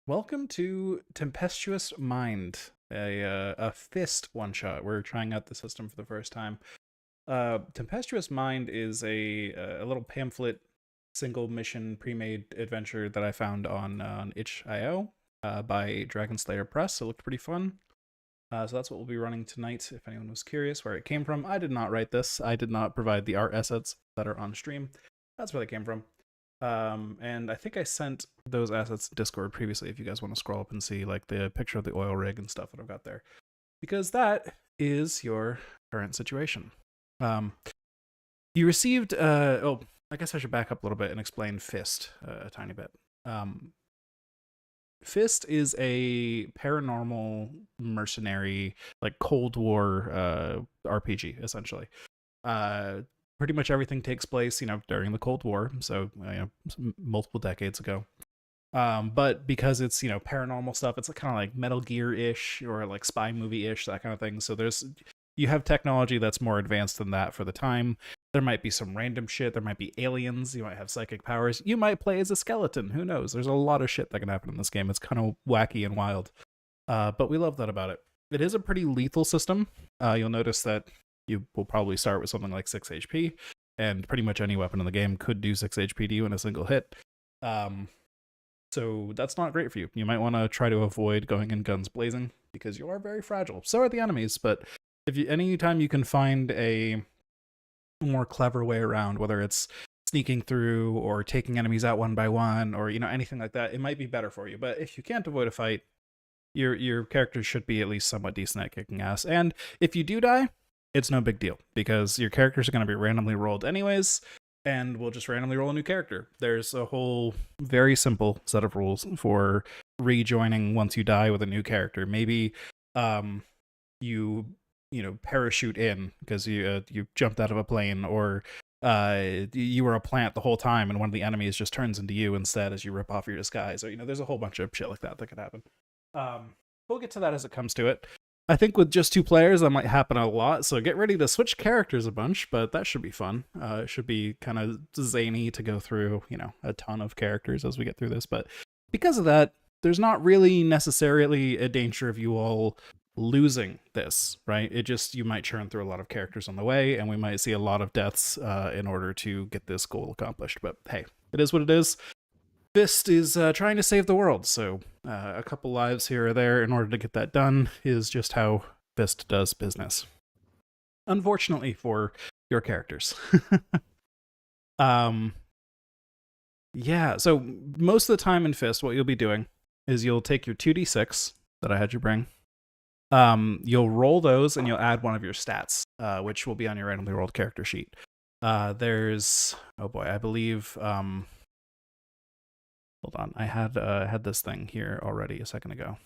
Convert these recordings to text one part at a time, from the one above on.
Welcome to Tempestuous Mind, a fist one shot. We're trying out the system for the first time. Tempestuous Mind is a little pamphlet, single mission pre-made adventure that I found on itch.io by Dragon Slayer Press. It looked pretty fun. So that's what we'll be running tonight. If anyone was curious where it came from, I did not write this. I did not provide the art assets that are on stream. That's where they came from. And I think I sent those assets to Discord previously if you guys want to scroll up and see like the picture of the oil rig and stuff that I've got there. Because that is your current situation. You received I guess I should back up a little bit and explain Fist a tiny bit. Fist is a paranormal mercenary, like Cold War RPG, essentially. Pretty much everything takes place, during the Cold War, so multiple decades ago. But because it's paranormal stuff, it's kind of like Metal Gear-ish or like spy movie-ish, that kind of thing. So you have technology that's more advanced than that for the time. There might be some random shit. There might be aliens. You might have psychic powers. You might play as a skeleton. Who knows? There's a lot of shit that can happen in this game. It's kind of wacky and wild. But we love that about it. It is a pretty lethal system. You'll notice that you will probably start with something like 6 HP, and pretty much any weapon in the game could do 6 HP to you in a single hit. So that's not great for you. You might want to try to avoid going in guns blazing, because you are very fragile. So are the enemies, but anytime you can find a more clever way around, whether it's sneaking through or taking enemies out one by one or anything like that, it might be better for you. But if you can't avoid a fight, your character should be at least somewhat decent at kicking ass. And if you do die, it's no big deal, because your characters are going to be randomly rolled anyways, and we'll just randomly roll a new character. There's a whole very simple set of rules for rejoining once you die with a new character. Maybe you parachute in because you jumped out of a plane, or you were a plant the whole time and one of the enemies just turns into you instead as you rip off your disguise, or there's a whole bunch of shit like that could happen. We'll get to that as it comes to it. I think with just 2 players, that might happen a lot, so get ready to switch characters a bunch, but that should be fun. It should be kind of zany to go through, a ton of characters as we get through this, but because of that, there's not really necessarily a danger of you all losing this, right? You might churn through a lot of characters on the way, and we might see a lot of deaths in order to get this goal accomplished, but hey, it is what it is. Fist is trying to save the world, so a couple lives here or there in order to get that done is just how Fist does business. Unfortunately for your characters. Yeah, so most of the time in Fist, what you'll be doing is you'll take your 2d6 that I had you bring. You'll roll those and you'll add one of your stats, which will be on your randomly rolled character sheet. There's, oh boy, I believe... Hold on, I had this thing here already a second ago,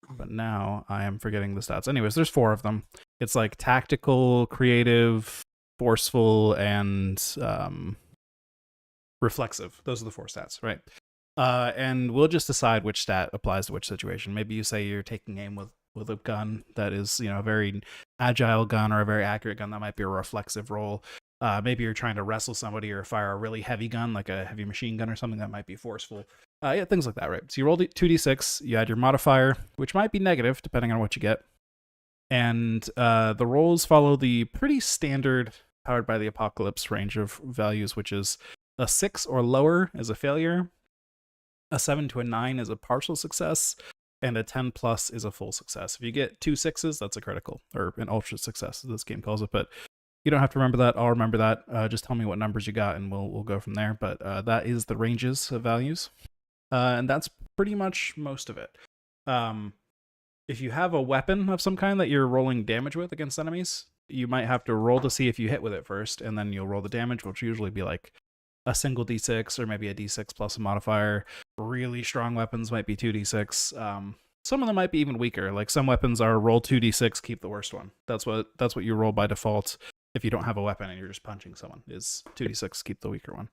but now I am forgetting the stats. Anyways, there's 4 of them. It's like tactical, creative, forceful, and reflexive. Those are the 4 stats, right? And we'll just decide which stat applies to which situation. Maybe you say you're taking aim with a gun that is, a very agile gun or a very accurate gun. That might be a reflexive roll. Maybe you're trying to wrestle somebody or fire a really heavy gun, like a heavy machine gun or something, that might be forceful. Yeah, things like that, right? So you roll 2d6, you add your modifier, which might be negative, depending on what you get. And the rolls follow the pretty standard Powered by the Apocalypse range of values, which is a 6 or lower is a failure, a 7 to a 9 is a partial success, and a 10 plus is a full success. If you get 2 6s, that's a critical, or an ultra success, as this game calls it, but you don't have to remember that. I'll remember that. Just tell me what numbers you got, and we'll go from there. But that is the ranges of values, and that's pretty much most of it. If you have a weapon of some kind that you're rolling damage with against enemies, you might have to roll to see if you hit with it first, and then you'll roll the damage, which will usually be like a single d6 or maybe a d6 plus a modifier. Really strong weapons might be 2d6. Some of them might be even weaker. Like some weapons are roll 2d6, keep the worst one. That's what you roll by default. If you don't have a weapon and you're just punching someone, is 2d6, keep the weaker one.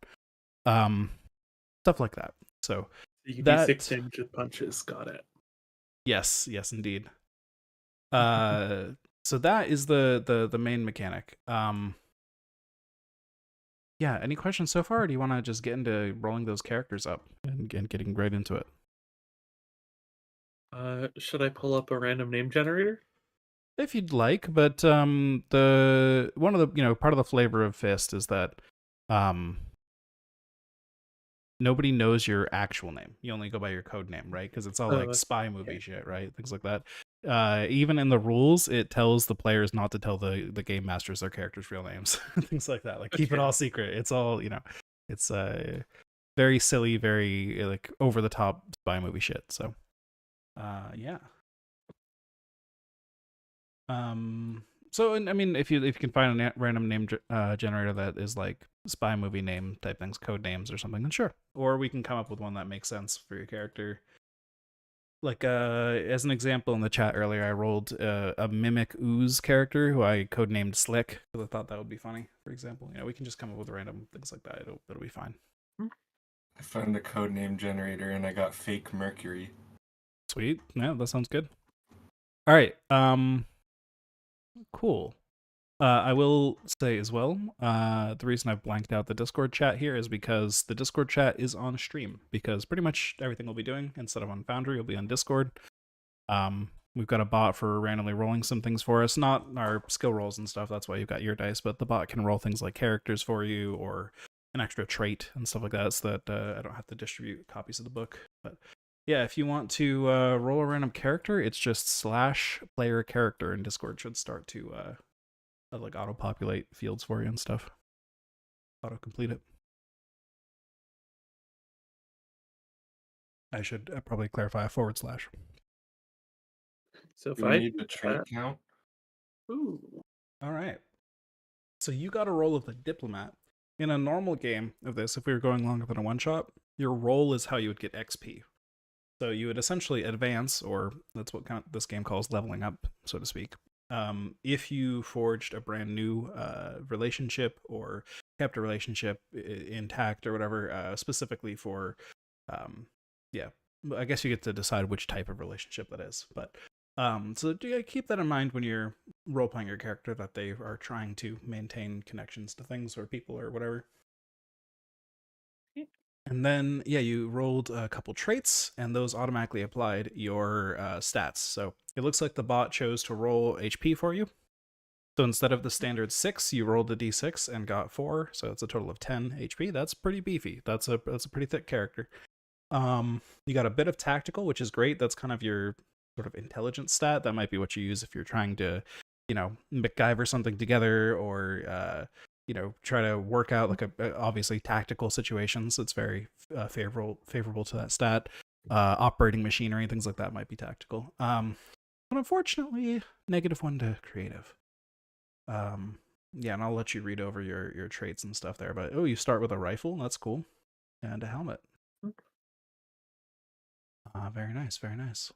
Stuff like that. So you can do 6 damage with punches. Got it. Yes, indeed. So that is the main mechanic. Yeah, any questions so far, or do you want to just get into rolling those characters up and getting right into it? Should I pull up a random name generator? If you'd like, but the one of the part of the flavor of Fist is that um nobody knows your actual name. You only go by your code name, right? Because it's all like spy movie Okay. shit, right? Things like that. Even in the rules, it tells the players not to tell the game masters their characters' real names, things like that. Like keep it Okay. all secret. It's all it's very silly, very like over the top spy movie shit. So, yeah. So and I mean, if you can find a random name generator that is like spy movie name type things, code names or something, then sure. Or we can come up with one that makes sense for your character. Like as an example in the chat earlier, I rolled a mimic ooze character who I codenamed Slick because I thought that would be funny. For example, we can just come up with random things like that. It'll be fine. I found a code name generator and I got fake Mercury. Sweet. Yeah, that sounds good. All right. Cool. I will say as well, the reason I've blanked out the Discord chat here is because the Discord chat is on stream, because pretty much everything we'll be doing, instead of on Foundry, will be on Discord. We've got a bot for randomly rolling some things for us, not our skill rolls and stuff, that's why you've got your dice, but the bot can roll things like characters for you, or an extra trait and stuff like that, so that I don't have to distribute copies of the book. But yeah, if you want to roll a random character, it's just /player character, and Discord should start to like auto-populate fields for you and stuff. Auto-complete it. I should probably clarify a /. So if Do we I need do the trait that, count? ooh, All right. So you got a roll of the diplomat. In a normal game of this, if we were going longer than a one-shot, your roll is how you would get XP. So you would essentially advance, or that's what this game calls leveling up, so to speak. If you forged a brand new relationship or kept a relationship intact or whatever, specifically for, yeah, I guess you get to decide which type of relationship that is. But so do you keep that in mind when you're role playing your character, that they are trying to maintain connections to things or people or whatever. And then, yeah, you rolled a couple traits, and those automatically applied your stats. So it looks like the bot chose to roll HP for you. So instead of the standard 6, you rolled a d6 and got 4, so it's a total of 10 HP. That's pretty beefy. That's a pretty thick character. You got a bit of tactical, which is great. That's kind of your sort of intelligence stat. That might be what you use if you're trying to, MacGyver something together, or try to work out like a obviously tactical situations. It's very favorable to that stat. Operating machinery, things like that might be tactical. But unfortunately, -1 to creative. Yeah, and I'll let you read over your traits and stuff there. But you start with a rifle. That's cool, and a helmet. Very nice, very nice.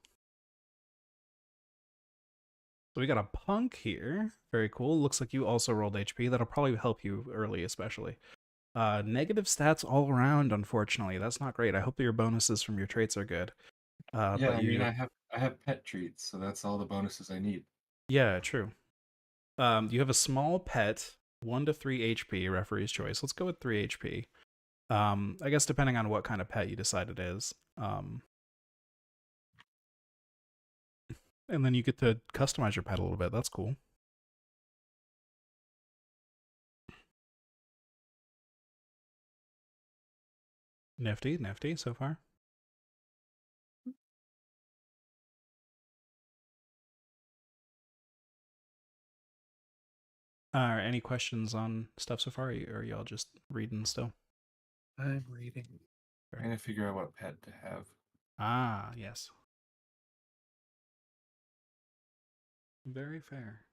So we got a punk here. Very cool. Looks like you also rolled HP. That'll probably help you early, especially. Negative stats all around, unfortunately. That's not great. I hope that your bonuses from your traits are good. Yeah, But I mean, I have pet treats, so that's all the bonuses I need. Yeah, true. You have a small pet, 1 to 3 HP, referee's choice. Let's go with 3 HP. I guess depending on what kind of pet you decide it is. And then you get to customize your pet a little bit. That's cool. Nifty, nifty so far. Any questions on stuff so far, or are y'all just reading still? I'm reading. Trying to figure out what pet to have. Ah, yes. Very fair.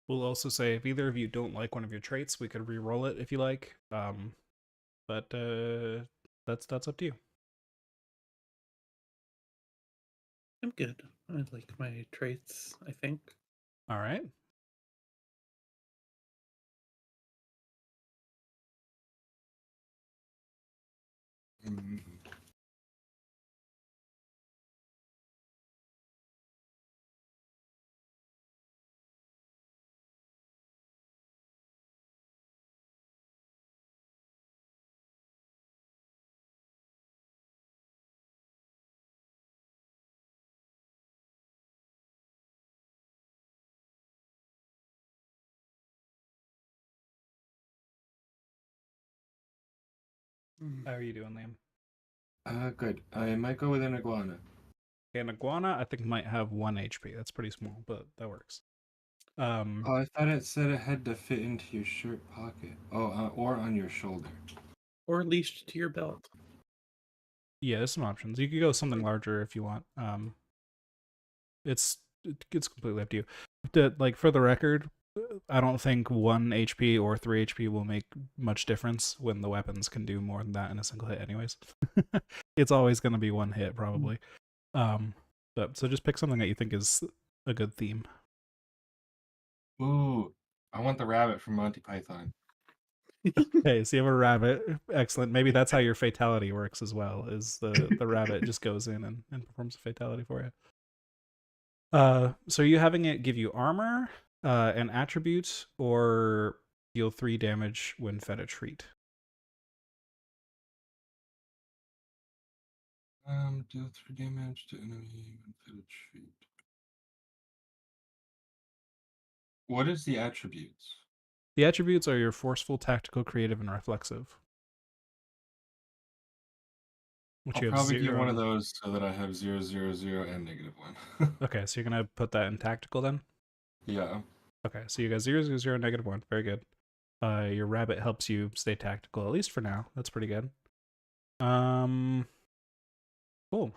We'll also say if either of you don't like one of your traits, we could re-roll it if you like. But that's up to you. I'm good. I like my traits, I think. All right. Mm. How are you doing, Liam? Good. I might go with an iguana. Okay, an iguana, I think, might have 1 HP. That's pretty small, but that works. Oh, I thought it said it had to fit into your shirt pocket. Oh, or on your shoulder. Or leashed to your belt. Yeah, there's some options. You could go something larger if you want. It's completely up to you. Like, for the record, I don't think 1 HP or 3 HP will make much difference when the weapons can do more than that in a single hit anyways. It's always going to be 1 hit, probably. But so just pick something that you think is a good theme. Ooh, I want the rabbit from Monty Python. Okay, so you have a rabbit. Excellent. Maybe that's how your fatality works as well, is the rabbit just goes in and performs a fatality for you. So are you having it give you armor, an attribute, or deal 3 damage when fed a treat? Deal 3 damage to enemy when fed a treat. What is the attributes? The attributes are your forceful, tactical, creative, and reflexive. Which I'll you have probably 0 get one of on. those so that I have 0, 0, 0, and -1. Okay, so you're gonna put that in tactical then? Yeah. Okay, so you got 0, 0, 0, -1. Very good. Your rabbit helps you stay tactical, at least for now. That's pretty good. Cool. All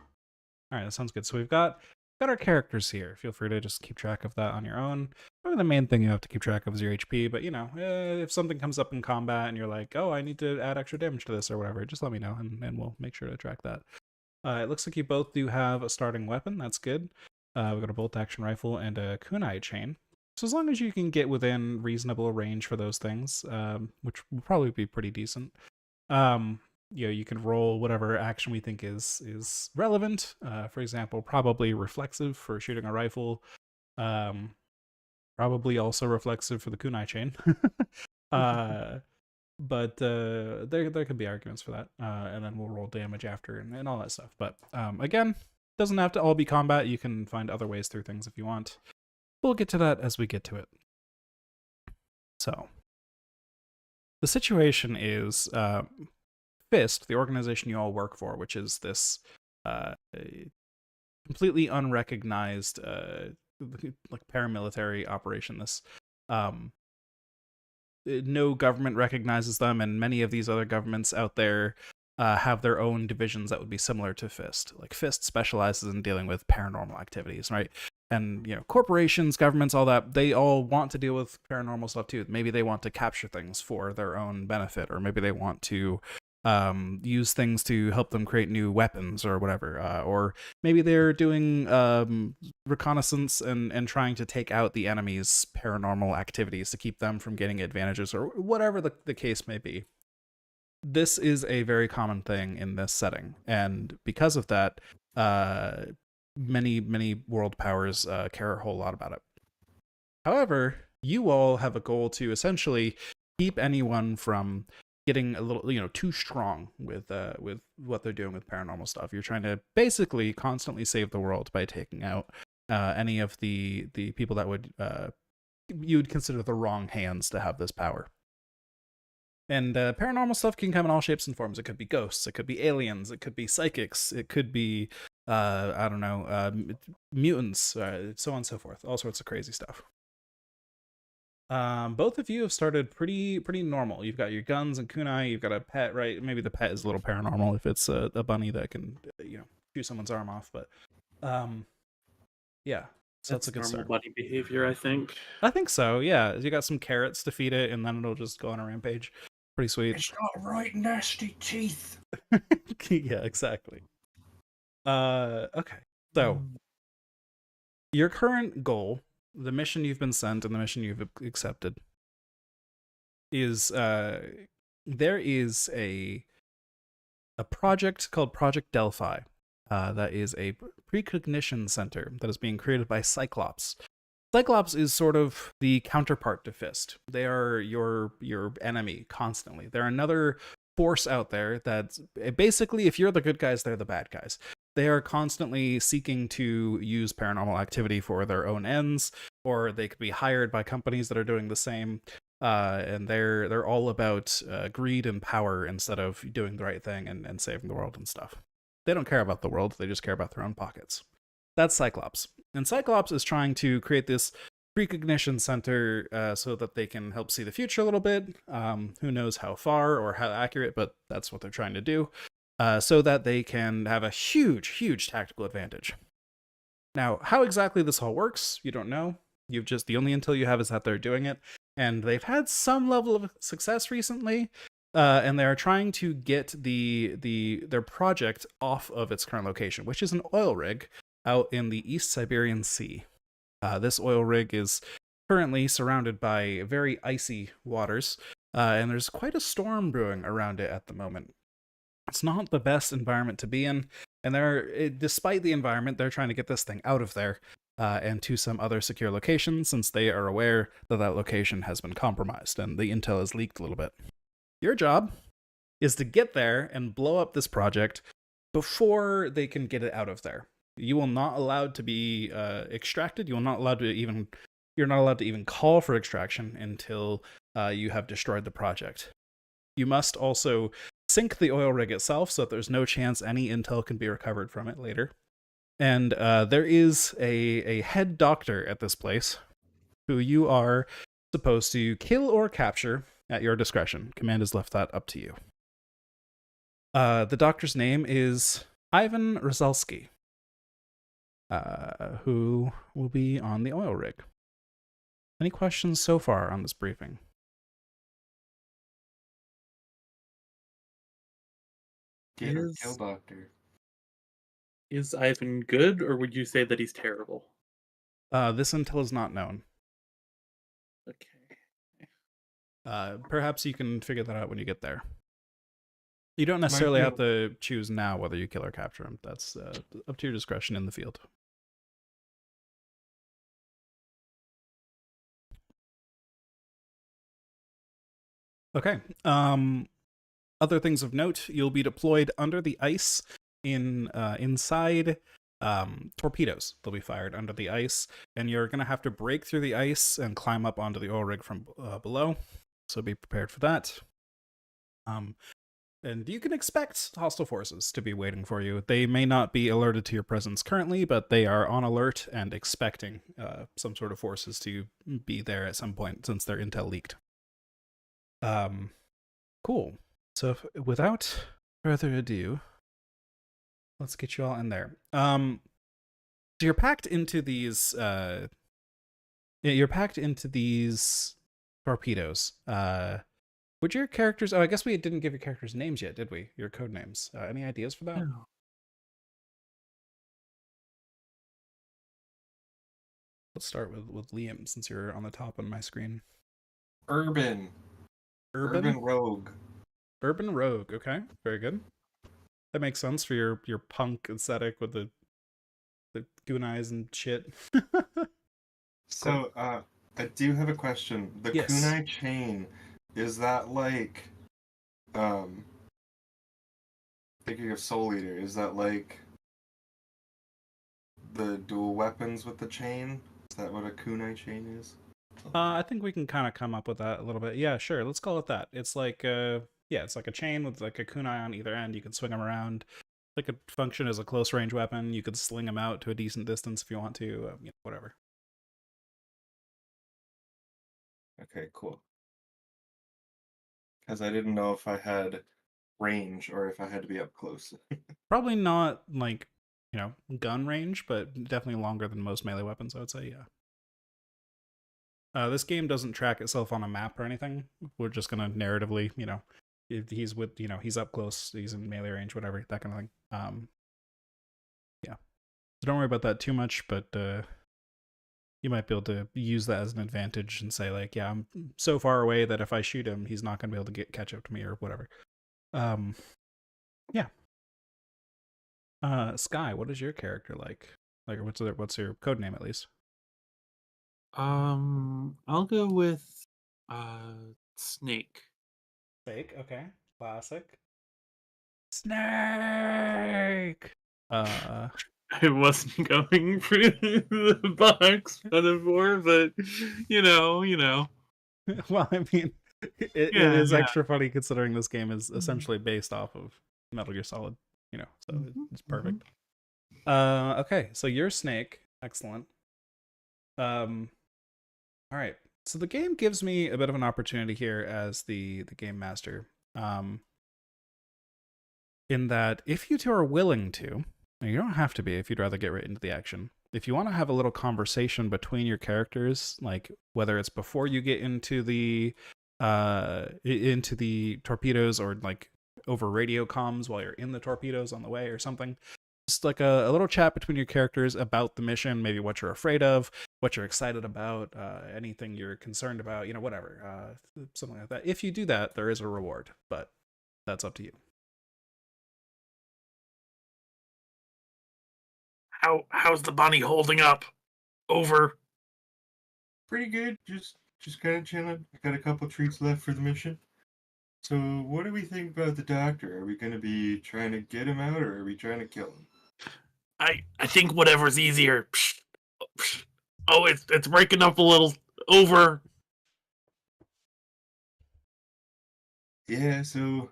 right, that sounds good. So we've got our characters here. Feel free to just keep track of that on your own. Probably the main thing you have to keep track of is your HP, but if something comes up in combat and you're like, oh, I need to add extra damage to this or whatever, just let me know and we'll make sure to track that. It looks like you both do have a starting weapon. That's good. We've got a bolt action rifle and a kunai chain. So as long as you can get within reasonable range for those things, which will probably be pretty decent, you can roll whatever action we think is relevant. For example, probably reflexive for shooting a rifle. Probably also reflexive for the kunai chain. But there could be arguments for that, and then we'll roll damage after and all that stuff. But again, doesn't have to all be combat. You can find other ways through things if you want. We'll get to that as we get to it. So the situation is FIST, the organization you all work for, which is this completely unrecognized like paramilitary operation. This no government recognizes them, and many of these other governments out there have their own divisions that would be similar to FIST. Like FIST specializes in dealing with paranormal activities, right? And corporations, governments, all that, they all want to deal with paranormal stuff too. Maybe they want to capture things for their own benefit, or maybe they want to use things to help them create new weapons or whatever, or maybe they're doing reconnaissance and trying to take out the enemy's paranormal activities to keep them from getting advantages, or whatever the case may be. This is a very common thing in this setting, and because of that, many world powers care a whole lot about it. However, you all have a goal to essentially keep anyone from getting a little, too strong with what they're doing with paranormal stuff. You're trying to basically constantly save the world by taking out any of the people that would you'd consider the wrong hands to have this power. And paranormal stuff can come in all shapes and forms. It could be ghosts, it could be aliens, it could be psychics, it could be I don't know, mutants, so on and so forth. All sorts of crazy stuff. Both of you have started pretty normal. You've got your guns and kunai. You've got a pet, right? Maybe the pet is a little paranormal if it's a bunny that can, chew someone's arm off. But, yeah. So that's a good normal start. bunny behavior, I think. I think so. Yeah, you got some carrots to feed it, and then it'll just go on a rampage. Pretty sweet. It's got right nasty teeth. Yeah, exactly. Okay. So your current goal, the mission you've been sent and the mission you've accepted, is there is a project called Project Delphi that is a precognition center that is being created by Cyclops. Cyclops is sort of the counterpart to FIST. They are your enemy constantly. They're another force out there that's basically, if you're the good guys, they're the bad guys. They are constantly seeking to use paranormal activity for their own ends, or they could be hired by companies that are doing the same. and they're all about greed and power instead of doing the right thing and saving the world and stuff. They don't care about the world; they just care about their own pockets. That's Cyclops, and Cyclops is trying to create this precognition center so that they can help see the future a little bit. Who knows how far or how accurate, but that's what they're trying to do, so that they can have a huge tactical advantage. Now, how exactly this all works, you don't know. The only intel you have is that they're doing it, and they've had some level of success recently. And they are trying to get their project off of its current location, which is an oil rig out in the East Siberian Sea. This oil rig is currently surrounded by very icy waters, and there's quite a storm brewing around it at the moment. It's not the best environment to be in, and despite the environment, they're trying to get this thing out of there and to some other secure location, since they are aware that that location has been compromised and the intel has leaked a little bit. Your job is to get there and blow up this project before they can get it out of there. You will not allowed to be extracted. You're not allowed to even call for extraction until you have destroyed the project. You must also sink the oil rig itself so that there's no chance any intel can be recovered from it later. And there is a head doctor at this place who you are supposed to kill or capture at your discretion. Command has left that up to you. The doctor's name is Ivan Rozalski, who will be on the oil rig. Any questions so far on this briefing? Get or kill doctor. Is Ivan good, or would you say that he's terrible? This intel is not known. Okay. Perhaps you can figure that out when you get there. You don't necessarily have to choose now whether you kill or capture him. That's up to your discretion in the field. Okay. Other things of note: you'll be deployed under the ice inside torpedoes. They'll be fired under the ice, and you're gonna have to break through the ice and climb up onto the oil rig from below. So be prepared for that. And you can expect hostile forces to be waiting for you. They may not be alerted to your presence currently, but they are on alert and expecting some sort of forces to be there at some point since their intel leaked. Cool. So without further ado, let's get you all in there. So you're packed into these torpedoes. Would your characters... Oh, I guess we didn't give your characters names yet, did we? Your code names. Any ideas for that? No. Let's start with Liam, since you're on the top on my screen. Urban Rogue. Urban Rogue, okay. Very good. That makes sense for your punk aesthetic with the goon eyes and shit. So, I do have a question. The Yes. kunai chain, is that like, thinking of Soul Eater, is that like the dual weapons with the chain? Is that what a kunai chain is? I think we can kind of come up with that a little bit. Yeah, sure. Let's call it that. It's like it's like a chain with like a kunai on either end. You can swing them around. It could function as a close range weapon. You could sling them out to a decent distance if you want to. Whatever. Okay, cool. Because I didn't know if I had range or if I had to be up close. Probably not like, gun range, but definitely longer than most melee weapons, I would say, yeah. This game doesn't track itself on a map or anything. We're just gonna narratively, if he's with, he's up close, he's in melee range, whatever, that kind of thing. Yeah. So don't worry about that too much, but you might be able to use that as an advantage and say like, yeah, I'm so far away that if I shoot him, he's not gonna be able to catch up to me or whatever. Yeah. Sky, what is your character like? Like, what's your code name at least? I'll go with Snake. Fake, okay. Classic. Snake! I wasn't going for the box metaphor, but you know. Well, I mean, it Yeah, is yeah. extra funny considering this game is essentially based off of Metal Gear Solid, so it's perfect. Okay, so you're Snake. Excellent. All right. So the game gives me a bit of an opportunity here as the game master. In that if you two are willing to, and you don't have to be if you'd rather get right into the action. If you want to have a little conversation between your characters, like whether it's before you get into the torpedoes or like over radio comms while you're in the torpedoes on the way or something, just like a little chat between your characters about the mission, maybe what you're afraid of, what you're excited about, anything you're concerned about, whatever, something like that. If you do that, there is a reward, but that's up to you. How's the bunny holding up? Over. Pretty good. Just kind of chilling. I got a couple treats left for the mission. So, what do we think about the doctor? Are we going to be trying to get him out, or are we trying to kill him? I think whatever's easier. Oh, it's breaking up a little. Over. Yeah. So,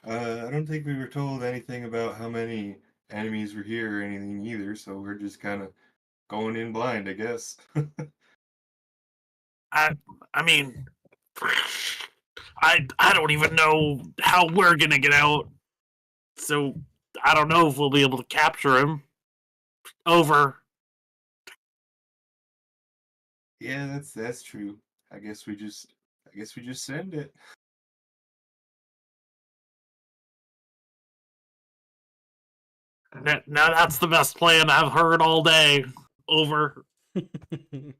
I don't think we were told anything about how many enemies were here or anything either. So we're just kind of going in blind, I guess. I mean, I don't even know how we're gonna get out. So I don't know if we'll be able to capture him. Over. Yeah, that's true. I guess we just send it. Now that's the best plan I've heard all day. Over. Good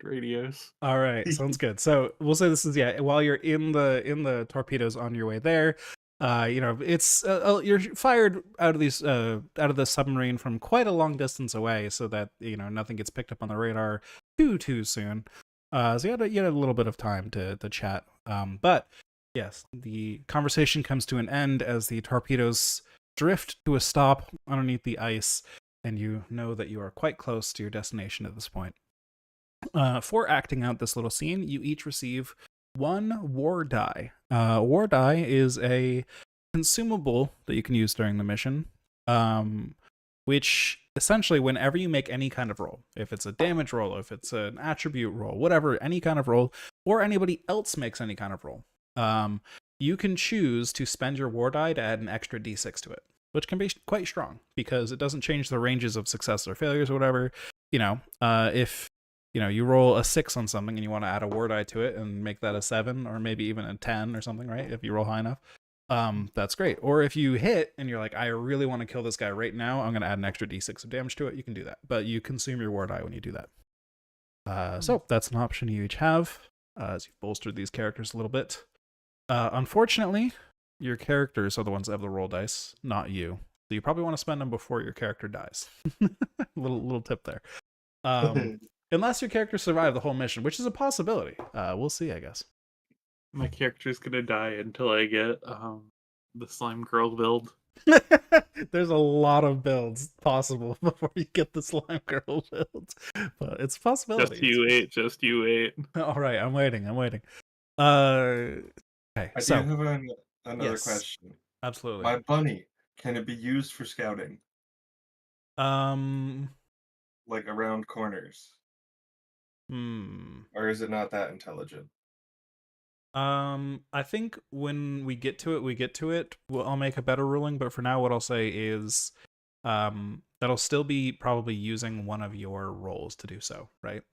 radios. All right, sounds good. So we'll say this is while you're in the torpedoes on your way there, it's you're fired out of the submarine from quite a long distance away, so that nothing gets picked up on the radar too soon. So you had a little bit of time to chat. But yes, the conversation comes to an end as the torpedoes drift to a stop underneath the ice, and you know that you are quite close to your destination at this point. For acting out this little scene, you each receive 1 war die. War die is a consumable that you can use during the mission, which essentially, whenever you make any kind of roll, if it's a damage roll, if it's an attribute roll, whatever, any kind of roll, or anybody else makes any kind of roll, you can choose to spend your war die to add an extra d6 to it, which can be quite strong because it doesn't change the ranges of success or failures or whatever. If you roll a 6 on something and you want to add a war die to it and make that a 7 or maybe even a 10 or something, right? If you roll high enough, that's great. Or if you hit and you're like, I really want to kill this guy right now, I'm going to add an extra d6 of damage to it. You can do that, but you consume your war die when you do that. So that's an option you each have as you've bolstered these characters a little bit. Unfortunately, your characters are the ones that have the roll dice, not you. So you probably want to spend them before your character dies. little tip there. Unless your character survived the whole mission, which is a possibility. We'll see, I guess. My character's gonna die until I get the slime girl build. There's a lot of builds possible before you get the slime girl build, but it's a possibility. Just you wait. All right, I'm waiting. Okay, I do have another yes, question. Absolutely. My bunny, can it be used for scouting? Like around corners? Or is it not that intelligent? I think when we get to it, I'll make a better ruling, but for now what I'll say is that'll still be probably using one of your rolls to do so, right?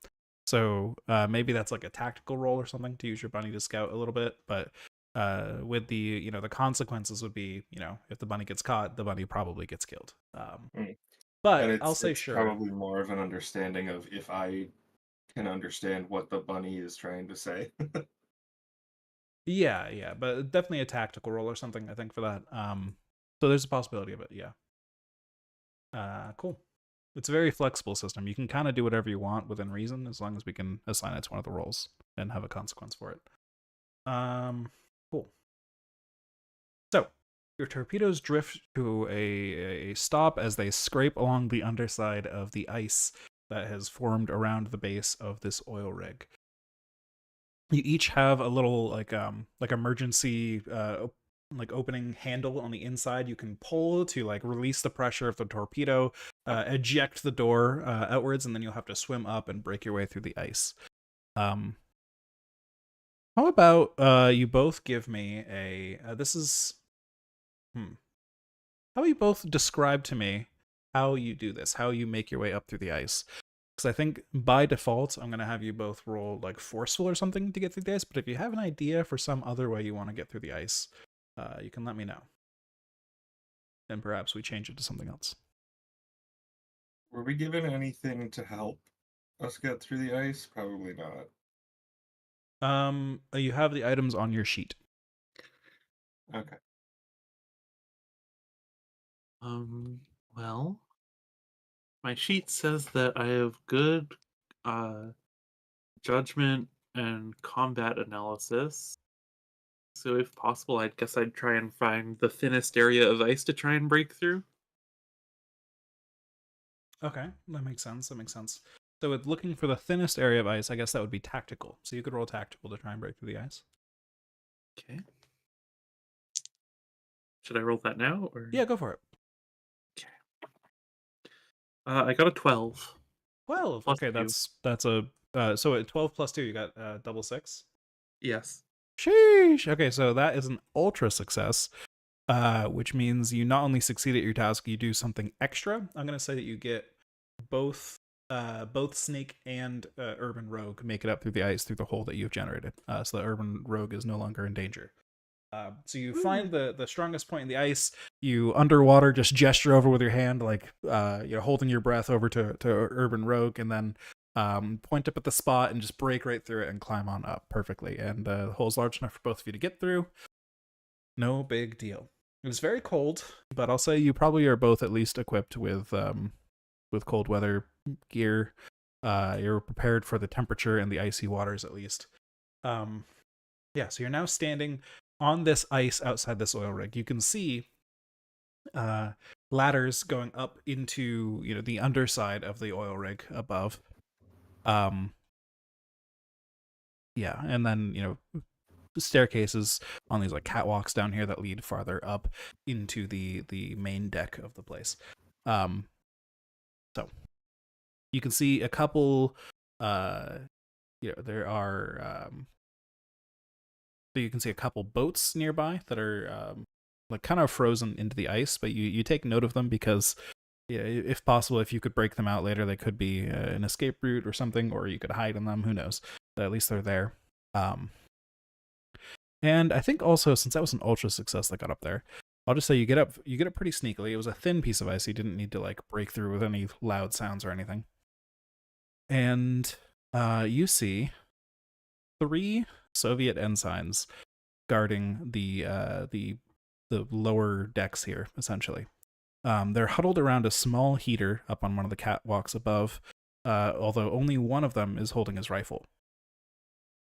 So maybe that's like a tactical roll or something to use your bunny to scout a little bit, but with the the consequences would be, if the bunny gets caught, the bunny probably gets killed. But I'll say it's sure. Probably more of an understanding of if I can understand what the bunny is trying to say. Yeah, but definitely a tactical roll or something, I think, for that. So there's a possibility of it, yeah. Cool. It's a very flexible system. You can kind of do whatever you want within reason, as long as we can assign it to one of the rolls and have a consequence for it. Cool. So your torpedoes drift to a stop as they scrape along the underside of the ice that has formed around the base of this oil rig. You each have a little like emergency like opening handle on the inside. You can pull to like release the pressure of the torpedo, eject the door outwards, and then you'll have to swim up and break your way through the ice. How about you both give me a this is how about you both describe to me how you do this, how you make your way up through the ice? Because I think by default I'm gonna have you both roll like forceful or something to get through the ice. But if you have an idea for some other way you want to get through the ice, you can let me know. Then perhaps we change it to something else. Were we given anything to help us get through the ice? Probably not. You have the items on your sheet. Okay. Well, my sheet says that I have good judgment and combat analysis. So if possible, I guess I'd try and find the thinnest area of ice to try and break through. Okay, that makes sense. That makes sense. So with looking for the thinnest area of ice, I guess that would be tactical. So you could roll tactical to try and break through the ice. Okay. Should I roll that now, or? Yeah, go for it. Okay. I got a 12. 12. Plus Okay, 2. that's a so at 12 plus 2 you got double 6. Yes. Sheesh. Okay, so that is an ultra success, which means you not only succeed at your task, you do something extra. I'm gonna say that you get both Snake and Urban Rogue make it up through the ice through the hole that you've generated. So the Urban Rogue is no longer in danger. So you find the strongest point in the ice. You underwater just gesture over with your hand, like you're holding your breath over to Urban Rogue, and then point up at the spot and just break right through it and climb on up perfectly. And the hole's large enough for both of you to get through. No big deal. It was very cold, but I'll say you probably are both at least equipped with cold weather gear. You're prepared for the temperature and the icy waters at least. Yeah, so you're now standing on this ice outside this oil rig. You can see ladders going up into the underside of the oil rig above. Yeah, and then staircases on these like catwalks down here that lead farther up into the main deck of the place. So you can see a couple there are so you can see a couple boats nearby that are like kind of frozen into the ice, but you take note of them because if possible, if you could break them out later, they could be an escape route or something, or you could hide in them, who knows, but at least they're there. And I think also, since that was an ultra success that got up there, I'll just say you get up pretty sneakily. It was a thin piece of ice, so you didn't need to like break through with any loud sounds or anything. And you see 3 Soviet ensigns guarding the lower decks here, essentially. They're huddled around a small heater up on one of the catwalks above, although only one of them is holding his rifle.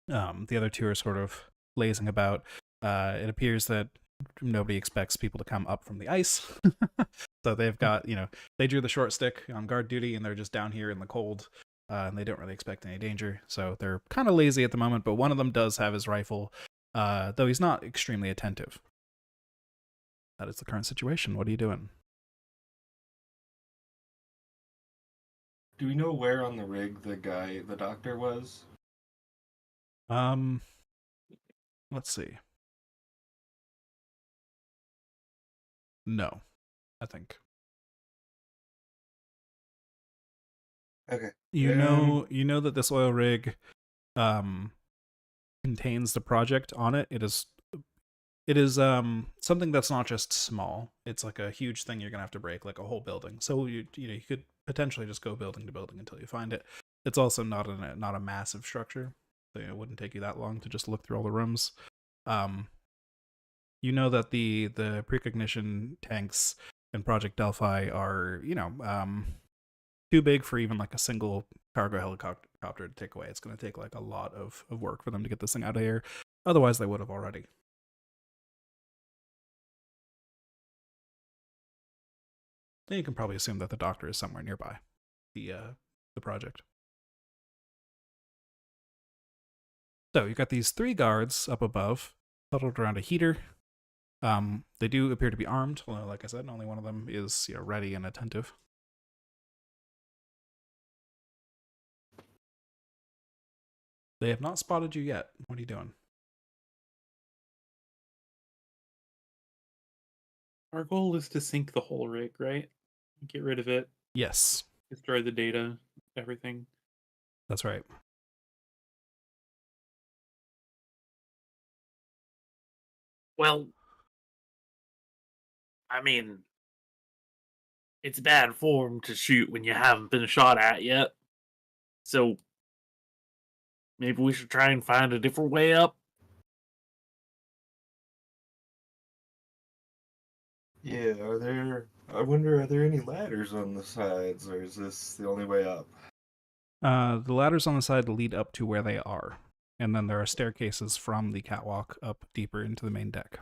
The other 2 are sort of lazing about. It appears that nobody expects people to come up from the ice. So they've got, they drew the short stick on guard duty and they're just down here in the cold. And they don't really expect any danger. So they're kind of lazy at the moment, but one of them does have his rifle, though he's not extremely attentive. That is the current situation. What are you doing? Do we know where on the rig the doctor was? Let's see. No, I think. Okay. You know that this oil rig contains the project on it. It is something that's not just small. It's like a huge thing you're gonna have to break, like a whole building. So you could potentially just go building to building until you find it. It's also not a massive structure, so it wouldn't take you that long to just look through all the rooms. You know that the precognition tanks in Project Delphi are too big for even like a single cargo helicopter to take away. It's going to take like a lot of work for them to get this thing out of here. Otherwise, they would have already. Then you can probably assume that the doctor is somewhere nearby. The the project. So you've got these 3 guards up above, huddled around a heater. They do appear to be armed, although, like I said, only one of them is ready and attentive. They have not spotted you yet. What are you doing? Our goal is to sink the whole rig, right? Get rid of it, Yes, destroy the data, everything. that's right. Well, I mean, it's bad form to shoot when you haven't been shot at yet. So maybe we should try and find a different way up. Yeah, I wonder, are there any ladders on the sides, or is this the only way up? The ladders on the side lead up to where they are, and then there are staircases from the catwalk up deeper into the main deck.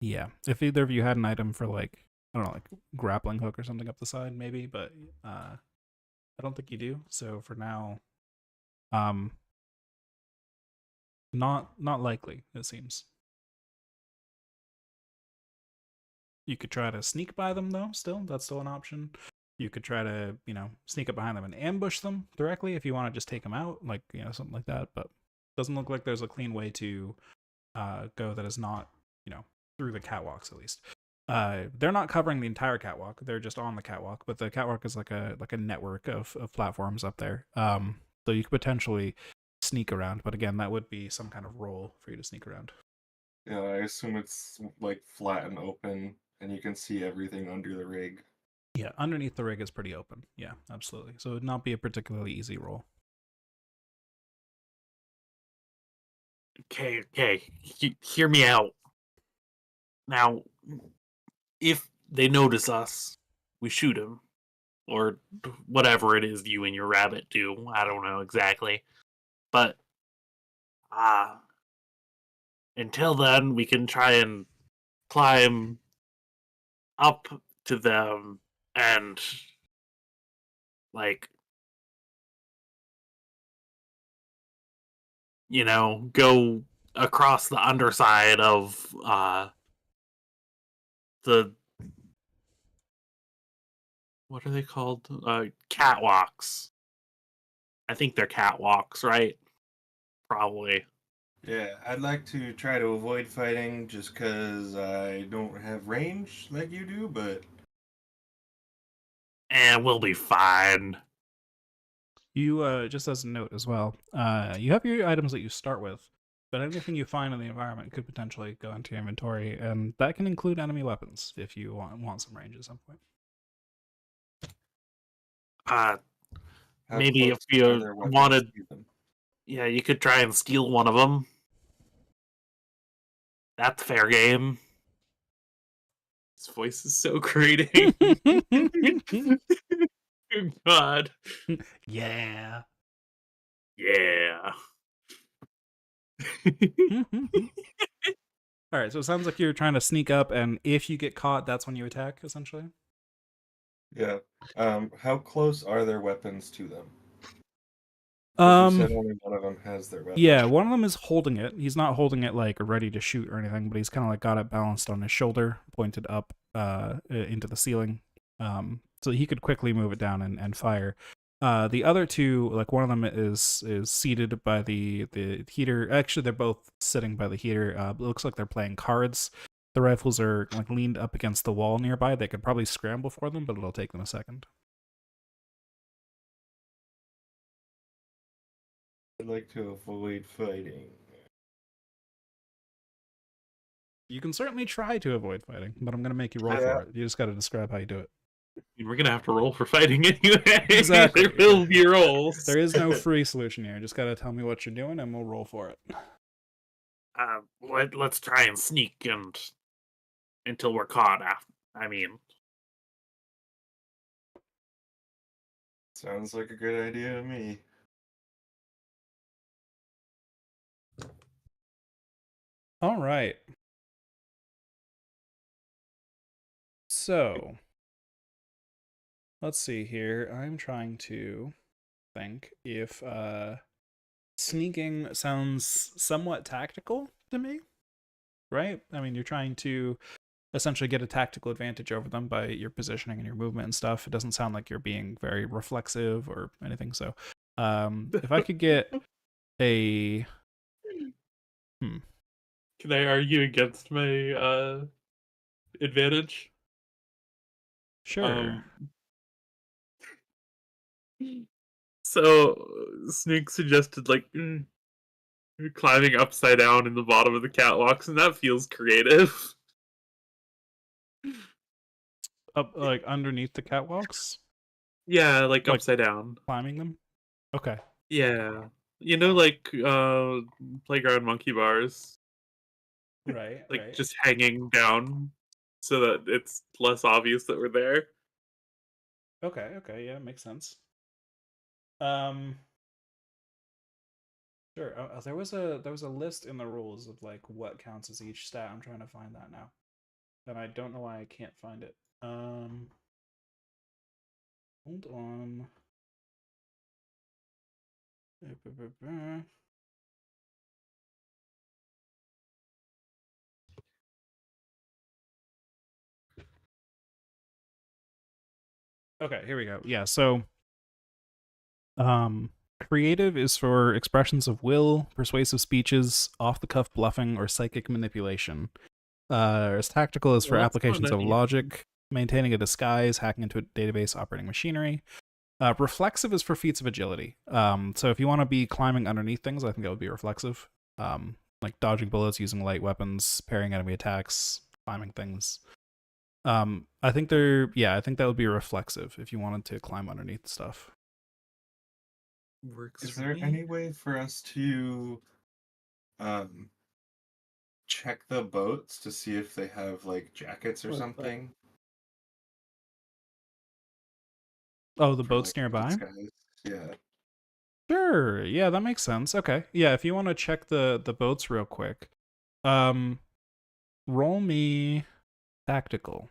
Yeah. If either of you had an item for like, I don't know, like grappling hook or something up the side, maybe, but I don't think you do. So for now, not likely, it seems. You could try to sneak by them though, that's still an option. You could try to, sneak up behind them and ambush them directly if you want to just take them out, like, something like that, but doesn't look like there's a clean way to go that is not, through the catwalks at least. They're not covering the entire catwalk. They're just on the catwalk, but the catwalk is like a network of platforms up there. So you could potentially sneak around, but again, that would be some kind of roll for you to sneak around. Yeah, I assume it's like flat and open, and you can see everything under the rig. Yeah, underneath the rig is pretty open. Yeah, absolutely. So it would not be a particularly easy roll. Okay, hear me out. Now, if they notice us, we shoot them, or whatever it is you and your rabbit do. I don't know exactly, but until then, we can try and climb up to them and like go across the underside of the what are they called? Catwalks. I think they're catwalks, right? Probably. Yeah, I'd like to try to avoid fighting just because I don't have range like you do, but And we'll be fine. You, just as a note as well, you have your items that you start with, but anything you find in the environment could potentially go into your inventory, and that can include enemy weapons if you want some range at some point. how Maybe if close are you their weapons wanted, to them? yeah, you could try and steal one of them. That's fair game. His voice is so grating. God. Yeah. Yeah. All right, so it sounds like you're trying to sneak up, and if you get caught, that's when you attack, essentially. Yeah. How close are their weapons to them? 'Cause you said only one of them has their weapon. Yeah, one of them is holding it. He's not holding it like ready to shoot or anything, but he's kind of like got it balanced on his shoulder, pointed up into the ceiling, so he could quickly move it down and fire. The other two, like one of them is seated by the heater. Actually, they're both sitting by the heater. It looks like they're playing cards. The rifles are like leaned up against the wall nearby. They could probably scramble for them, but it'll take them a second. I'd like to avoid fighting. You can certainly try to avoid fighting, but I'm going to make you roll Yeah. for it. You just got to describe how you do it. We're gonna have to roll for fighting anyway. Exactly. There will be rolls. There is no free solution here. Just got to tell me what you're doing, and we'll roll for it. Let's try and sneak until we're caught. Sounds like a good idea to me. All right. So, let's see here. I'm trying to think if sneaking sounds somewhat tactical to me, right? I mean, you're trying to essentially get a tactical advantage over them by your positioning and your movement and stuff. It doesn't sound like you're being very reflexive or anything. So, if I could get a Can I argue against my advantage? sure. So Sneak suggested climbing upside down in the bottom of the catwalks, and that feels creative. Up like underneath the catwalks, Yeah, like like upside down. climbing them. Okay. Yeah. You know, like playground monkey bars. Right, Like right. just hanging down so that it's less obvious that we're there. Okay, okay, yeah, makes sense. Um, sure. There was a list in the rules of like what counts as each stat. I'm trying to find that now, and I don't know why I can't find it. Hold on. Okay, here we go. Yeah, so creative is for expressions of will, persuasive speeches, off-the-cuff bluffing, or psychic manipulation. As tactical is for Well, that's applications kinda of neat. logic, maintaining a disguise, hacking into a database, operating machinery. Reflexive is for feats of agility. So if you want to be climbing underneath things, I think that would be reflexive. Like dodging bullets, using light weapons, parrying enemy attacks, climbing things. I think I think that would be reflexive if you wanted to climb underneath stuff. Works Is for there me. any way for us to um check the boats to see if they have like jackets or something Oh, the for boat's like a nearby? disguise? Yeah. Sure. Yeah, that makes sense. Okay. Yeah, if you want to check the boats real quick, um, roll me tactical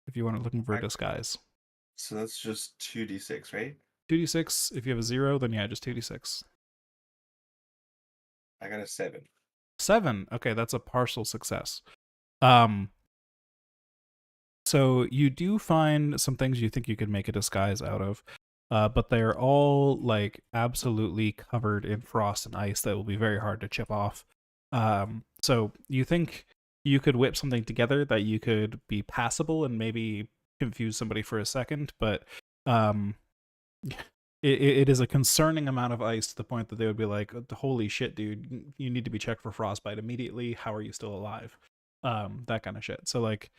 if you want to looking for a Tactical. disguise. So that's just 2d6, right? 2d6. If you have a 0, then yeah, just 2d6. I got a 7. 7. Okay, that's a partial success. Um, so you do find some things you think you could make a disguise out of, but they're all like absolutely covered in frost and ice that will be very hard to chip off. So you think you could whip something together that you could be passable and maybe confuse somebody for a second, but um, it is a concerning amount of ice to the point that they would be like, "Holy shit, dude! You need to be checked for frostbite immediately. How are you still alive?" That kind of shit. So like,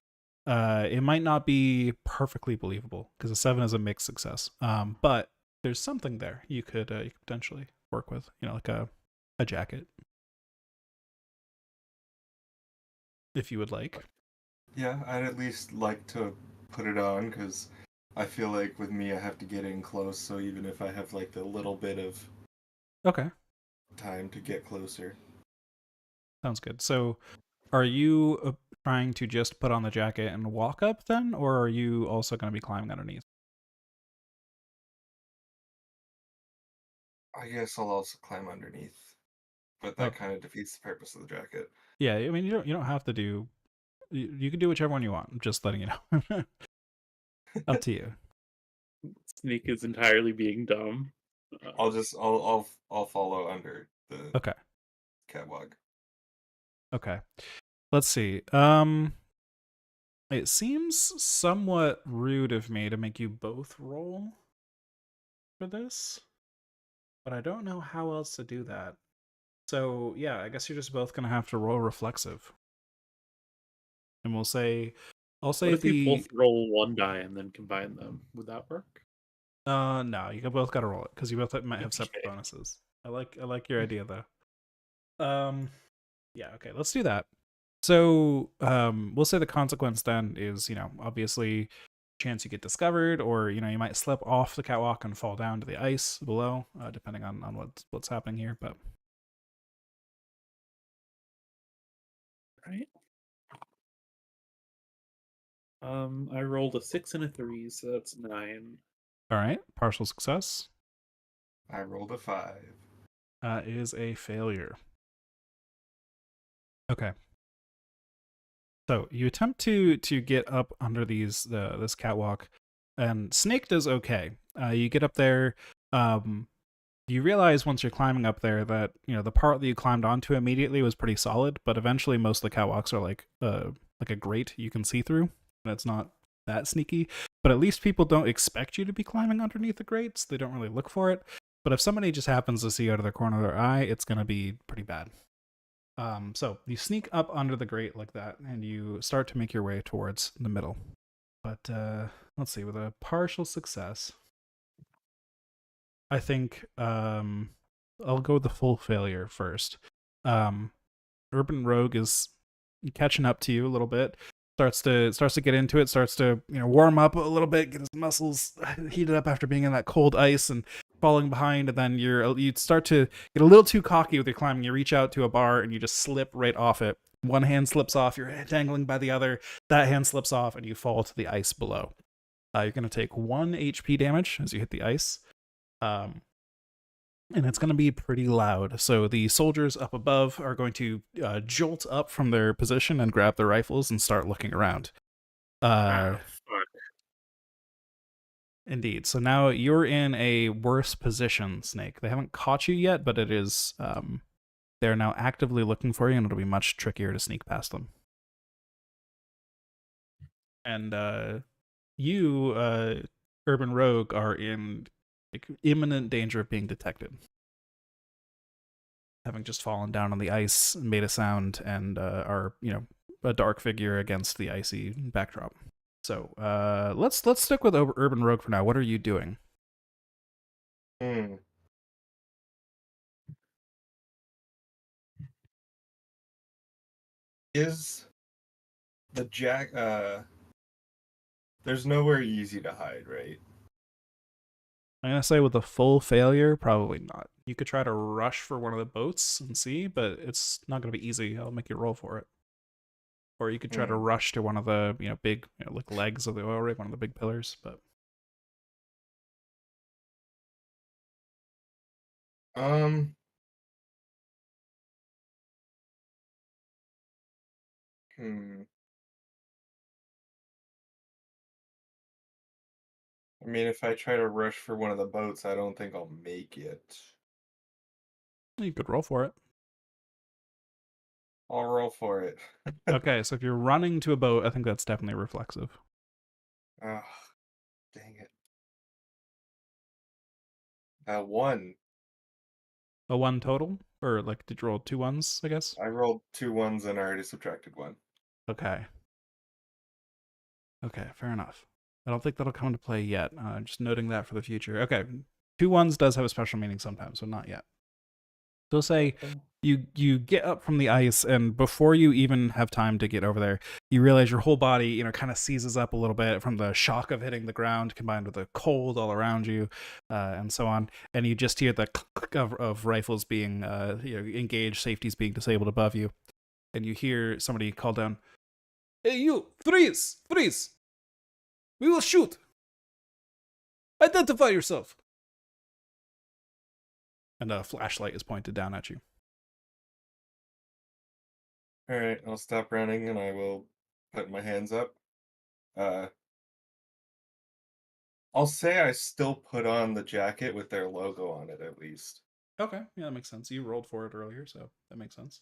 it might not be perfectly believable because a 7 is a mixed success. But there's something there you could potentially work with. You know, like a jacket, if you would like. Yeah, I'd at least like to put it on because I feel like with me I have to get in close, so even if I have like the little bit of Okay, time to get closer. sounds good. So, are you trying to just put on the jacket and walk up then, or are you also going to be climbing underneath? I guess I'll also climb underneath, but that Okay. kind of defeats the purpose of the jacket. Yeah, I mean you don't have to do. You can do whichever one you want. I'm just letting you know. Up to you. Sneak is entirely being dumb. I'll follow under the Okay. catwalk. Okay. Let's see. It seems somewhat rude of me to make you both roll for this, but I don't know how else to do that. So, yeah, I guess you're just both going to have to roll reflexive. And I'll What say if we the both roll one die and then combine them? Would that work? no, you both got to roll it cuz you both might have separate Okay. bonuses. I like your idea though. Yeah, okay, let's do that. So, we'll say the consequence then is, obviously chance you get discovered, or you might slip off the catwalk and fall down to the ice below, depending on what's happening here. But Right? I rolled a 6 and a 3, so that's 9. All right, partial success I rolled a 5. is a failure. Okay. So you attempt to get up under this catwalk, and Snake does okay. You get up there. You realize once you're climbing up there that the part that you climbed onto immediately was pretty solid, but eventually most of the catwalks are like a grate you can see through, and it's not that sneaky. But at least people don't expect you to be climbing underneath the grates. They don't really look for it. But if somebody just happens to see out of the corner of their eye, it's gonna be pretty bad. So you sneak up under the grate like that, and you start to make your way towards the middle. But let's see, with a partial success, I think I'll go with the full failure first. Urban Rogue is catching up to you a little bit. Starts to get into it. Starts to warm up a little bit, get his muscles heated up after being in that cold ice and falling behind. And then you start to get a little too cocky with your climbing. You reach out to a bar and you just slip right off it. One hand slips off. You're dangling by the other. That hand slips off, and you fall to the ice below. You're gonna take 1 HP damage as you hit the ice. And it's going to be pretty loud. So the soldiers up above are going to jolt up from their position and grab their rifles and start looking around. Fuck. Indeed. So now you're in a worse position, Snake. They haven't caught you yet, but it is they're now actively looking for you, and it'll be much trickier to sneak past them. And you, Urban Rogue, are in imminent danger of being detected, having just fallen down on the ice, made a sound, and are a dark figure against the icy backdrop. So let's stick with Urban Rogue for now. What are you doing? Is the jack there's nowhere easy to hide, right? I'm gonna say with a full failure, probably not. You could try to rush for one of the boats and see, but it's not gonna be easy. I'll make you roll for it. Or you could try to rush to one of the big like legs of the oil rig, one of the big pillars. But I mean, if I try to rush for one of the boats, I don't think I'll make it. you could roll for it. I'll roll for it. Okay, so if you're running to a boat, I think that's definitely reflexive. Ah, dang it. 1. A 1 total? Or like did you roll 2 ones, I guess? I rolled 2 ones and I already subtracted 1. Okay. Okay, fair enough. I don't think that'll come into play yet. Just noting that for the future. Okay, 2 ones does have a special meaning sometimes, so not yet. So say you get up from the ice, and before you even have time to get over there, you realize your whole body, kind of seizes up a little bit from the shock of hitting the ground, combined with the cold all around you, and so on. And you just hear the click of rifles being engaged, safeties being disabled above you, and you hear somebody call down, "Hey, you! Freeze! Freeze! We will shoot! Identify yourself!" And a flashlight is pointed down at you. Alright, I'll stop running and I will put my hands up. I'll say I still put on the jacket with their logo on it, at least. Okay, yeah, that makes sense. You rolled for it earlier, so that makes sense.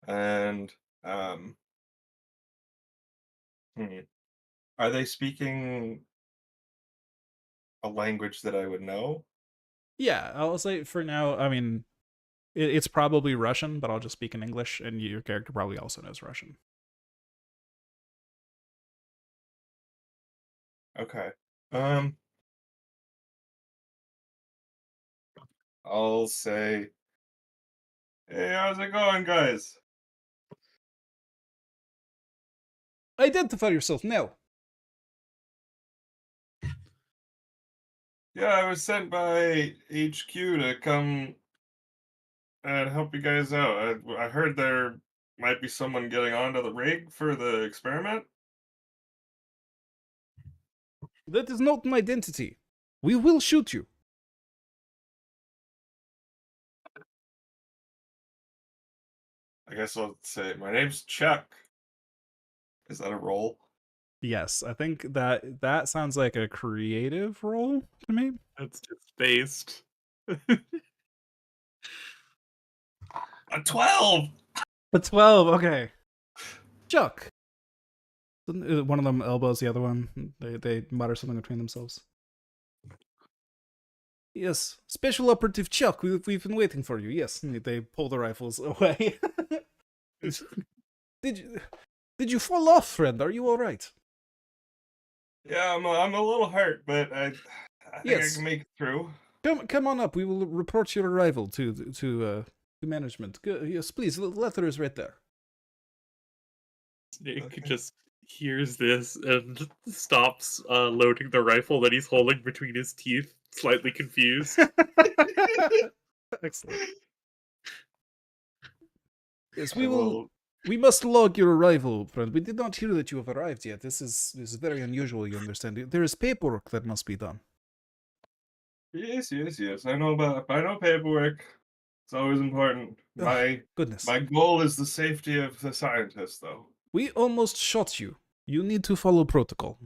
And, are they speaking a language that I would know? Yeah, I'll say for now, I mean, it's probably Russian, but I'll just speak in English, and your character probably also knows Russian. Okay. I'll say, "Hey, how's it going, guys?" Identify yourself now. Yeah, I was sent by HQ to come and help you guys out. I heard there might be someone getting onto the rig for the experiment. That is not my identity. We will shoot you. I guess I'll say my name's Chuck. Is that a role? Yes, I think that sounds like a creative role to me. That's just based. A 12. A 12, okay. Chuck. One of them elbows the other one. They mutter something between themselves. Yes, Special Operative Chuck, we've been waiting for you. Yes, and they pull the rifles away. Did you fall off, friend? Are you all right? Yeah, I'm a little hurt, but I think Yes. I can make it through. Come on up. We will report your arrival to management. Yes, please. The letter is right there. Snake Okay. just hears this and stops loading the rifle that he's holding between his teeth, slightly confused. Excellent. Yes, I will. we must log your arrival, friend. We did not hear that you have arrived yet. This is very unusual, you understand. There is paperwork that must be done. Yes. I know paperwork. It's always important. Goodness. My goal is the safety of the scientists, though. We almost shot you. You need to follow protocol.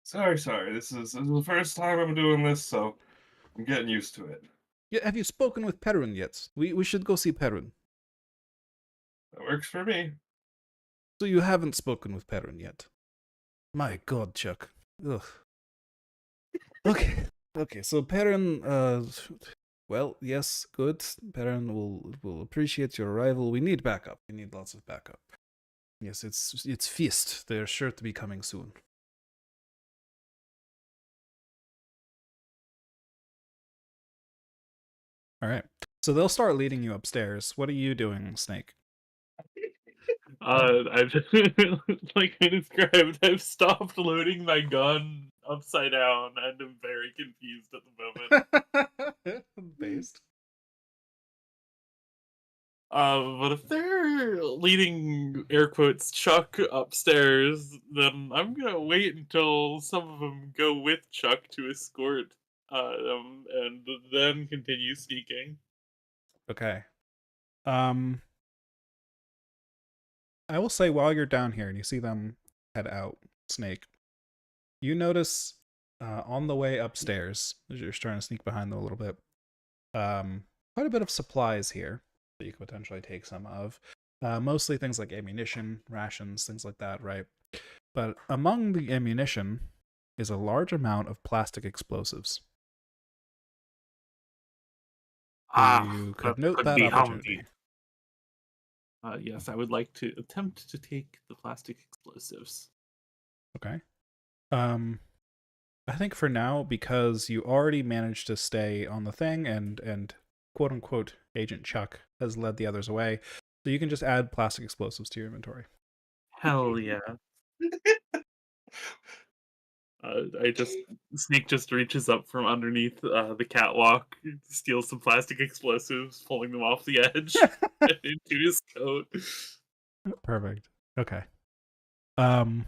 Sorry. This is the first time I'm doing this, so I'm getting used to it. Yeah, have you spoken with Perrin yet? We should go see Perrin. That works for me. So you haven't spoken with Perrin yet. My God, Chuck. Ugh. Okay, so Perrin, well, yes, good. Perrin will appreciate your arrival. We need backup. We need lots of backup. Yes, it's Feast. They're sure to be coming soon. All right. So they'll start leading you upstairs. What are you doing, Snake? I've like I described, I've stopped loading my gun upside down and am very confused at the moment. Based. But if they're leading air quotes Chuck upstairs, then I'm gonna wait until some of them go with Chuck to escort them, and then continue sneaking. Okay. I will say while you're down here and you see them head out, Snake, you notice on the way upstairs, as you're trying to sneak behind them a little bit, quite a bit of supplies here that you could potentially take some of. Mostly things like ammunition, rations, things like that, right? But among the ammunition is a large amount of plastic explosives. You could note that be opportunity. handy. Yes, I would like to attempt to take the plastic explosives. Okay. I think for now, because you already managed to stay on the thing and quote unquote Agent Chuck has led the others away, so you can just add plastic explosives to your inventory. Hell yeah. Snake just reaches up from underneath the catwalk, steals some plastic explosives, pulling them off the edge into his coat. Perfect. Okay. So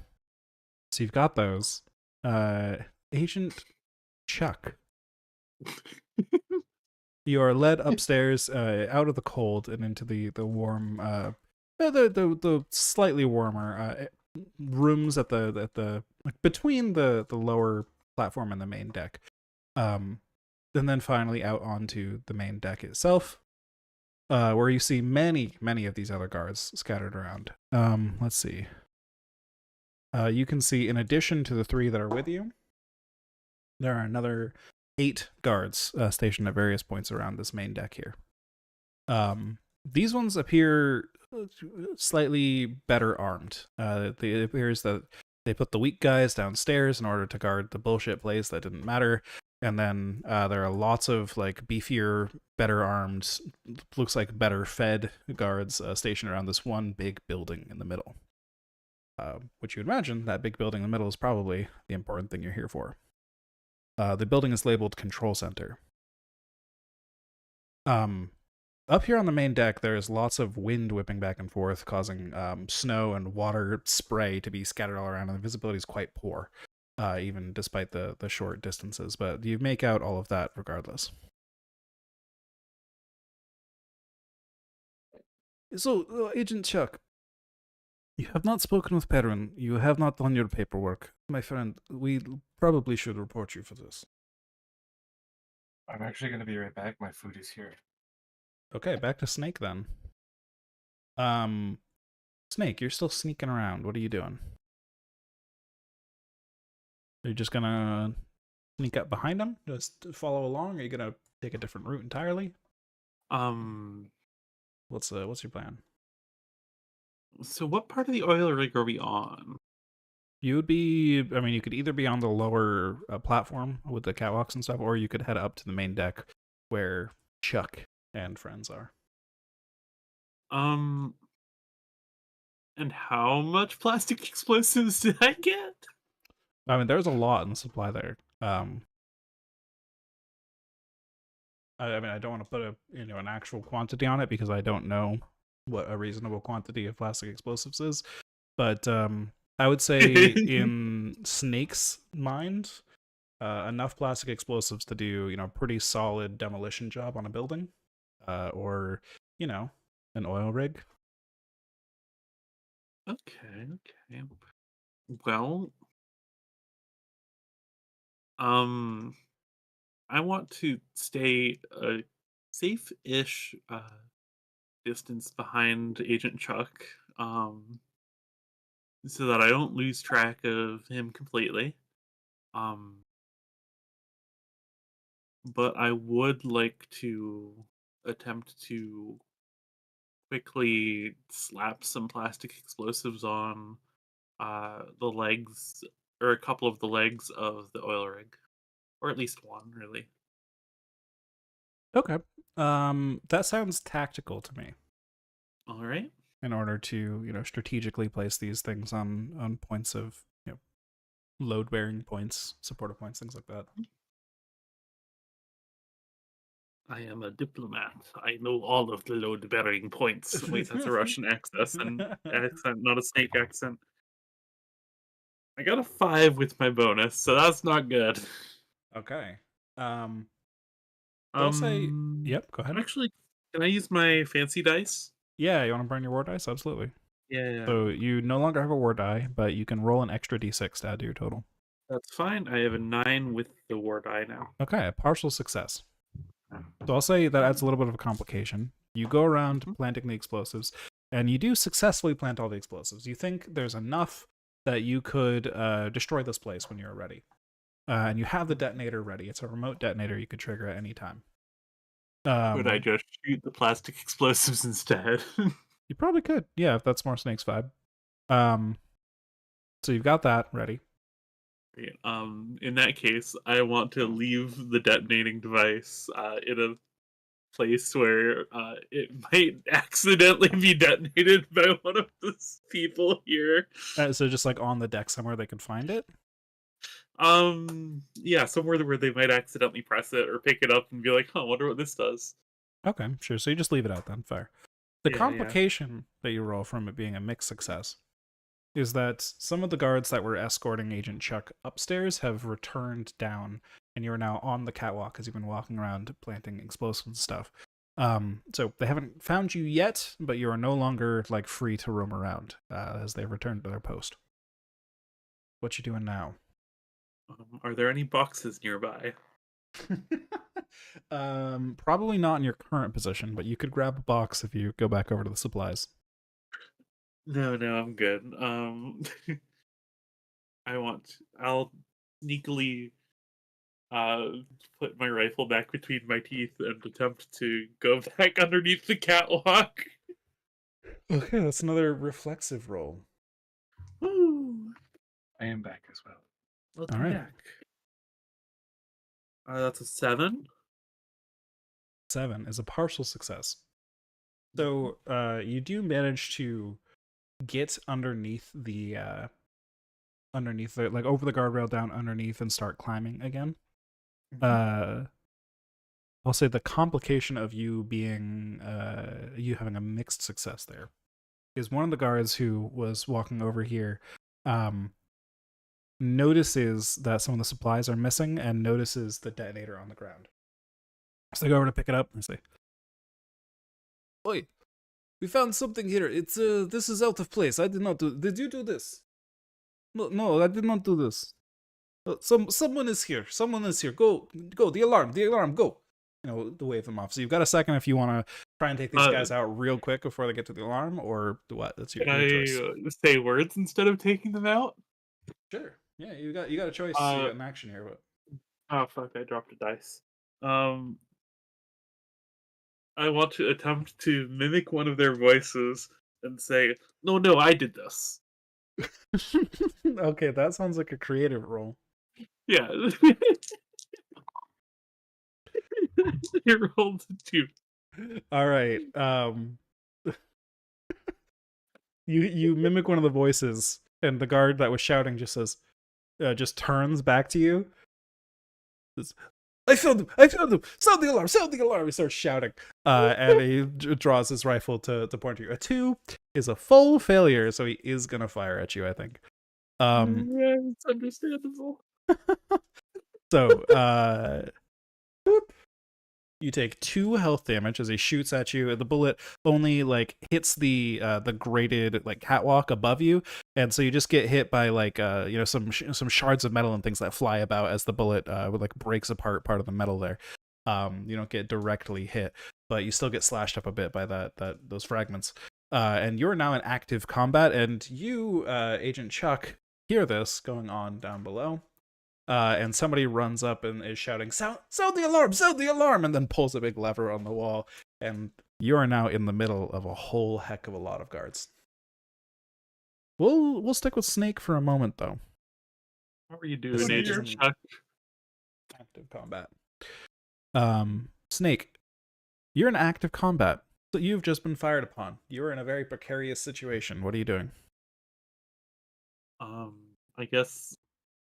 you've got those. Agent Chuck. You are led upstairs, out of the cold and into the warm, the slightly warmer rooms at the like between the lower platform and the main deck, and then finally out onto the main deck itself, where you see many of these other guards scattered around. Let's see. You can see, in addition to the 3 that are with you, there are another 8 guards stationed at various points around this main deck here. These ones appear slightly better armed. It appears that they put the weak guys downstairs in order to guard the bullshit place that didn't matter. And then there are lots of like beefier, better armed, looks like better fed guards stationed around this one big building in the middle. Which you would imagine that big building in the middle is probably the important thing you're here for. The building is labeled Control Center. Up here on the main deck, there is lots of wind whipping back and forth, causing snow and water spray to be scattered all around, and the visibility is quite poor, even despite the short distances. But you make out all of that regardless. So, Agent Chuck, you have not spoken with Perrin. You have not done your paperwork. My friend, we probably should report you for this. I'm actually going to be right back. My food is here. Okay, back to Snake then. Snake, you're still sneaking around. What are you doing? Are you just gonna sneak up behind him? Just follow along? Are you gonna take a different route entirely? What's your plan? So what part of the oil rig are we on? You would be, I mean, you could either be on the lower platform with the catwalks and stuff, or you could head up to the main deck where Chuck and friends are. And how much plastic explosives did I get? I mean, there's a lot in supply there. I mean, I don't want to put an actual quantity on it because I don't know what a reasonable quantity of plastic explosives is. But I would say in Snake's mind, enough plastic explosives to do, pretty solid demolition job on a building, or, an oil rig. Okay. Well, I want to stay a safe-ish distance behind Agent Chuck, so that I don't lose track of him completely. But I would like to attempt to quickly slap some plastic explosives on the legs, or a couple of the legs of the oil rig, or at least one, really. Okay. That sounds tactical to me. All right. In order to, strategically place these things on points of, load bearing points, supportive points, things like that. I am a diplomat. I know all of the load-bearing points. Wait, that's a Russian accent, not a snake accent. I got a 5 with my bonus, so that's not good. Okay. I'll say, yep, go ahead. Actually, can I use my fancy dice? Yeah, you want to burn your war dice? Absolutely. Yeah. So you no longer have a war die, but you can roll an extra d6 to add to your total. That's fine. I have a 9 with the war die now. Okay, a partial success. So I'll say that adds a little bit of a complication. You go around planting the explosives, and you do successfully plant all the explosives. You think there's enough that you could destroy this place when you're ready. And you have the detonator ready. It's a remote detonator you could trigger at any time. Could I just shoot the plastic explosives instead? You probably could. Yeah, if that's more Snake's vibe. So you've got that ready. In that case, I want to leave the detonating device in a place where it might accidentally be detonated by one of the people here. So just like on the deck somewhere they could find it? Yeah, somewhere where they might accidentally press it or pick it up and be like, I wonder what this does. Okay, sure. So you just leave it out then. Fair. The complication that you roll from it being a mixed success is that some of the guards that were escorting Agent Chuck upstairs have returned down, and you're now on the catwalk as you've been walking around planting explosives and stuff. So they haven't found you yet, but you are no longer like free to roam around as they've returned to their post. What you doing now? Are there any boxes nearby? Probably not in your current position, but you could grab a box if you go back over to the supplies. No, I'm good. I'll sneakily put my rifle back between my teeth and attempt to go back underneath the catwalk. Okay, that's another reflexive roll. Woo! I am back as well. Welcome All right. back. That's a 7. 7 is a partial success. So you do manage to get underneath the like over the guardrail down underneath and start climbing again. I'll say the complication of you being you having a mixed success there is one of the guards who was walking over here notices that some of the supplies are missing and notices the detonator on the ground. So they go over to pick it up and say, "Oi, we found something here. It's this is out of place. I did not do. Did you do this? No, I did not do this. Someone is here. Someone is here. Go. The alarm. Go." To wave them off. So you've got a second if you want to try and take these guys out real quick before they get to the alarm, or what? That's your choice. Can I say words instead of taking them out? Sure. Yeah, you got a choice. You got an action here, but oh fuck! I dropped a dice. I want to attempt to mimic one of their voices and say, "No, I did this." okay, that sounds like a creative roll. Yeah. You rolled a 2. All right. You mimic one of the voices, and the guard that was shouting just says, just turns back to you. Says, I found him! Sound the alarm! He starts shouting, and he draws his rifle to point to you. A 2 is a full failure, so he is gonna fire at you, I think. Yeah, it's understandable. So, you take 2 health damage as he shoots at you. The bullet only hits the grated catwalk above you, and so you just get hit by some shards of metal and things that fly about as the bullet breaks apart part of the metal there. You don't get directly hit, but you still get slashed up a bit by those fragments. And you're now in active combat, and you, Agent Chuck, hear this going on down below. And somebody runs up and is shouting, sound the alarm, and then pulls a big lever on the wall, and you are now in the middle of a whole heck of a lot of guards. We'll stick with Snake for a moment, though. How are you doing, Agent Chuck? Active combat. Snake, you're in active combat. So you've just been fired upon. You're in a very precarious situation. What are you doing? I guess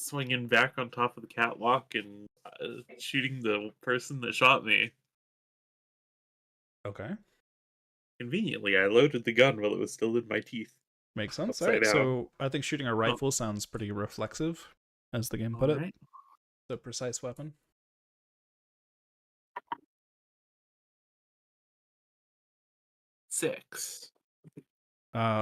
swinging back on top of the catwalk and shooting the person that shot me. Okay. Conveniently, I loaded the gun while it was still in my teeth. Makes sense. Upside All right, down. so I think shooting a rifle sounds pretty reflexive, as the game put it. Right. The precise weapon. 6.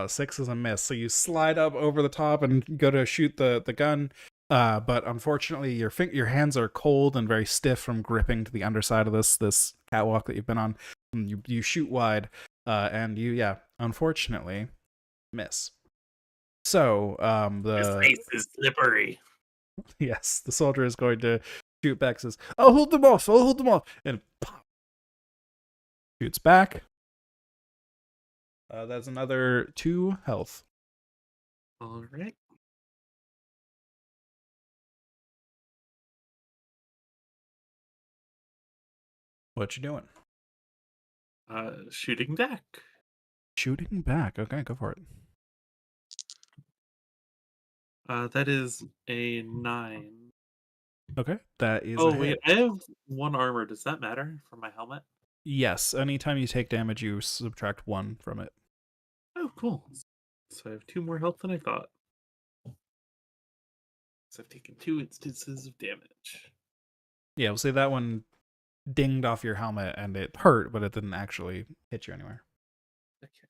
6 is a miss. So you slide up over the top and go to shoot the gun. But unfortunately, your hands are cold and very stiff from gripping to the underside of this catwalk that you've been on. And you shoot wide, and you unfortunately miss. So His face is slippery. Yes, the soldier is going to shoot back. Says, I'll hold them off, and pop, shoots back. That's another 2 health. All right. What you doing? Shooting back. Shooting back. Okay, go for it. That is a 9. Okay, that is. Oh a wait, hit. I have 1 armor. Does that matter for my helmet? Yes, anytime you take damage, you subtract 1 from it. Oh, cool. So I have 2 more health than I thought. So I've taken 2 instances of damage. Yeah, we'll say that one dinged off your helmet and it hurt, but it didn't actually hit you anywhere. Okay.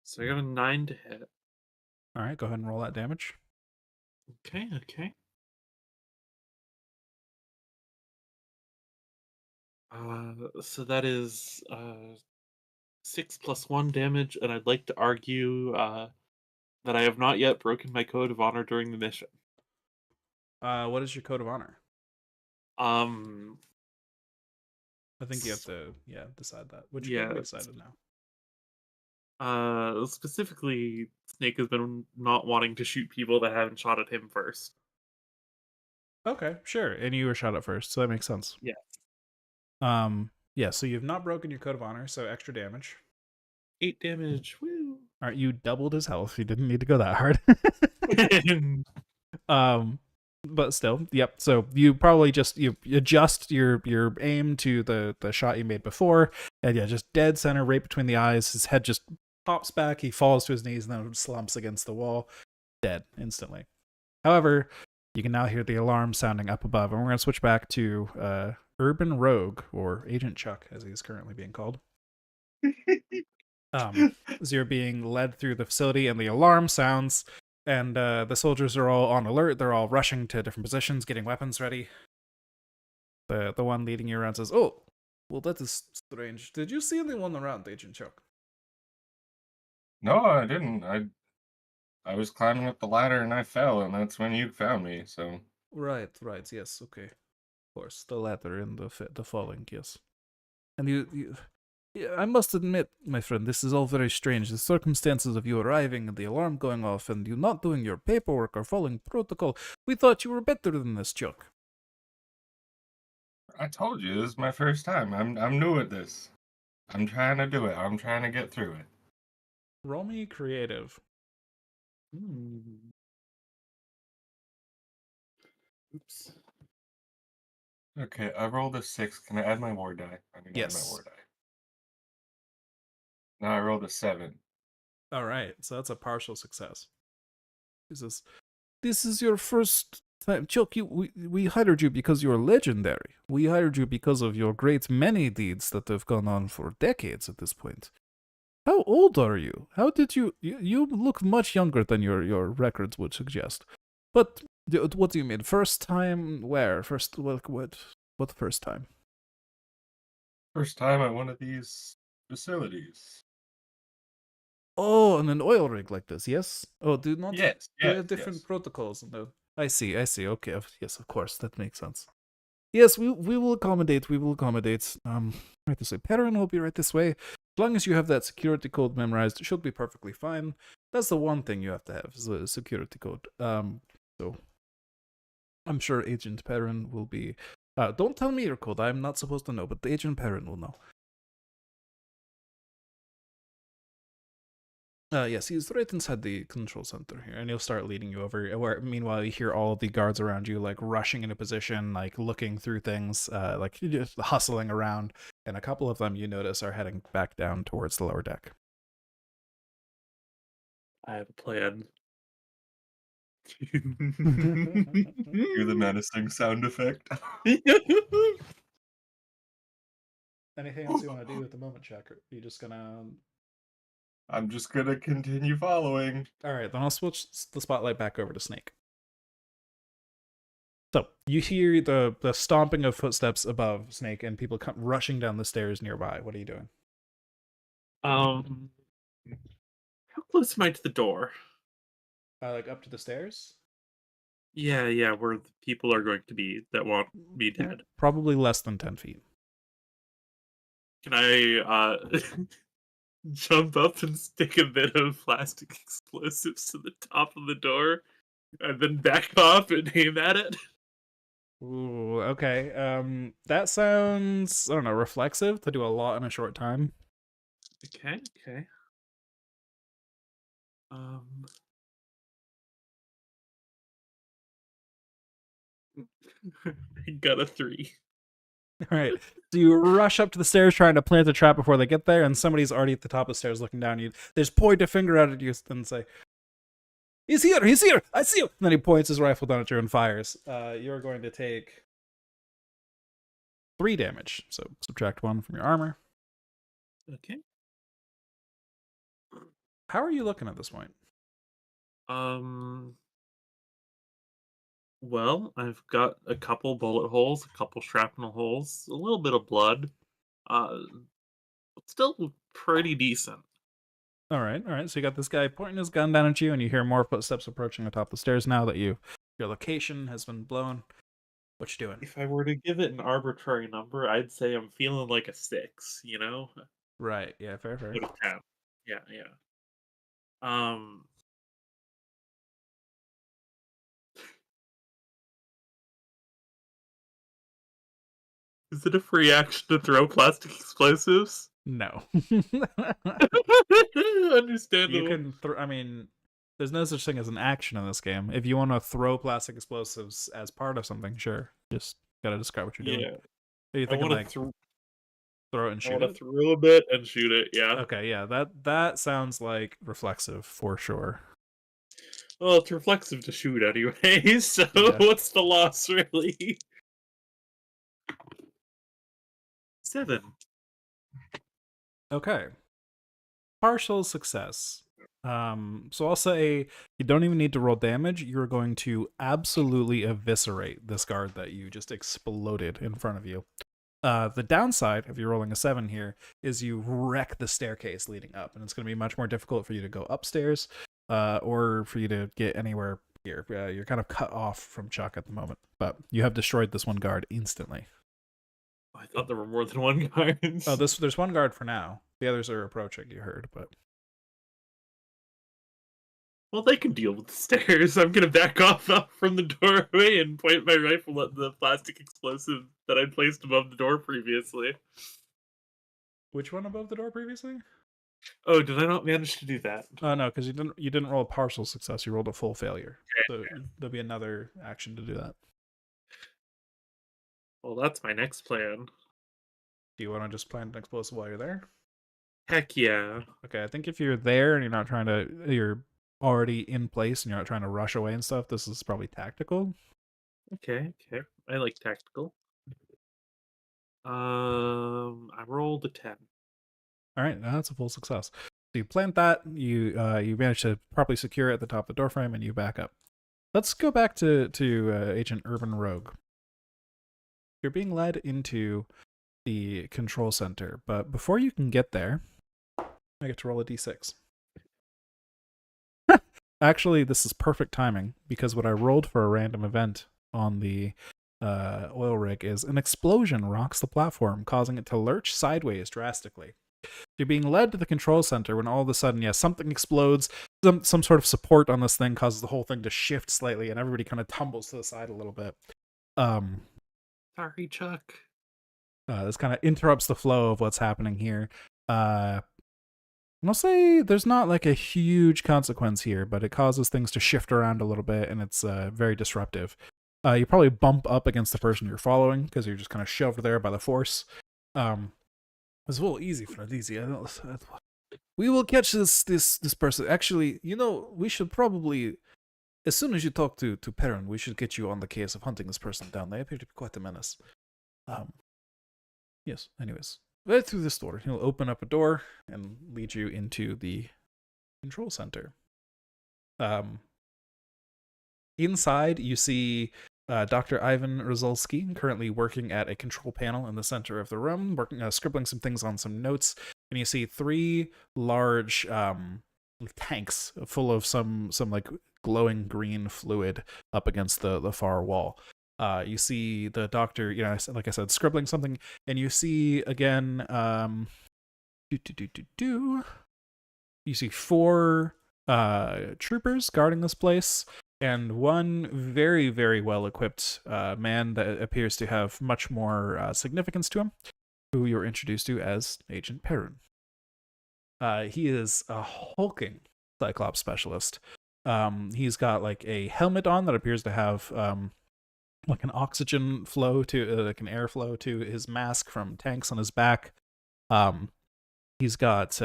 So I got a 9 to hit. All right, go ahead and roll that damage. Okay. So that is 6 plus 1 damage, and I'd like to argue that I have not yet broken my code of honor during the mission. What is your code of honor? I think you have to decide that. Which you decided now. Specifically, Snake has been not wanting to shoot people that haven't shot at him first. Okay, sure. And you were shot at first, so that makes sense. Yeah. So you've not broken your code of honor, so extra damage. 8 damage. Woo. All right, you doubled his health. You didn't need to go that hard. but still, yep. So you probably just you adjust your aim to the shot you made before, and yeah, just dead center, right between the eyes. His head just pops back. He falls to his knees and then slumps against the wall, dead instantly. However, you can now hear the alarm sounding up above, and we're gonna switch back to Urban Rogue, or Agent Chuck, as he's currently being called. So you're being led through the facility, and the alarm sounds, and the soldiers are all on alert. They're all rushing to different positions, getting weapons ready. The one leading you around says, "Oh, well, that is strange. Did you see anyone around, Agent Chuck?" No, I didn't. I was climbing up the ladder and I fell, and that's when you found me. So Right, yes, okay. Of course, the ladder and the falling, yes. And you yeah, I must admit, my friend, this is all very strange. The circumstances of you arriving and the alarm going off and you not doing your paperwork or following protocol. We thought you were better than this, Chuck. I told you this is my first time. I'm new at this. I'm trying to do it. I'm trying to get through it. Roll me creative. Oops. Okay, I rolled a 6. Can I add my war die? I'm gonna add my Yes. war die. Now I rolled a 7. All right, so that's a partial success. He says, "This is your first time, Chuck. We hired you because you're legendary. We hired you because of your great many deeds that have gone on for decades at this point. How old are you? How did you look much younger than your records would suggest. But what do you mean? First time where? First what first time? First time at one of these facilities. Oh, on an oil rig like this, yes? Oh, do not Yes, there yes, are different yes. protocols. No. I see. Okay. Yes, of course, that makes sense. Yes, we will accommodate. Right this way. Perrin will be right this way. As long as you have that security code memorized, it should be perfectly fine. That's the one thing you have to have, is a security code. So I'm sure Agent Perrin will be. Don't tell me your code. I'm not supposed to know, but the Agent Perrin will know. Yes, he's right inside the control center here, and he'll start leading you over. Where meanwhile, you hear all of the guards around you, like rushing into position, like looking through things, like just hustling around. And a couple of them, you notice, are heading back down towards the lower deck. I have a plan. You're the menacing sound effect. Anything else you want to do at the moment, Chuck? Or are you just gonna? I'm just gonna continue following. All right, then I'll switch the spotlight back over to Snake. So you hear the stomping of footsteps above Snake, and people come rushing down the stairs nearby. What are you doing? How close am I to the door? Like up to the stairs? Yeah, where the people are going to be that want me dead. Probably less than 10 feet. Can I jump up and stick a bit of plastic explosives to the top of the door, and then back off and aim at it? Ooh, okay. That sounds, I don't know, reflexive to do a lot in a short time. Okay. I got a 3. All right. So you rush up to the stairs trying to plant a trap before they get there, and somebody's already at the top of the stairs looking down at you. They just point a finger out at you and say, He's here! I see him! And then he points his rifle down at you and fires. You're going to take 3 damage. So subtract 1 from your armor. Okay. How are you looking at this point? Well, I've got a couple bullet holes, a couple shrapnel holes, a little bit of blood. Still pretty decent. All right. So you got this guy pointing his gun down at you, and you hear more footsteps approaching the top of the stairs now that your location has been blown. What you doing? If I were to give it an arbitrary number, I'd say I'm feeling like a 6, you know? Right. Yeah, fair. Out of 10. Yeah. Is it a free action to throw plastic explosives? No. Understandable. You can I mean, There's no such thing as an action in this game. If you want to throw plastic explosives as part of something, sure. Just gotta describe what you're doing. Yeah. Are you I thinking want to like throw it and I shoot want to it? throw a bit and shoot it. Yeah. Okay, yeah, that sounds like reflexive for sure. Well, it's reflexive to shoot anyway, so Yeah. what's the loss really? 7. Okay. Partial success. So I'll say you don't even need to roll damage. You're going to absolutely eviscerate this guard that you just exploded in front of you. The downside, if you're rolling a 7 here, is you wreck the staircase leading up, and it's going to be much more difficult for you to go upstairs, or for you to get anywhere here. You're kind of cut off from Chuck at the moment, but you have destroyed this one guard instantly. I thought there were more than one guard. Oh, there's one guard for now. The others are approaching, you heard, but... Well, they can deal with the stairs. I'm gonna back off from the doorway and point my rifle at the plastic explosive that I placed above the door previously. Which one above the door previously? Oh, did I not manage to do that? No, because you didn't roll a partial success. You rolled a full failure. Okay. So there'll be another action to do that. Well, that's my next plan. Do you want to just plant an explosive while you're there? Heck yeah. Okay, I think if you're there and you're already in place and you're not trying to rush away and stuff, this is probably tactical. Okay. I like tactical. I rolled a 10. All right, now that's a full success. So you plant that, you manage to properly secure it at the top of the doorframe, and you back up. Let's go back to Agent Urban Rogue. You're being led into the control center, but before you can get there, I get to roll a d6. Actually, this is perfect timing, because what I rolled for a random event on the oil rig is an explosion rocks the platform, causing it to lurch sideways drastically. You're being led to the control center when all of a sudden, something explodes. Some sort of support on this thing causes the whole thing to shift slightly, and everybody kind of tumbles to the side a little bit. Sorry, Chuck. This kind of interrupts the flow of what's happening here. And I'll say there's not like a huge consequence here, but it causes things to shift around a little bit, and it's very disruptive. You probably bump up against the person you're following because you're just kind of shoved there by the force. It's a little easy for Alicia. We will catch this person. Actually, we should probably, as soon as you talk to Perrin, we should get you on the case of hunting this person down. They appear to be quite a menace. Yes, anyways. Right through this door. He'll open up a door and lead you into the control center. Inside, you see Dr. Ivan Rozalski currently working at a control panel in the center of the room, scribbling some things on some notes. And you see 3 large tanks full of some like glowing green fluid up against the far wall. You see the doctor, like I said, scribbling something, and you see again, you see 4 troopers guarding this place, and one very, very well-equipped man that appears to have much more significance to him, who you're introduced to as Agent Perrin. He is a hulking Cyclops specialist. He's got like a helmet on that appears to have like an oxygen flow to like an airflow to his mask from tanks on his back. He's got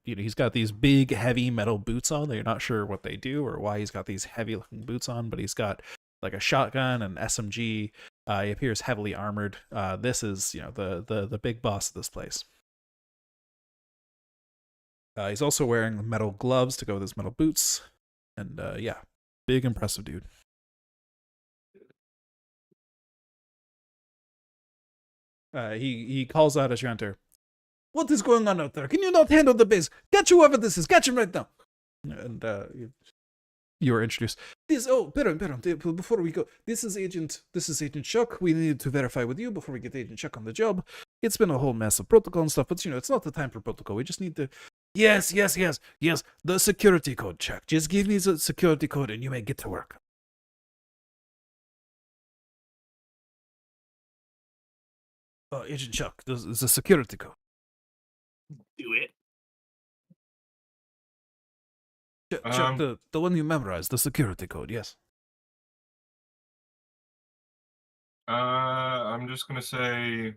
he's got these big heavy metal boots on. They're not sure what they do or why he's got these heavy looking boots on, but he's got like a shotgun and SMG. He appears heavily armored. This is the big boss of this place. He's also wearing metal gloves to go with his metal boots, and big impressive dude. He calls out as you enter. What is going on out there? Can you not handle the base? Catch whoever this is. Catch him right now. And you are introduced. Perrin, before we go, this is Agent Chuck. We need to verify with you before we get Agent Chuck on the job. It's been a whole mess of protocol and stuff, but it's not the time for protocol. We just need to. Yes. The security code, Chuck. Just give me the security code and you may get to work. Agent Chuck, this is the security code. Do it. Chuck, the one you memorized, the security code, yes. I'm just gonna say.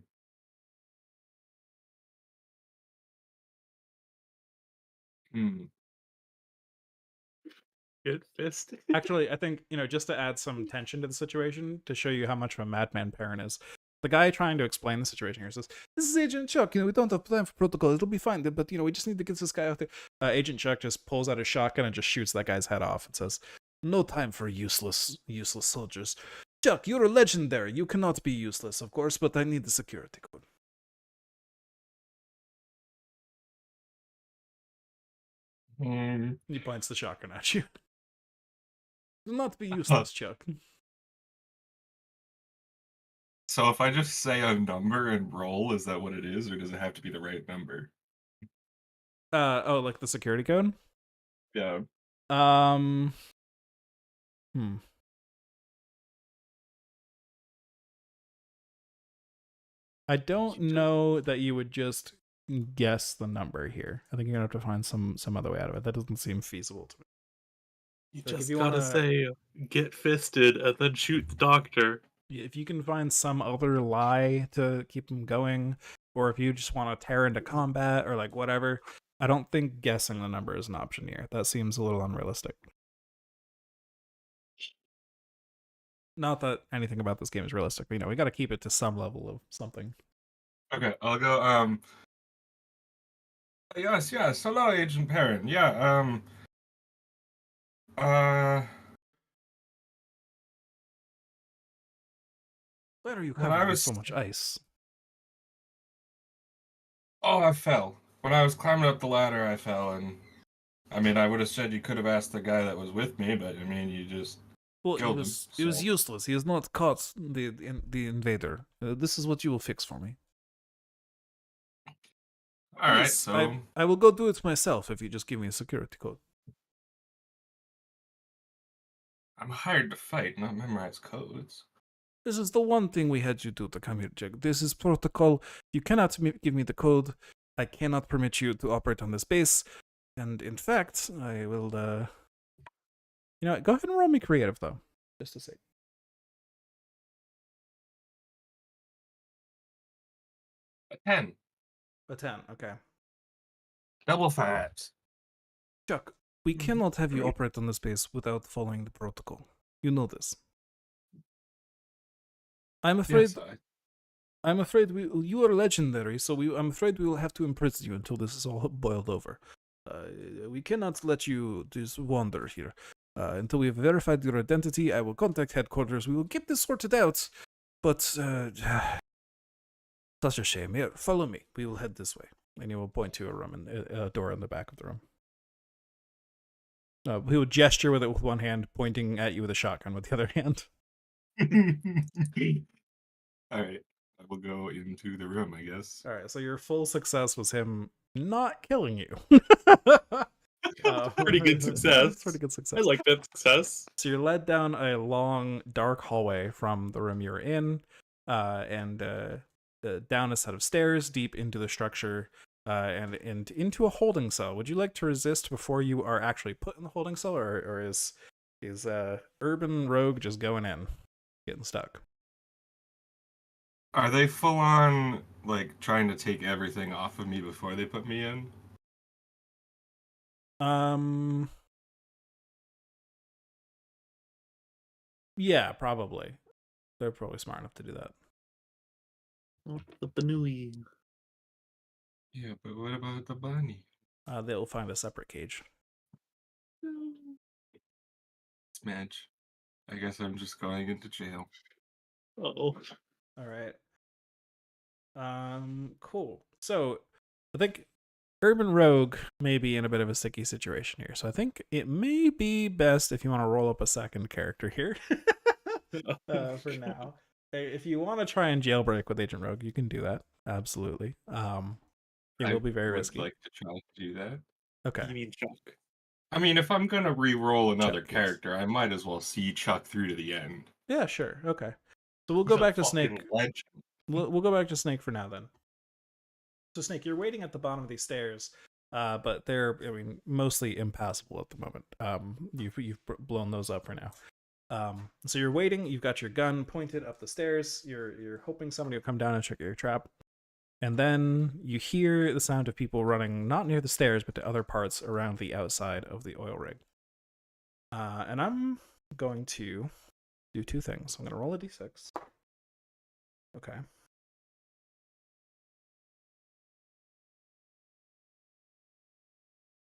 Get fisted. Actually, I think, just to add some tension to the situation, to show you how much of a madman Perrin is, the guy trying to explain the situation here says, "This is Agent Chuck. We don't have plan for protocol. It'll be fine. But, we just need to get this guy out there." Agent Chuck just pulls out his shotgun and just shoots that guy's head off and says, "No time for useless soldiers. Chuck, you're a legendary. You cannot be useless, of course, but I need the security code." He points the shotgun at you. Do not be useless, Chuck. So if I just say a number and roll, is that what it is, or does it have to be the right number? Like the security code? Yeah. I don't know that you would just guess the number here. I think you're gonna have to find some other way out of it. That doesn't seem feasible to me. You Like, just if you gotta wanna- say, get fisted, and then shoot the doctor. If you can find some other lie to keep them going, or if you just want to tear into combat or like whatever, I don't think guessing the number is an option here. That seems a little unrealistic. Not that anything about this game is realistic, but we got to keep it to some level of something. Okay, I'll go. Yes. Hello, Agent Perrin. Yeah. Where are you When covered I with was- so much ice? Oh, I fell. When I was climbing up the ladder, I fell, and I mean, I would have said you could have asked the guy that was with me, but I mean, you just Well, killed it was him. useless. He has not caught the invader. This is what you will fix for me. All right, Yes, so I will go do it myself if you just give me a security code. I'm hired to fight, not memorize codes. This is the one thing we had you do to come here, Jack. This is protocol. You cannot give me the code. I cannot permit you to operate on this base. And in fact, I will, go ahead and roll me creative, though. Just to say. A 10. A 10, okay. Double fives. Chuck, we cannot have you operate on this base without following the protocol. You know this. I'm afraid... Yes, I'm afraid you are legendary, so I'm afraid we will have to imprison you until this is all boiled over. We cannot let you just wander here. Until we have verified your identity, I will contact headquarters. We will get this sorted out. But, such a shame. Here, follow me. We will head this way. And he will point to a room and a door in the back of the room. He will gesture with it with one hand, pointing at you with a shotgun with the other hand. All right. I will go into the room, I guess. All right, so your full success was him not killing you. Pretty good success. Pretty good success. I like that success. So you're led down a long, dark hallway from the room you're in, and down a set of stairs deep into the structure, and into a holding cell. Would you like to resist before you are actually put in the holding cell, or is Urban Rogue just going in, getting stuck? Are they full on, like, trying to take everything off of me before they put me in? Yeah, probably. They're probably smart enough to do that. The Banui. Yeah, but what about the bunny? They'll find a separate cage. Smadge. I guess I'm just going into jail. Oh. All right. Cool. So, I think Urban Rogue may be in a bit of a sticky situation here. So I think it may be best if you want to roll up a second character here for now. If you want to try and jailbreak with Agent Rogue, you can do that. Absolutely. It will be very risky. I'd like to try to do that. Okay. You mean Chuck? I mean, if I'm gonna re-roll another Chuck, yes. character, I might as well see Chuck through to the end. Yeah, sure. Okay. So we'll go He's a back to fucking Snake. legend. We'll go back to Snake for now then. So Snake, you're waiting at the bottom of these stairs But they're, I mean, mostly impassable at the moment. You've blown those up for now. So you're waiting. You've got your gun pointed up the stairs. You're hoping somebody will come down and check your trap. And then you hear the sound of people running, not near the stairs, but to other parts around the outside of the oil rig. And I'm going to do two things. I'm going to roll a d6. Okay.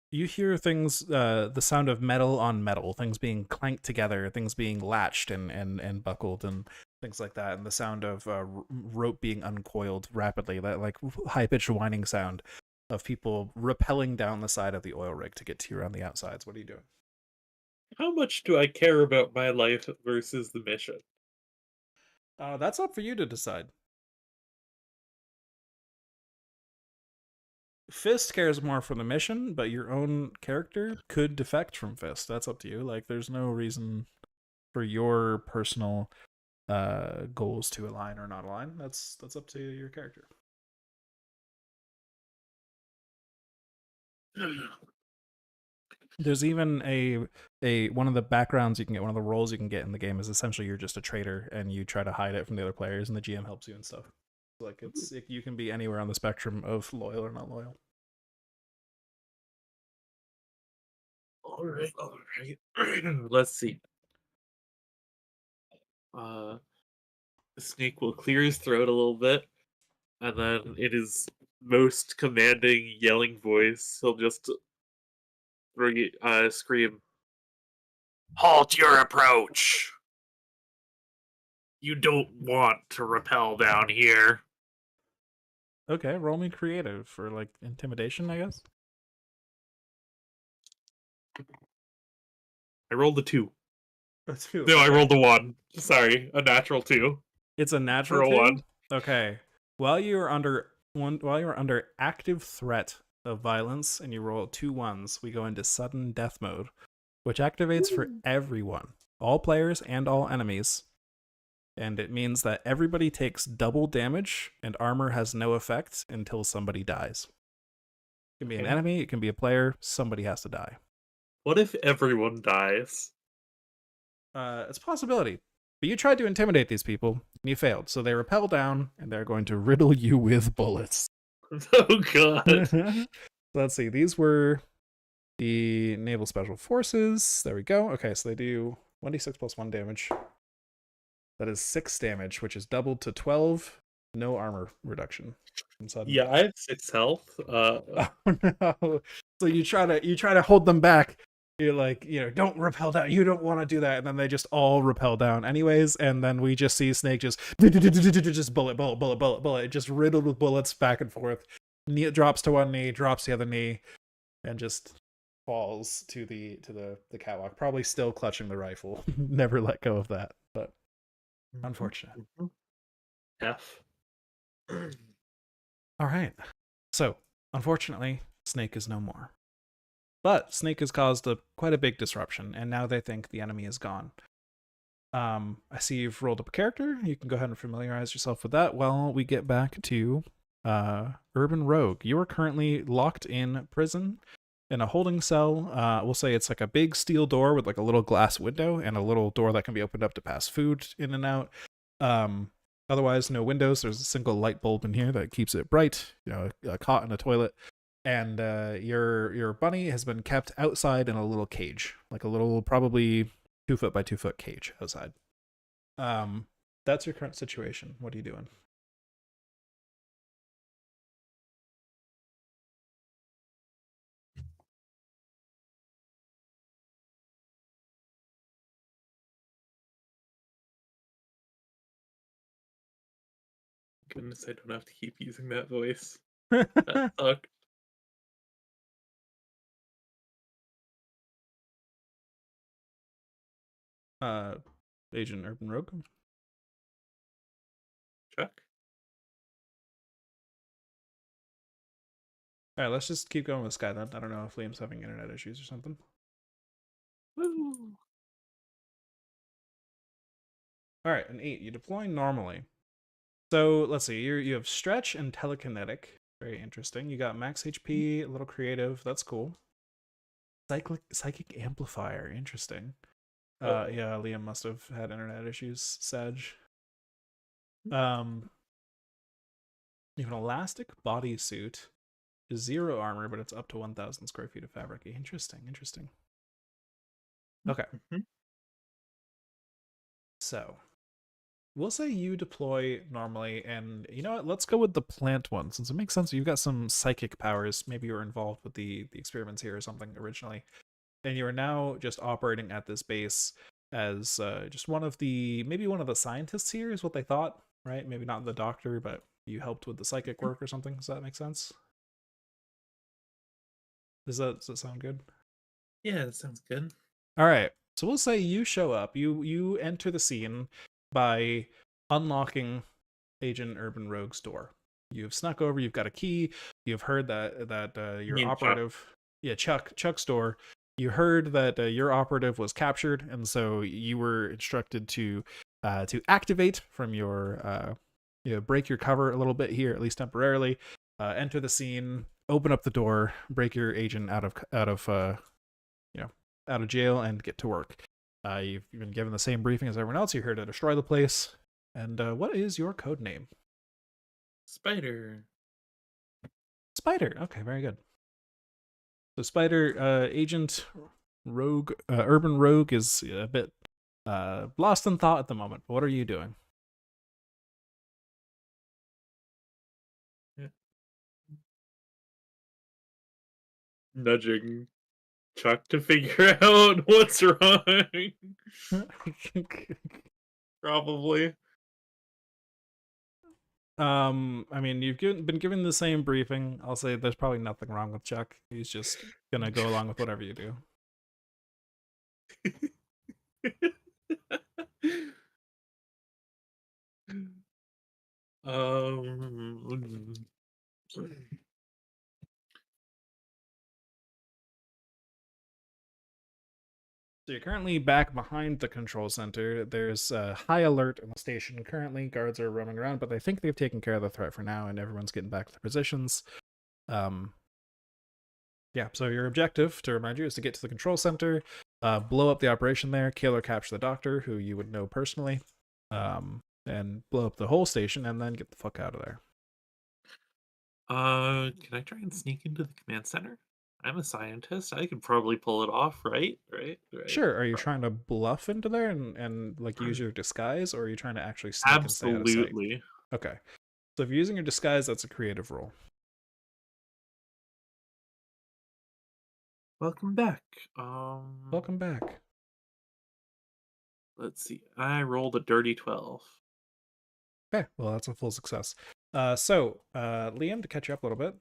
You hear things, the sound of metal on metal, things being clanked together, things being latched and buckled and things like that, and the sound of rope being uncoiled rapidly, that like high-pitched whining sound of people rappelling down the side of the oil rig to get to you around the outsides. What are you doing? How much do I care about my life versus the mission? That's up for you to decide. Fist cares more for the mission, but your own character could defect from Fist. That's up to you. Like, there's no reason for your personal goals to align or not align. That's up to your character. There's even a one of the backgrounds you can get, one of the roles you can get in the game is essentially you're just a traitor and you try to hide it from the other players, and the GM helps you and stuff. Like you can be anywhere on the spectrum of loyal or not loyal. All right. Let's see. Snake will clear his throat a little bit, and then in his most commanding, yelling voice, he'll just scream, "Halt your approach! You don't want to rappel down here." Okay, roll me creative for like intimidation, I guess. I rolled a 2. That's two. No, I rolled a 1. Sorry, a natural 2. It's a natural For a 2? 1. Okay. While you are under active threat of violence and you roll 2 1s, we go into sudden death mode, which activates for everyone, all players and all enemies. And it means that everybody takes double damage and armor has no effect until somebody dies. It can be an enemy, it can be a player, somebody has to die. What if everyone dies? It's a possibility. But you tried to intimidate these people, and you failed. So they rappel down, and they're going to riddle you with bullets. Oh, God. So let's see. These were the Naval Special Forces. There we go. Okay, so they do 1d6 plus 1 damage. That is 6 damage, which is doubled to 12. No armor reduction. Yeah, I have 6 health. Oh no! So you try to hold them back. You're like, don't rappel down. You don't want to do that, and then they just all rappel down anyways. And then we just see Snake just bullet, just riddled with bullets back and forth. Knee drops to one knee, drops the other knee, and just falls to the catwalk. Probably still clutching the rifle. Never let go of that, but unfortunate. F. All right. So, unfortunately, Snake is no more. But Snake has caused quite a big disruption, and now they think the enemy is gone. I see you've rolled up a character. You can go ahead and familiarize yourself with that while we get back to Urban Rogue. You are currently locked in prison in a holding cell. We'll say it's like a big steel door with like a little glass window and a little door that can be opened up to pass food in and out. Otherwise, no windows. There's a single light bulb in here that keeps it bright. A cot and a toilet. And your bunny has been kept outside in a little cage, like a little probably 2 foot by 2 foot cage outside. That's your current situation. What are you doing? Goodness, I don't have to keep using that voice. That sucked. Agent Urban Rogue. Chuck? All right, let's just keep going with Sky then. I don't know if Liam's having internet issues or something. Woo. All right, an 8. You deploy normally. So let's see. You have stretch and telekinetic. Very interesting. You got max HP, a little creative. That's cool. Psychic amplifier. Interesting. Yeah, Liam must have had internet issues. Sag. You have an elastic bodysuit. 0 armor, but it's up to 1,000 square feet of fabric. Interesting. Okay. Mhm. So we'll say you deploy normally, and you know what? Let's go with the plant one, since it makes sense. You've got some psychic powers. Maybe you were involved with the experiments here or something originally, and you are now just operating at this base as just one of the scientists here is what they thought, right? Maybe not the doctor, but you helped with the psychic work or something. Does that make sense? Does that sound good? Yeah, that sounds good. All right. So we'll say you show up. You enter the scene by unlocking Agent Urban Rogue's door. You've snuck over. You've got a key. You've heard that your mean operative, Chuck's door. You heard that your operative was captured, and so you were instructed to activate from your break your cover a little bit here, at least temporarily. Enter the scene, open up the door, break your agent out of jail, and get to work. You've been given the same briefing as everyone else. You're here to destroy the place. And what is your code name? Spider. Spider. Okay, very good. So Spider, Agent Rogue, Urban Rogue is a bit lost in thought at the moment. What are you doing? Nudging Chuck to figure out what's wrong. Probably. I mean, you've been given the same briefing. I'll say there's probably nothing wrong with Chuck. He's just gonna go along with whatever you do. Um. So you're currently back behind the control center. There's high alert in the station currently. Guards are roaming around, but I think they've taken care of the threat for now, and everyone's getting back to their positions. Yeah, so your objective, to remind you, is to get to the control center, blow up the operation there, kill or capture the doctor, who you would know personally, and blow up the whole station, and then get the fuck out of there. Can I try and sneak into the command center? I'm a scientist. I could probably pull it off, right? Right? Sure. Are you trying to bluff into there and like use your disguise, or are you trying to actually sneak and stay out of sight? Absolutely. Okay. So if you're using your disguise, that's a creative roll. Welcome back. Welcome back. Let's see. I rolled a dirty 12. Okay, well that's a full success. So Liam, to catch you up a little bit,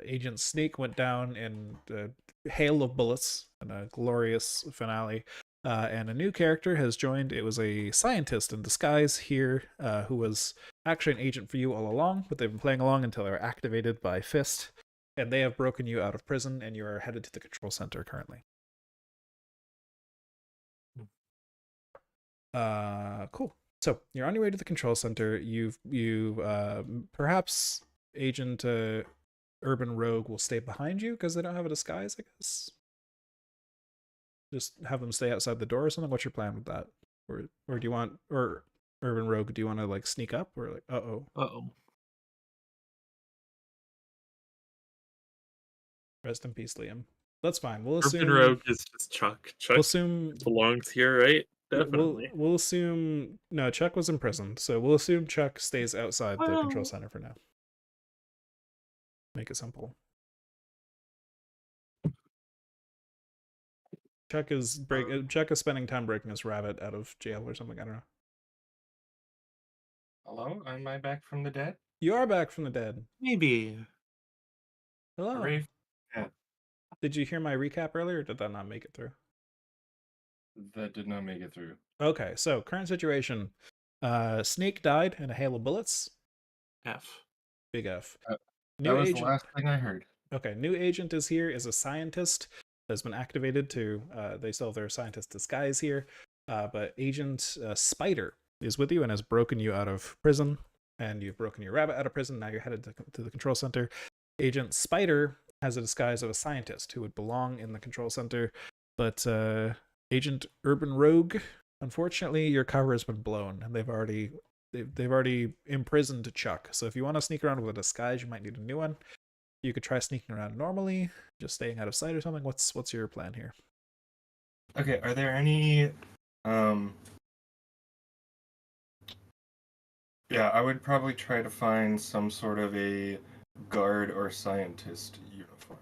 Agent Snake went down in a hail of bullets in a glorious finale, and a new character has joined. It was a scientist in disguise here, who was actually an agent for you all along, but they've been playing along until they were activated by Fist, and they have broken you out of prison, and you are headed to the control center currently. Cool. So you're on your way to the control center. You perhaps Agent Urban Rogue will stay behind you because they don't have a disguise, I guess. Just have them stay outside the door or something. What's your plan with that? Or do you want, or Urban Rogue, do you want to like sneak up or like Uh-oh. Rest in peace, Liam. That's fine. We'll assume Urban Rogue is just Chuck. Chuck we'll assume belongs here, right? Definitely. We'll assume no, Chuck was imprisoned, so we'll assume Chuck stays outside the control Well. center for now. Make it simple. Chuck is spending time breaking this rabbit out of jail or something. I don't know. Hello, am I back from the dead? You are back from the dead. Maybe. Hello. Hooray. Yeah, Did you hear my recap earlier, or did that not make it through? that did not make it through. Okay, so current situation. Snake died in a hail of bullets. F. Big F. That was the last thing I heard. Okay, new agent is here, is a scientist that's been activated to, they still have their scientist disguise here, but Agent Spider is with you and has broken you out of prison. and you've broken your rabbit out of prison. Now you're headed to the control center. Agent Spider has a disguise of a scientist who would belong in the control center, but Agent Urban Rogue, unfortunately, your cover has been blown, and they've already imprisoned Chuck. So if you want to sneak around with a disguise, you might need a new one. You could try sneaking around normally, just staying out of sight or something. What's your plan here? Okay, are there any yeah, I would probably try to find some sort of a guard or scientist uniform.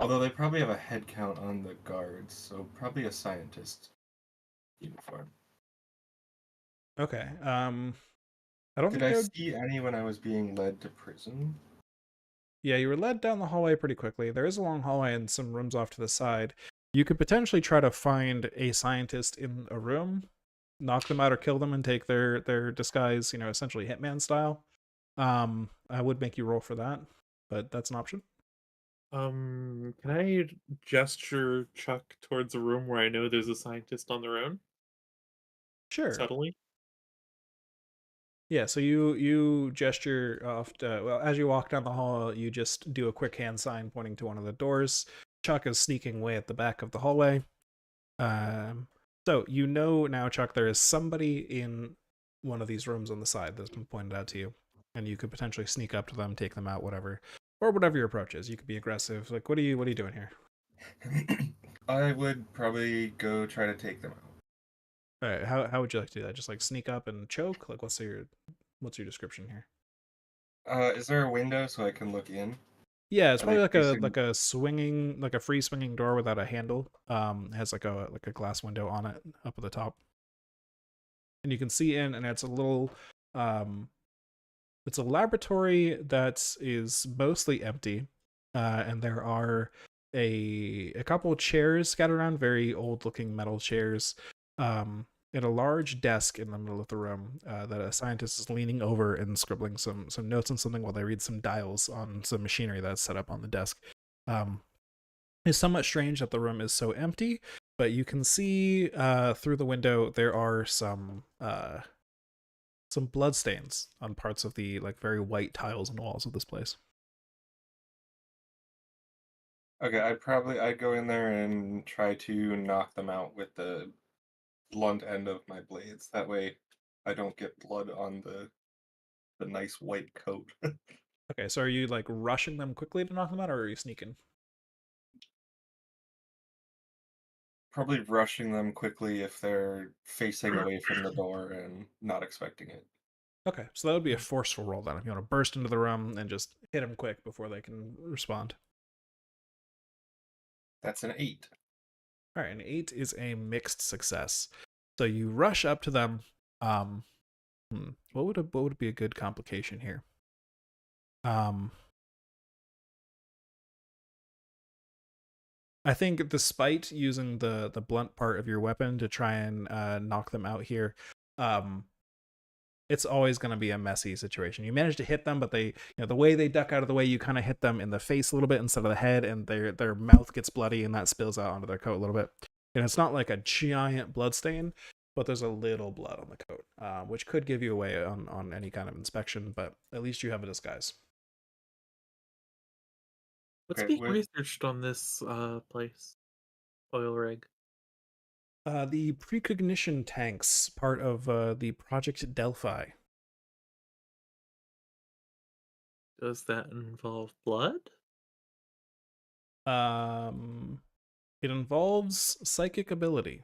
Although they probably have a head count on the guards, so probably a scientist uniform. Okay. I don't Did think I I would... see any when I was being led to prison? Yeah, you were led down the hallway pretty quickly. There is a long hallway and some rooms off to the side. You could potentially try to find a scientist in a room, knock them out or kill them and take their disguise, essentially Hitman style. I would make you roll for that, but that's an option. Can I gesture Chuck towards a room where I know there's a scientist on their own? Sure. Subtly? Yeah, so you gesture off well, as you walk down the hall, you just do a quick hand sign pointing to one of the doors. Chuck is sneaking away at the back of the hallway. So you know now, Chuck, there is somebody in one of these rooms on the side that's been pointed out to you, and you could potentially sneak up to them, take them out, whatever, or whatever your approach is. You could be aggressive. Like, what are you doing here? I would probably go try to take them out. All right, how would you like to do that? Just like sneak up and choke? Like, what's your description here? Is there a window so I can look in? Yeah, it's Are probably they like a swinging, like a free swinging door without a handle. It has like a glass window on it up at the top, and you can see in, and it's a little it's a laboratory that is mostly empty, and there are a couple of chairs scattered around, very old looking metal chairs, and a large desk in the middle of the room that a scientist is leaning over and scribbling some notes on something while they read some dials on some machinery that's set up on the desk. It's somewhat strange that the room is so empty, but you can see through the window there are some bloodstains on parts of the like very white tiles and walls of this place. Okay, I'd go in there and try to knock them out with the blunt end of my blades. That way I don't get blood on the nice white coat. Okay, so are you like rushing them quickly to knock them out, or are you sneaking? Probably rushing them quickly if they're facing away from the door and not expecting it. Okay, so that would be a forceful roll then, if you want to burst into the room and just hit them quick before they can respond. That's an 8. All right, an 8 is a mixed success. So you rush up to them. What would be a good complication here? I think despite using the blunt part of your weapon to try and knock them out here, it's always going to be a messy situation. You manage to hit them, but they, the way they duck out of the way, you kind of hit them in the face a little bit instead of the head, and their mouth gets bloody, and that spills out onto their coat a little bit. And it's not like a giant blood stain, but there's a little blood on the coat, which could give you away on any kind of inspection, but at least you have a disguise. What's Okay, being researched on this place? Oil rig. The precognition tanks, part of the Project Delphi. Does that involve blood? It involves psychic ability,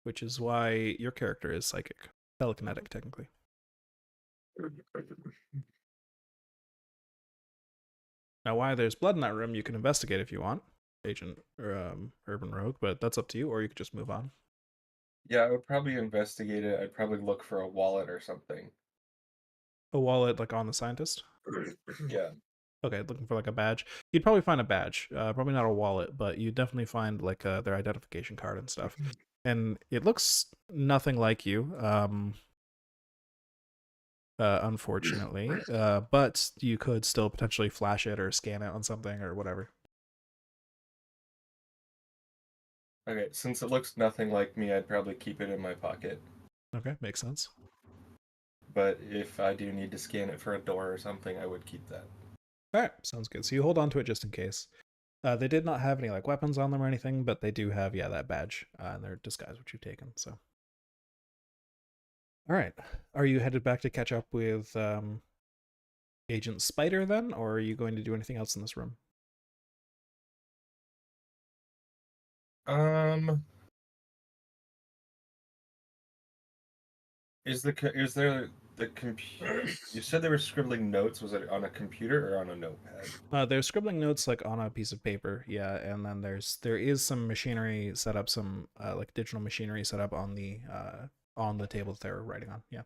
which is why your character is psychic, telekinetic, technically. Now, why there's blood in that room, you can investigate if you want, Agent or Urban Rogue, but that's up to you, or you could just move on. Yeah, I would probably investigate it. I'd probably look for a wallet or something. A wallet, like on the scientist? Yeah. Okay, looking for like a badge. You'd probably find a badge. Probably not a wallet, but you'd definitely find like their identification card and stuff. And it looks nothing like you, unfortunately. But you could still potentially flash it or scan it on something or whatever. Okay, since it looks nothing like me, I'd probably keep it in my pocket. Okay, makes sense. but if I do need to scan it for a door or something, I would keep that. All right, sounds good. So you hold on to it just in case. They did not have any like weapons on them or anything, but they do have that badge in their disguise, which you've taken. So, all right, are you headed back to catch up with Agent Spider then, or are you going to do anything else in this room? Is there the computer? You said they were scribbling notes. Was it on a computer or on a notepad? They're scribbling notes like on a piece of paper, yeah, and then there is some machinery set up, some like digital machinery set up on the table that they were writing on. Yeah.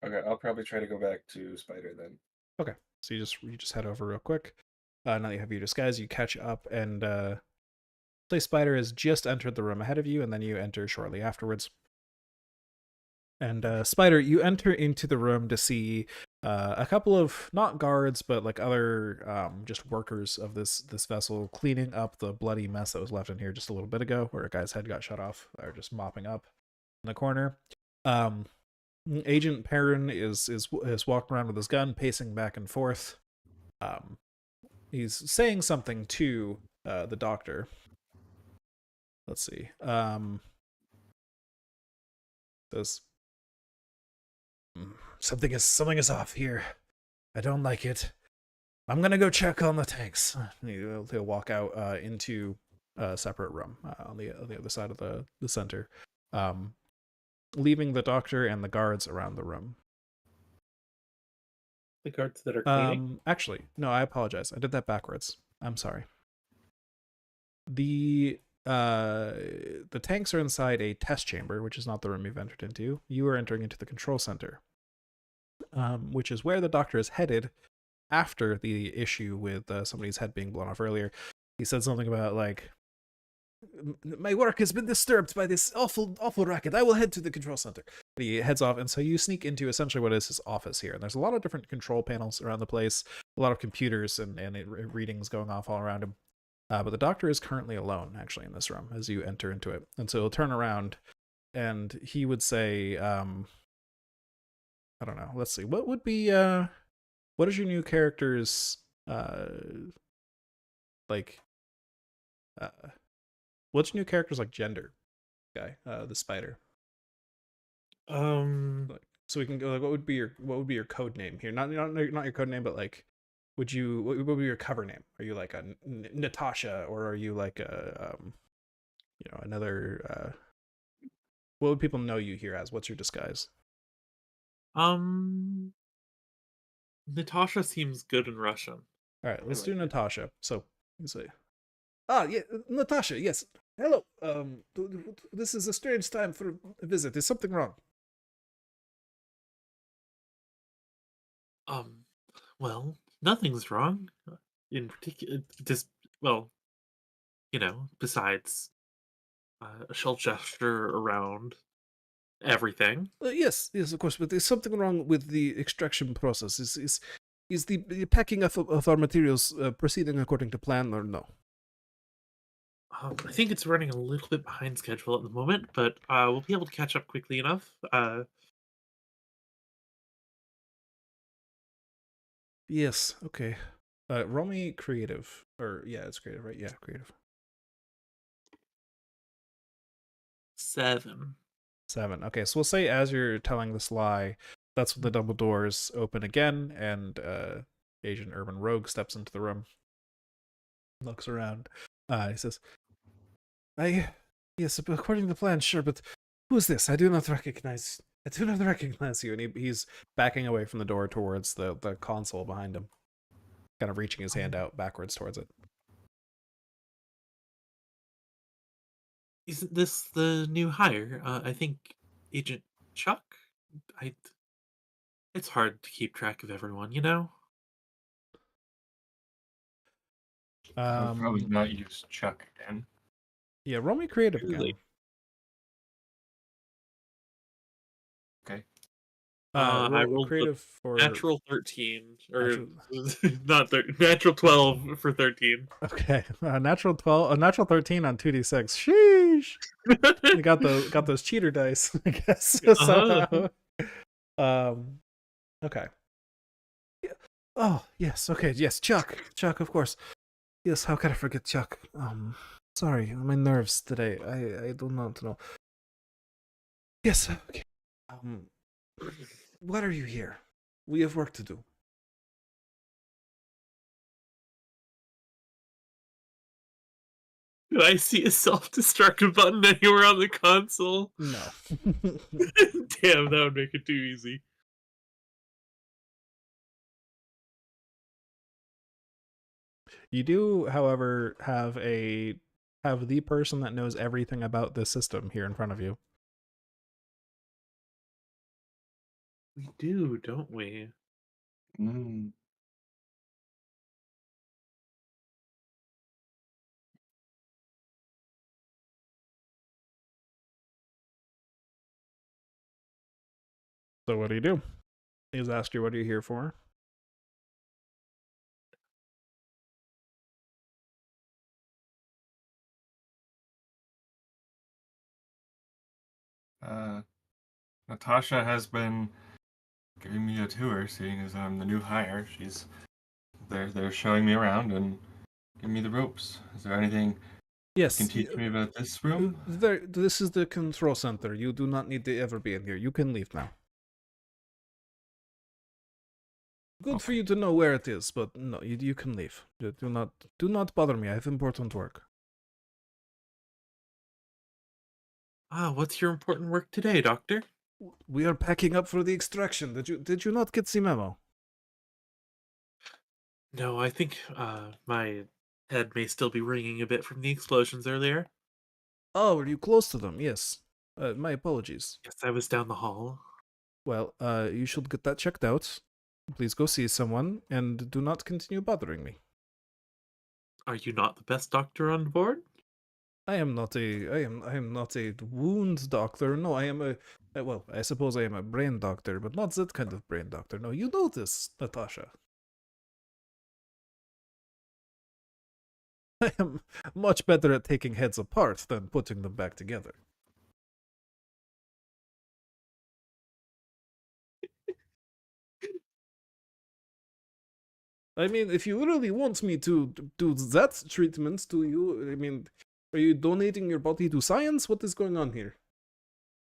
Okay, I'll probably try to go back to Spider then. Okay, so you just head over real quick. Now that you have your disguise, you catch up, and Play Spider has just entered the room ahead of you, and then you enter shortly afterwards. And Spider, you enter into the room to see a couple of not guards, but like other just workers of this vessel cleaning up the bloody mess that was left in here just a little bit ago, where a guy's head got shut off. They're just mopping up in the corner. Agent Perrin is walking around with his gun, pacing back and forth. He's saying something to the doctor. Let's see. Says, something is off here. I don't like it. I'm gonna go check on the tanks. He'll walk out into a separate room on the other side of the center, leaving the doctor and the guards around the room. The guards that are cleaning? Actually, no, I apologize. I did that backwards. I'm sorry. The tanks are inside a test chamber, which is not the room you've entered into. You are entering into the control center, which is where the doctor is headed after the issue with somebody's head being blown off earlier. He said something about, like, my work has been disturbed by this awful racket. I will head to the control center. And he heads off, and so you sneak into essentially what is his office here. And there's a lot of different control panels around the place, a lot of computers and readings going off all around him. But the doctor is currently alone, actually, in this room as you enter into it. And so he'll turn around, and he would say, I don't know, let's see, what would be, what is your new character's, what's your new character's, like, gender, guy, the Spider? So we can go, like, what would be your code name here? Not your code name, but, like, what would be your cover name? Are you like a Natasha, or are you like a another what would people know you here as? What's your disguise? Natasha seems good in Russian. All right, let's do Natasha. So you say, yeah, Natasha, yes. Hello. This is a strange time for a visit. Is something wrong? Well, nothing's wrong. In particular, just, well, besides a shell gesture around everything. Yes, of course, but there's something wrong with the extraction process. Is the packing of our materials proceeding according to plan, or no? I think it's running a little bit behind schedule at the moment, but we'll be able to catch up quickly enough. Yes, okay. Roll me creative. Or, yeah, it's creative, right? Yeah, creative. 7. Okay, so we'll say as you're telling this lie, that's when the double doors open again, and Agent Urban Rogue steps into the room, looks around. He says, yes, according to the plan, sure, but who's this? I do not recognize you. And he's backing away from the door towards the console behind him, kind of reaching his hand out backwards towards it. Isn't this the new hire? I think Agent Chuck? It's hard to keep track of everyone, I'll probably not use Chuck again. Yeah, roll me creative again. Really? Okay. I rolled creative for natural 13, or not natural 12 for 13. Okay, natural 12, natural 13 on 2d6. Sheesh! You got those cheater dice, I guess. So, Okay. Yeah. Oh, yes, okay, yes, Chuck. Chuck, of course. Yes, how could I forget Chuck? Sorry, my nerves today. I do not know. Yes, okay. Why are you here? We have work to do. Do I see a self-destruct button anywhere on the console? No. Damn, that would make it too easy. You do, however, have the person that knows everything about this system here in front of you. We do, don't we? Mm. So what do you do? He's asked you what are you here for? Natasha has been giving me a tour, seeing as I'm the new hire. They're showing me around and giving me the ropes. Is there anything you Yes. can teach me about this room? This is the control center. You do not need to ever be in here. You can leave now. Good for you to know where it is, but no, you can leave. Do not bother me. I have important work. Ah, what's your important work today, Doctor? We are packing up for the extraction. Did you not get the memo? No, I think my head may still be ringing a bit from the explosions earlier. Oh, are you close to them? Yes. My apologies. Yes, I was down the hall. Well, you should get that checked out. Please go see someone, and do not continue bothering me. Are you not the best doctor on board? I am not a wound doctor. No, I am well, I suppose I am a brain doctor, but not that kind of brain doctor. No, you know this, Natasha. I am much better at taking heads apart than putting them back together. I mean, if you really want me to do that treatment to you, I mean, are you donating your body to science? What is going on here?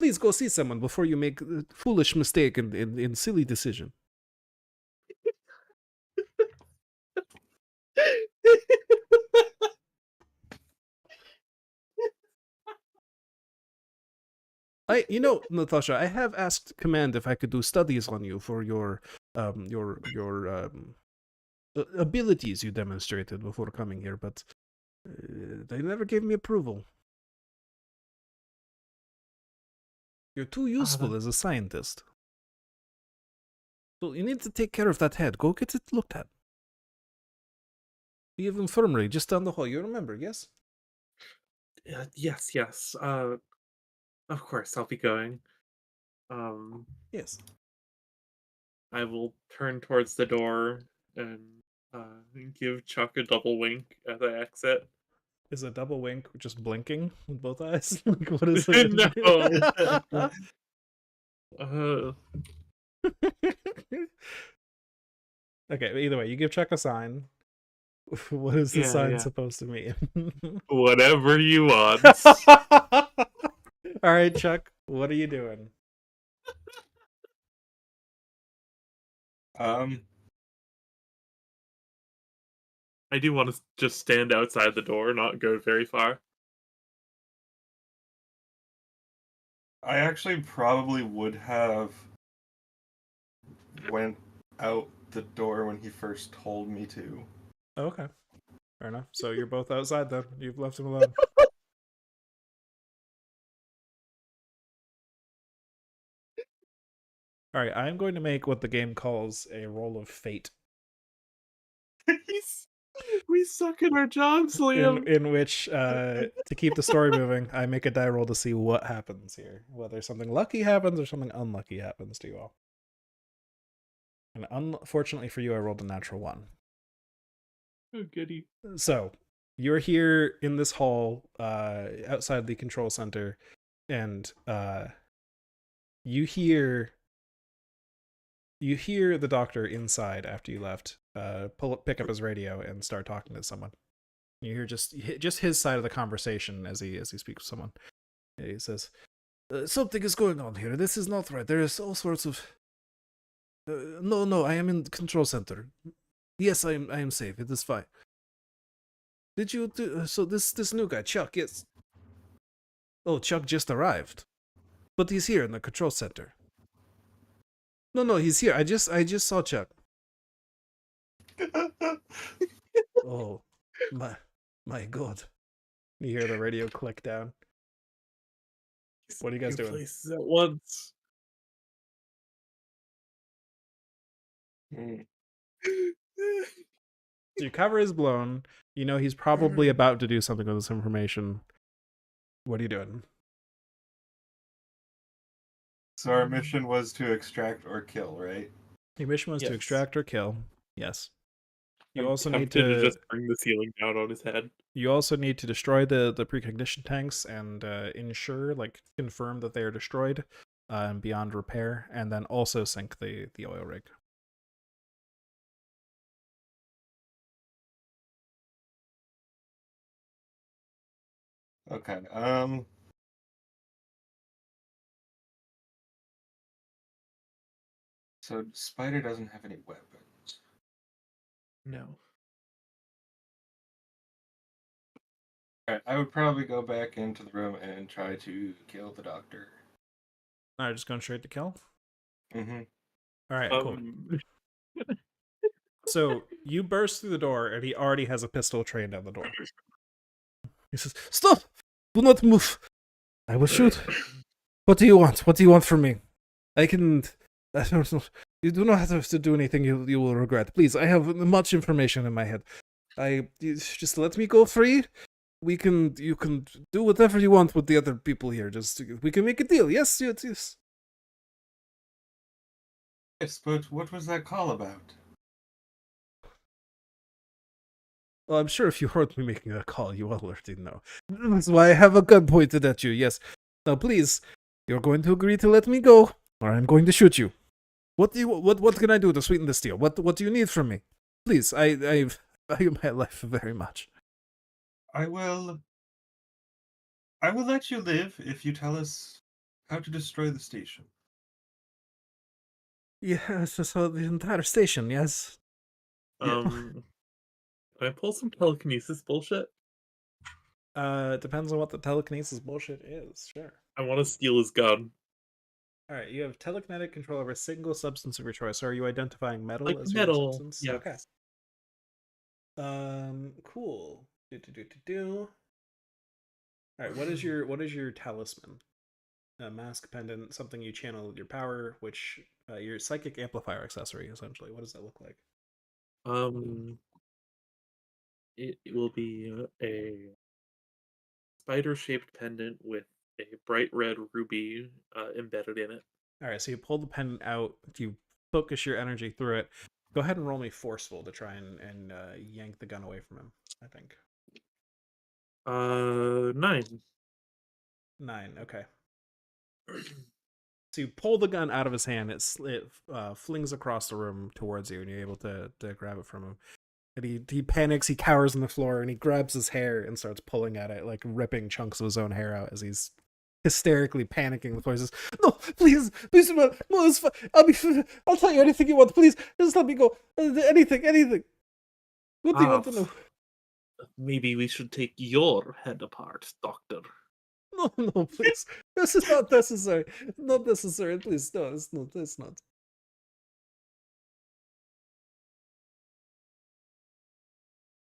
Please go see someone before you make a foolish mistake in silly decision. Natasha, I have asked Command if I could do studies on you for your abilities you demonstrated before coming here, but they never gave me approval. You're too useful as a scientist. So you need to take care of that head. Go get it looked at. We have infirmary just down the hall. You remember, yes? Yes. Of course, I'll be going. Yes. I will turn towards the door and give Chuck a double wink as I exit. Is a double wink just blinking with both eyes? Like, what is it? No. Okay, either way, you give Chuck a sign. What is the sign Yeah. supposed to mean? Whatever you want. All right, Chuck, what are you doing? I do want to just stand outside the door, not go very far. I actually probably would have went out the door when he first told me to. Okay, fair enough. So you're both outside then. You've left him alone. All right, I'm going to make what the game calls a roll of fate. We suck at our jobs, Liam. In which, to keep the story moving, I make a die roll to see what happens here. Whether something lucky happens or something unlucky happens to you all. And unfortunately for you, I rolled a natural 1. Oh, goody. So, you're here in this hall, outside the control center, and you hear You hear the doctor inside after you left pick up his radio and start talking to someone. You hear just his side of the conversation as he speaks with someone. He says, "Something is going on here. This is not right. There is all sorts of. No, I am in the control center. Yes, I am safe. It is fine. Did you do so? This new guy, Chuck, yes. Oh, Chuck just arrived, but he's here in the control center. No, he's here. I just saw Chuck. Oh, my God! You hear the radio click down. What are you guys Two doing? places at once. Hmm. So your cover is blown. You know he's probably about to do something with this information. What are you doing? So our mission was to extract or kill, right? Your mission was to Yes. extract or kill. Yes. You I'm also need tempted to just bring the ceiling down on his head. You also need to destroy the precognition tanks and ensure, like, confirm that they are destroyed and beyond repair, and then also sink the oil rig. Okay. So Spider doesn't have any weapons. No. Alright, I would probably go back into the room and try to kill the doctor. Alright, just going straight to kill? Mm-hmm. Alright, cool. So you burst through the door, and he already has a pistol trained on the door. He says, "Stop! Do not move! I will shoot. What do you want? What do you want from me? I don't know. You do not have to do anything you will regret. Please, I have much information in my head. Just let me go free. You can do whatever you want with the other people here. We can make a deal. Yes. Yes, but what was that call about? Well, I'm sure if you heard me making a call, you already know. That's why I have a gun pointed at you. Yes. Now, please, you're going to agree to let me go, or I'm going to shoot you. What can I do to sweeten this deal? What do you need from me? Please, I value my life very much. I will let you live if you tell us how to destroy the station. Yes, so the entire station, yes. Can I pull some telekinesis bullshit? It depends on what the telekinesis bullshit is, sure. I want to steal his gun. Alright, you have telekinetic control over a single substance of your choice. So are you identifying metal Like as metal, your substance? yeah. Okay. Cool. Alright, what is your talisman? A mask, pendant, something you channel your power, which your psychic amplifier accessory, essentially. What does that look like? It will be a spider-shaped pendant with a bright red ruby embedded in it. Alright, so you pull the pendant out, you focus your energy through it. Go ahead and roll me forceful to try and yank the gun away from him, I think. 9. 9, okay. So you pull the gun out of his hand, it flings across the room towards you, and you're able to grab it from him. And he panics, he cowers on the floor, and he grabs his hair and starts pulling at it, like ripping chunks of his own hair out as he's hysterically panicking. The voice says, "No, please do not. No, it's fine. I'll tell you anything you want. Please, just let me go. Anything. What do you want to know?" Maybe we should take your head apart, Doctor. No, please. This is not necessary. Not necessary. Please, no, it's not.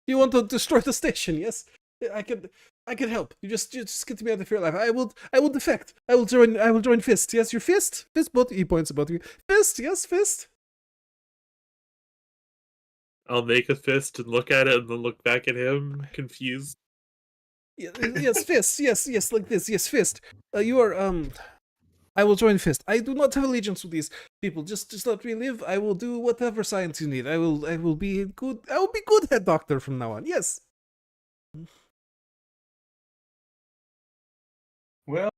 You want to destroy the station? Yes, I can help. You just get me out of your life. I will defect. I will join Fist. Yes, your Fist. Both. He points at both of you. Fist. Yes, Fist. I'll make a fist and look at it and then look back at him, confused. Yes, Fist. Yes, like this. Yes, Fist. You are I will join Fist. I do not have allegiance with these people. Just let me live. I will do whatever science you need. I will be good. I will be good head doctor from now on. Yes. Well,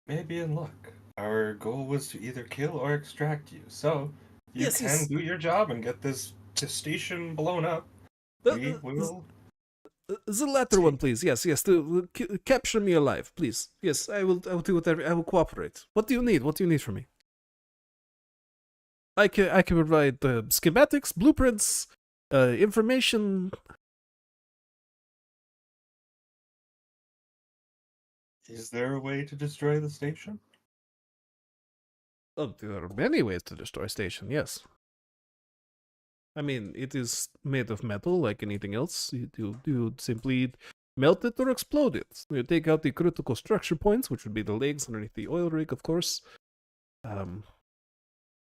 maybe in luck. Our goal was to either kill or extract you. So, you Yes, can yes. do your job and get this station blown up. We will. The latter one, please. Yes, yes. Capture me alive, please. Yes, I will. I will do whatever. I will cooperate. What do you need? What do you need from me? I can provide schematics, blueprints, information. Is there a way to destroy the station? Oh, there are many ways to destroy a station. Yes. I mean, it is made of metal like anything else. You simply melt it or explode it. You take out the critical structure points, which would be the legs underneath the oil rig, of course.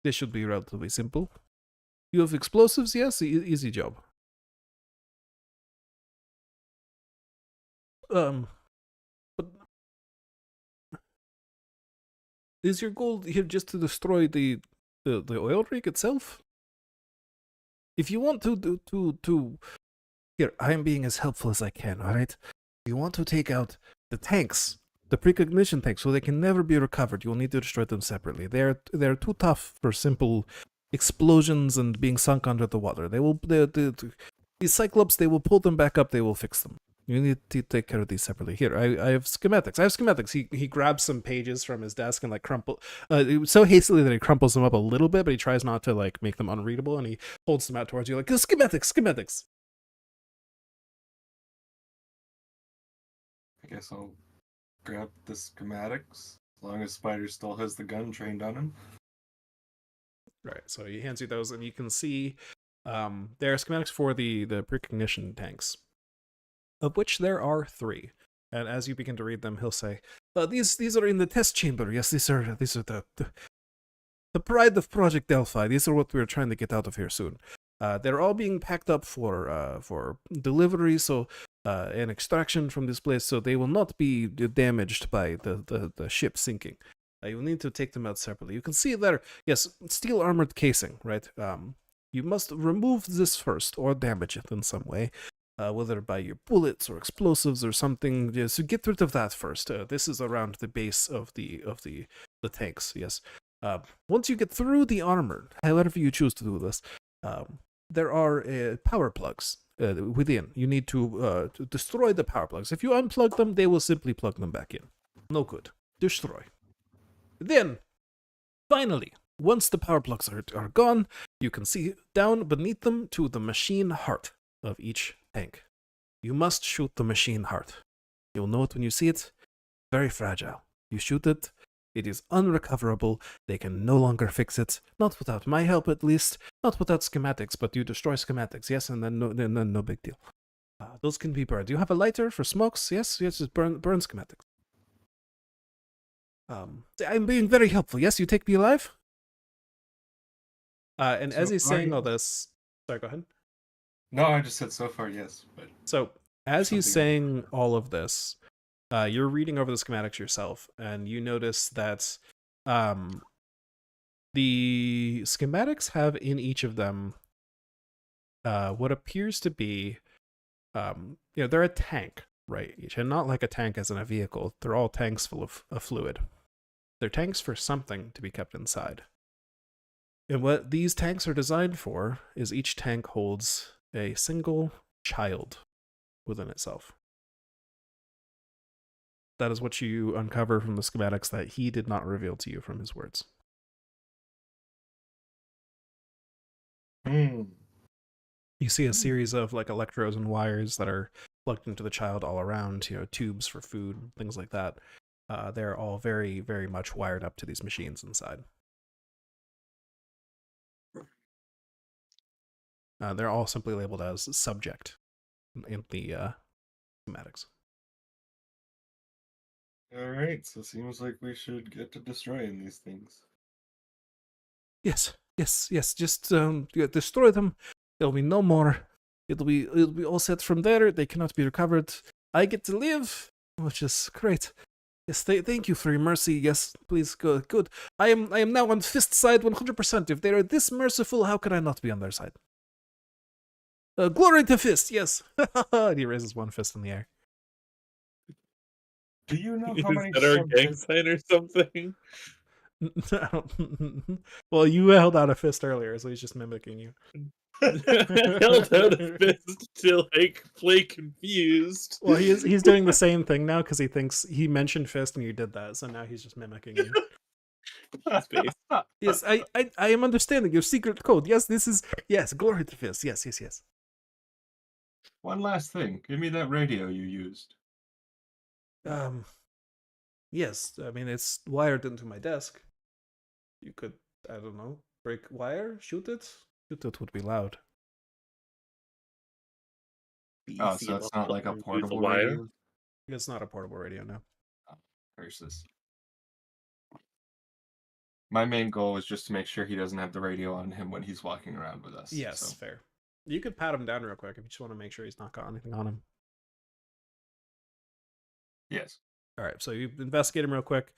This should be relatively simple. You have explosives? Yes, easy job. But is your goal here just to destroy the oil rig itself? If you want to here, I am being as helpful as I can, alright? If you want to take out the tanks, the precognition tanks, so they can never be recovered, you'll need to destroy them separately. They're too tough for simple explosions and being sunk under the water. These Cyclops, they will pull them back up, they will fix them. You need to take care of these separately. Here, I have schematics. He grabs some pages from his desk and so hastily that he crumples them up a little bit, but he tries not to like make them unreadable, and he holds them out towards you like, schematics. I guess I'll grab the schematics, as long as Spider still has the gun trained on him. Right, so he hands you those, and you can see there are schematics for the precognition tanks, of which there are 3. And as you begin to read them, he'll say, "These are in the test chamber. Yes, these are the pride of Project Delphi. These are what we're trying to get out of here soon. They're all being packed up for delivery, so and extraction from this place, so they will not be damaged by the ship sinking. You will need to take them out separately. You can see there, yes, steel armored casing, right? You must remove this first or damage it in some way, whether by your bullets or explosives or something. Yeah, so get rid of that first. This is around the base of the tanks. Yes. Once you get through the armor, however you choose to do this, there are power plugs within. You need to destroy the power plugs. If you unplug them, they will simply plug them back in. No good. Destroy. Then, finally, once the power plugs are gone, you can see down beneath them to the machine heart of each tank. You must shoot the machine heart. You'll know it when you see it. Very fragile. You shoot it, it is unrecoverable. They can no longer fix it. Not without my help, at least. Not without schematics, but you destroy schematics, yes, and then no big deal. Those can be burned. Do you have a lighter for smokes? Yes, just burn schematics. I'm being very helpful. Yes, you take me alive? And So as he's far, saying all yes. this... Sorry, go ahead. No, I just said so far yes, but So, as he's Something saying all of this, you're reading over the schematics yourself, and you notice that the schematics have in each of them what appears to be, they're a tank, right? Each, and not like a tank as in a vehicle. They're all tanks full of fluid. They're tanks for something to be kept inside. And what these tanks are designed for is each tank holds a single child within itself. That is what you uncover from the schematics that he did not reveal to you from his words. You see a series of like electrodes and wires that are plugged into the child all around, tubes for food, things like that. They're all very, very much wired up to these machines inside. They're all simply labeled as subject in the schematics. Alright, so seems like we should get to destroying these things. Yes. Just destroy them. There'll be no more. It'll be all set from there. They cannot be recovered. I get to live, which is great. Yes, thank you for your mercy. Yes, please, good. I am now on Fist side 100%. If they are this merciful, how could I not be on their side? Glory to Fist, yes. And he raises one fist in the air. Do you know how Is many that our gang subjects? sign or something? Well, you held out a fist earlier, so he's just mimicking you. Held out a fist to like play confused. Well, he's doing the same thing now because he thinks he mentioned fist and you did that, so now he's just mimicking you. Space. Yes, I am understanding your secret code. Yes, this is glory to fist. Yes. One last thing. Give me that radio you used. Yes. I mean, it's wired into my desk. You could, I don't know, break wire, shoot it. Shoot it would be loud. Oh, so it's not like a portable wire. radio? It's not a portable radio, no. Versus. My main goal is just to make sure he doesn't have the radio on him when he's walking around with us. Yes, so. fair. You could pat him down real quick if you just want to make sure he's not got anything on him. Yes. All right, so you investigate him real quick.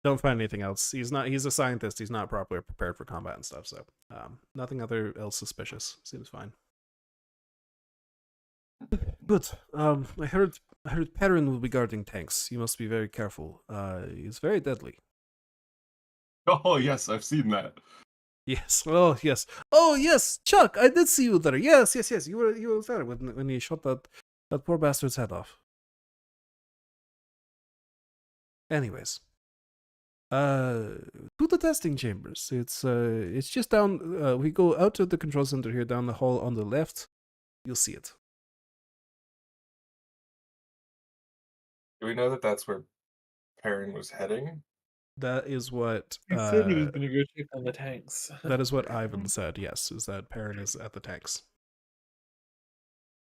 Don't find anything else. He's a scientist. He's not properly prepared for combat and stuff, so nothing else suspicious. Seems fine. Good. I heard Perrin will be guarding tanks. You must be very careful. He's very deadly. Oh, yes, I've seen that. Yes. Oh, yes. Oh, yes. Chuck, I did see you there. Yes. You were there when you shot that poor bastard's head off. Anyways, to the testing chambers. It's just down. We go out to the control center here, down the hall on the left. You'll see it. Do we know that that's where Perrin was heading? That is what. He said he was going to go check on the tanks. That is what Ivan said. Yes, is that Perrin is at the tanks.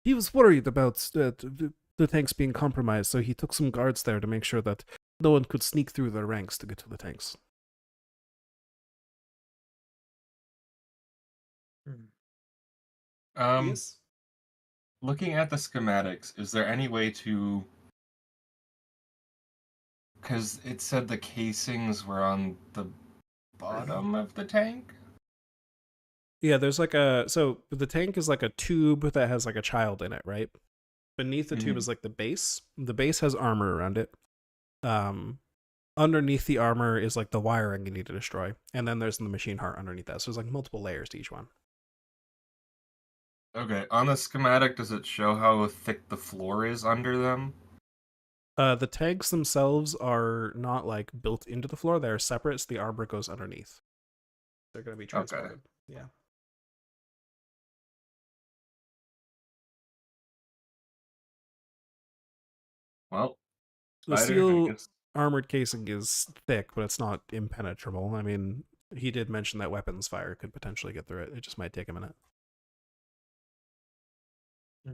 He was worried about the tanks being compromised, so he took some guards there to make sure that no one could sneak through their ranks to get to the tanks. Yes. Looking at the schematics, is there any way to... Because it said the casings were on the bottom of the tank? Yeah, there's like so the tank is like a tube that has like a child in it, right? Beneath the tube is like the base. The base has armor around it. Underneath the armor is like the wiring you need to destroy, and then there's the machine heart underneath that. So there's like multiple layers to each one. Okay, on the schematic, does it show how thick the floor is under them? The tanks themselves are not like built into the floor; they're separate. So the armor goes underneath. They're going to be transported. Okay. Yeah. Well, The Spider, I steel guess. armored casing is thick, but it's not impenetrable. I mean, he did mention that weapons fire could potentially get through it. It just might take a minute.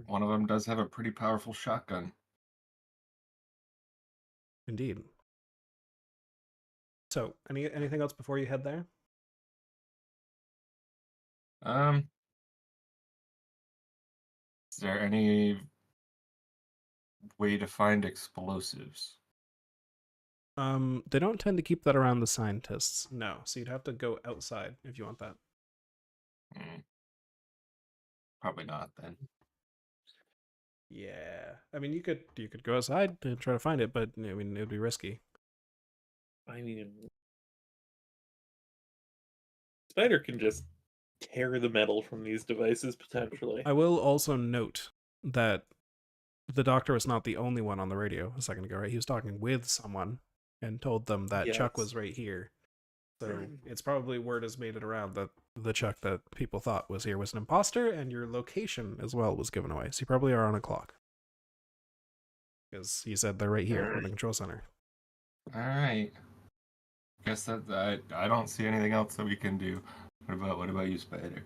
One of them does have a pretty powerful shotgun. Indeed. So, anything else before you head there? Is there any way to find explosives? They don't tend to keep that around the scientists. No, so you'd have to go outside if you want that. Probably not then. Yeah, I mean you could go outside to try to find it, but I mean it would be risky. I mean, Spider can just tear the metal from these devices potentially. I will also note that the doctor was not the only one on the radio a second ago, right? He was talking with someone and told them that Chuck Yes. was right here. So it's probably word has made it around that the Chuck that people thought was here was an imposter, and your location as well was given away. So you probably are on a clock. Because he said they're right here in the control center. Alright. Guess that I don't see anything else that we can do. What about you, Spider?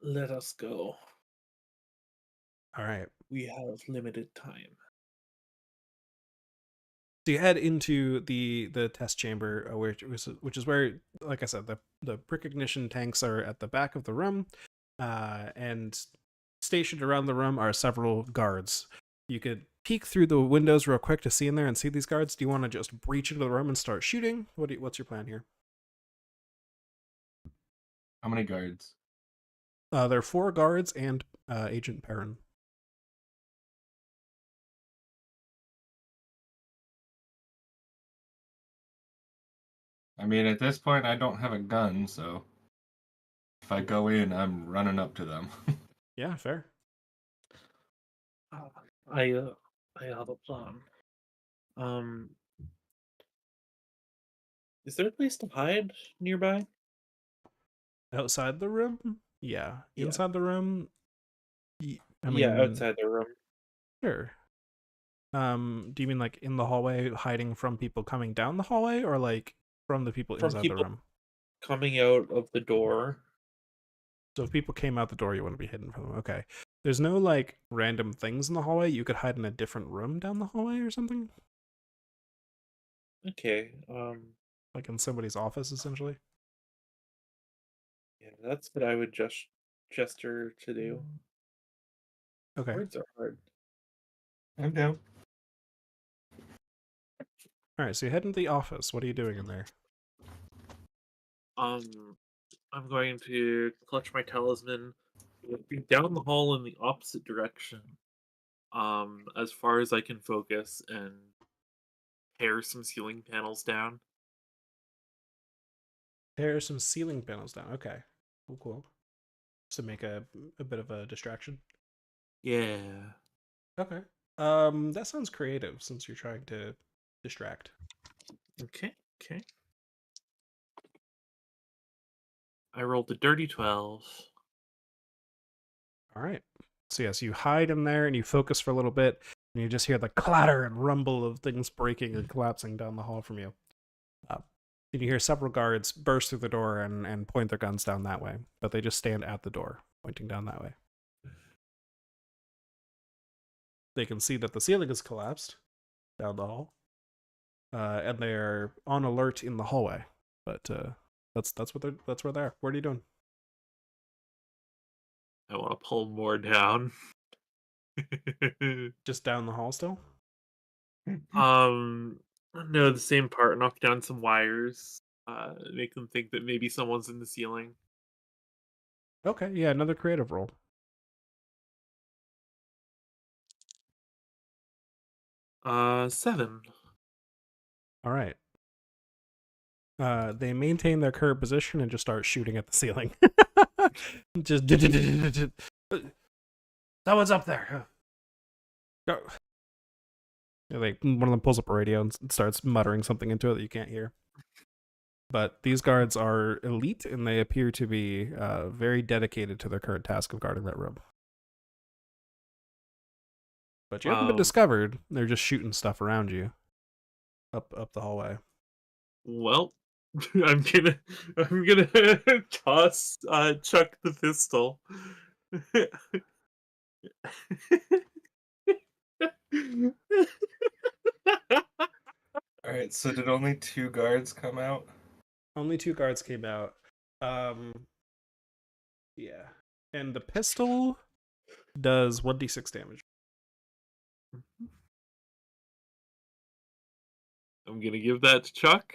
Let us go. All right. We have limited time. So you head into the test chamber, which is where, like I said, the prick ignition tanks are at the back of the room, and stationed around the room are several guards. You could peek through the windows real quick to see in there and see these guards. Do you want to just breach into the room and start shooting? What's your plan here? How many guards? There are 4 guards and Agent Perrin. I mean, at this point, I don't have a gun, so if I go in, I'm running up to them. Yeah, fair. I have a plan. Um, is there a place to hide nearby? Outside the room? Yeah. Yeah. Inside the room? I Yeah, mean, outside the room. sure. Do you mean like in the hallway, hiding from people coming down the hallway, or like from the people From inside the people room? coming out of the door. So if people came out the door, you want to be hidden from them. Okay. There's no like random things in the hallway. You could hide in a different room down the hallway or something, Okay. like in somebody's office, essentially. Yeah, that's what I would just gesture to do. Okay. Words are hard. I'm down. All right. So you head into the office. What are you doing in there? I'm going to clutch my talisman, down the hall in the opposite direction, as far as I can focus, and tear some ceiling panels down. Tear some ceiling panels down. Okay. Cool. Cool. To make a bit of a distraction. Yeah. Okay. That sounds creative since you're trying to distract. Okay. Okay. I rolled a dirty 12. All right. So yes, you hide in there and you focus for a little bit, and you just hear the clatter and rumble of things breaking and collapsing down the hall from you. And you hear several guards burst through the door and point their guns down that way, but they just stand at the door, pointing down that way. They can see that the ceiling has collapsed down the hall, and they're on alert in the hallway. But that's where they are. What are you doing? I want to pull more down. Just down the hall still? um, no, the same part. Knock down some wires. Make them think that maybe someone's in the ceiling. Okay, yeah, another creative roll. Seven. All right. They maintain their current position and just start shooting at the ceiling. Just someone's up there. Go. Like one of them pulls up a radio and starts muttering something into it that you can't hear. But these guards are elite and they appear to be very dedicated to their current task of guarding that room. But you haven't been discovered. They're just shooting stuff around you up the hallway. Well, I'm gonna toss Chuck the pistol. All right, so did only 2 guards come out? Only 2 guards came out. Yeah. And the pistol does 1d6 damage. I'm gonna give that to Chuck,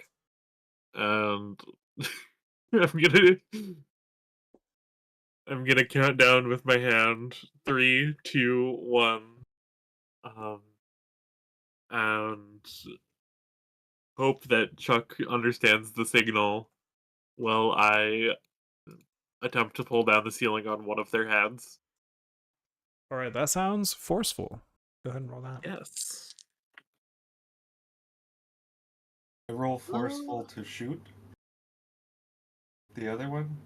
and I'm gonna count down with my hand. 3, 2, 1. And hope that Chuck understands the signal while I attempt to pull down the ceiling on one of their heads. All right, that sounds forceful. Go ahead and roll that. Yes. I roll forceful to shoot. The other one?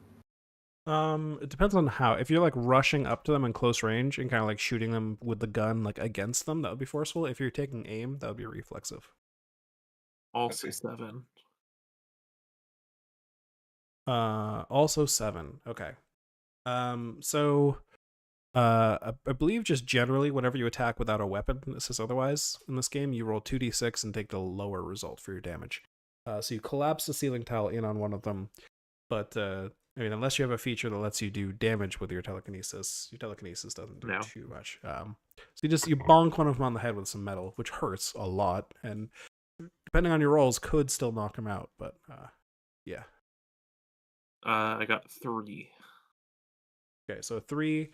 It depends on how. If you're like rushing up to them in close range and kind of like shooting them with the gun like against them, that would be forceful. If you're taking aim, that would be reflexive. Also Okay. 7. Also 7. Okay. So I believe just generally whenever you attack without a weapon, this is otherwise in this game, you roll 2d6 and take the lower result for your damage. So you collapse the ceiling tile in on one of them, but I mean, unless you have a feature that lets you do damage with your telekinesis doesn't do too much. So you bonk one of them on the head with some metal, which hurts a lot, and depending on your rolls, could still knock him out. But yeah. I got 3. Okay, so 3.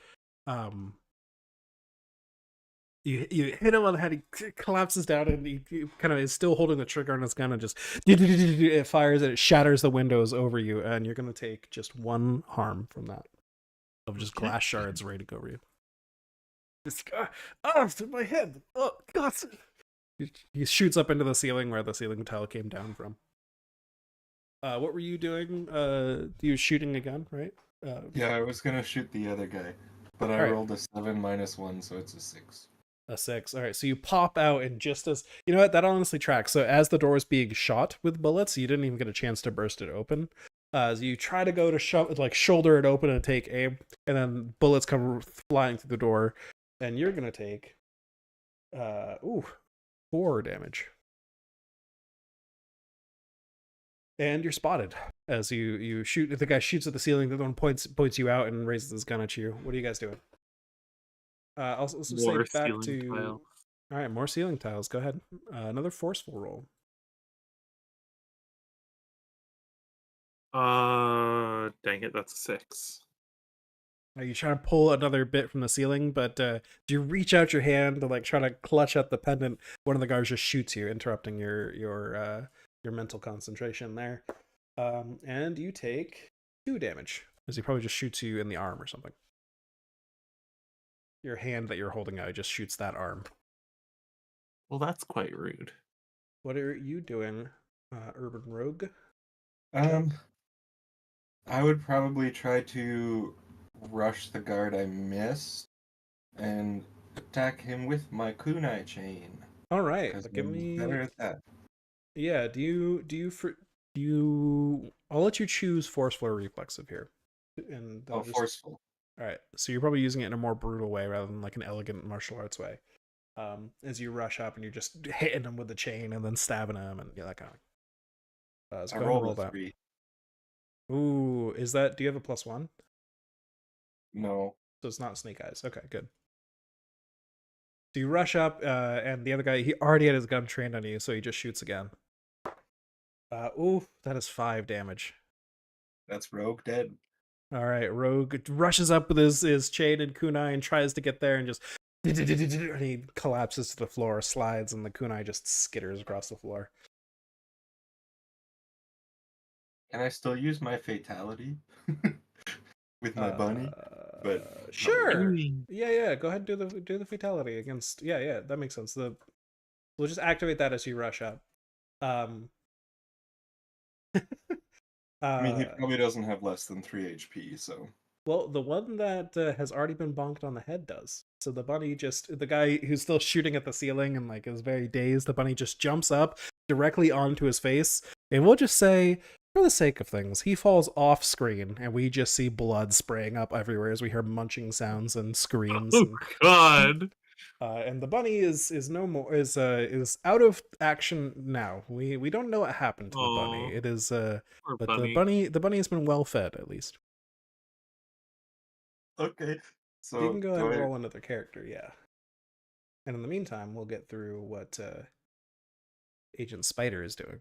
You hit him on the head. He collapses down, and he kind of is still holding the trigger on his gun, and just it fires and it shatters the windows over you, and you're gonna take just 1 harm from that of just glass shards raining over you. Just my head. Oh God! He shoots up into the ceiling where the ceiling tile came down from. What were you doing? You shooting again, right? Yeah, I was gonna shoot the other guy, but I Alright. rolled a 7 minus 1, so it's a 6. A 6. All right, so you pop out, and just as you know what, that honestly tracks. So as the door is being shot with bullets, you didn't even get a chance to burst it open. So you try to go to shoulder it open and take aim, and then bullets come flying through the door, and you're gonna take 4 damage. And you're spotted as you shoot. The guy shoots at the ceiling. The other one points you out and raises his gun at you. What are you guys doing? I'll also say More back ceiling to. tile. All right, more ceiling tiles. Go ahead. Another forceful roll. Dang it, that's a 6. You try to pull another bit from the ceiling, but you reach out your hand to try to clutch at the pendant. One of the guards just shoots you, interrupting your mental concentration there. And you take 2 damage, as he probably just shoots you in the arm or something. Your hand that you're holding out just shoots that arm. Well, that's quite rude. What are you doing, Urban Rogue? I would probably try to rush the guard I missed and attack him with my kunai chain. All right, Because give I'm me. better at that. Yeah, I'll let you choose forceful or reflexive here, and Oh, forceful. All right, so you're probably using it in a more brutal way rather than an elegant martial arts way. As you rush up and you're just hitting him with the chain and then stabbing him and that kind of. So I go ahead and rolled roll a that. 3. Ooh, is that? Do you have a +1? No. So it's not snake eyes. Okay, good. So you rush up, and the other guy, he already had his gun trained on you, so he just shoots again. Ooh, that is 5 damage. That's Rogue dead. All right, Rogue rushes up with his chain and kunai and tries to get there and just and he collapses to the floor, slides, and the kunai just skitters across the floor. Can I still use my fatality with my bunny? But Sure. Mm. Yeah. Go ahead and do the fatality against. Yeah. That makes sense. We'll just activate that as you rush up. I mean, he probably doesn't have less than 3 HP, so. Well, the one that has already been bonked on the head does. So the bunny the guy who's still shooting at the ceiling and is very dazed, the bunny just jumps up directly onto his face. And we'll just say, for the sake of things, he falls off screen and we just see blood spraying up everywhere as we hear munching sounds and screams. Oh God! And the bunny is out of action now. We don't know what happened to the bunny. It is Poor but bunny. the bunny has been well fed at least. Okay. So You can go ahead and roll another character, yeah. And in the meantime, we'll get through what Agent Spider is doing.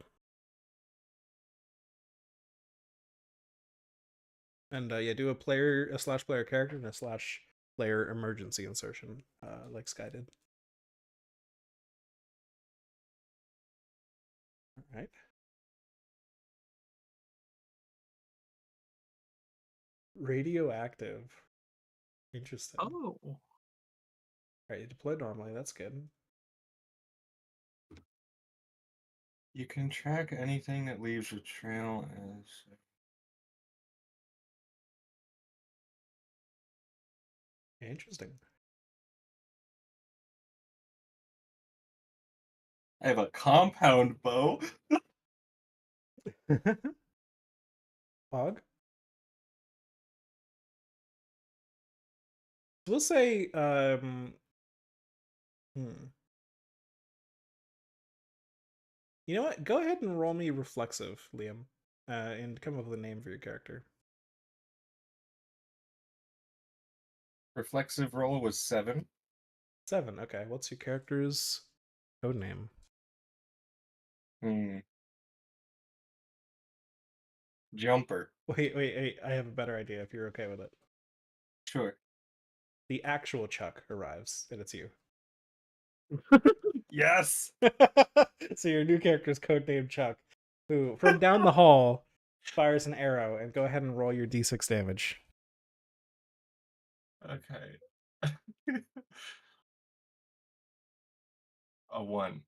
And do a slash player character and a slash player emergency insertion, like Sky did. All right. Radioactive. Interesting. Oh. All right, you deploy normally. That's good. You can track anything that leaves a trail as. Interesting. I have a compound bow. Pog? We'll say, You know what? Go ahead and roll me reflexive, Liam, and come up with a name for your character. Reflexive roll was 7. 7. Okay. What's your character's code name? Jumper. Wait. I have a better idea if you're okay with it. Sure. The actual Chuck arrives, and it's you. Yes. So your new character is codenamed Chuck, who from down the hall fires an arrow, and go ahead and roll your d6 damage. Okay. A 1.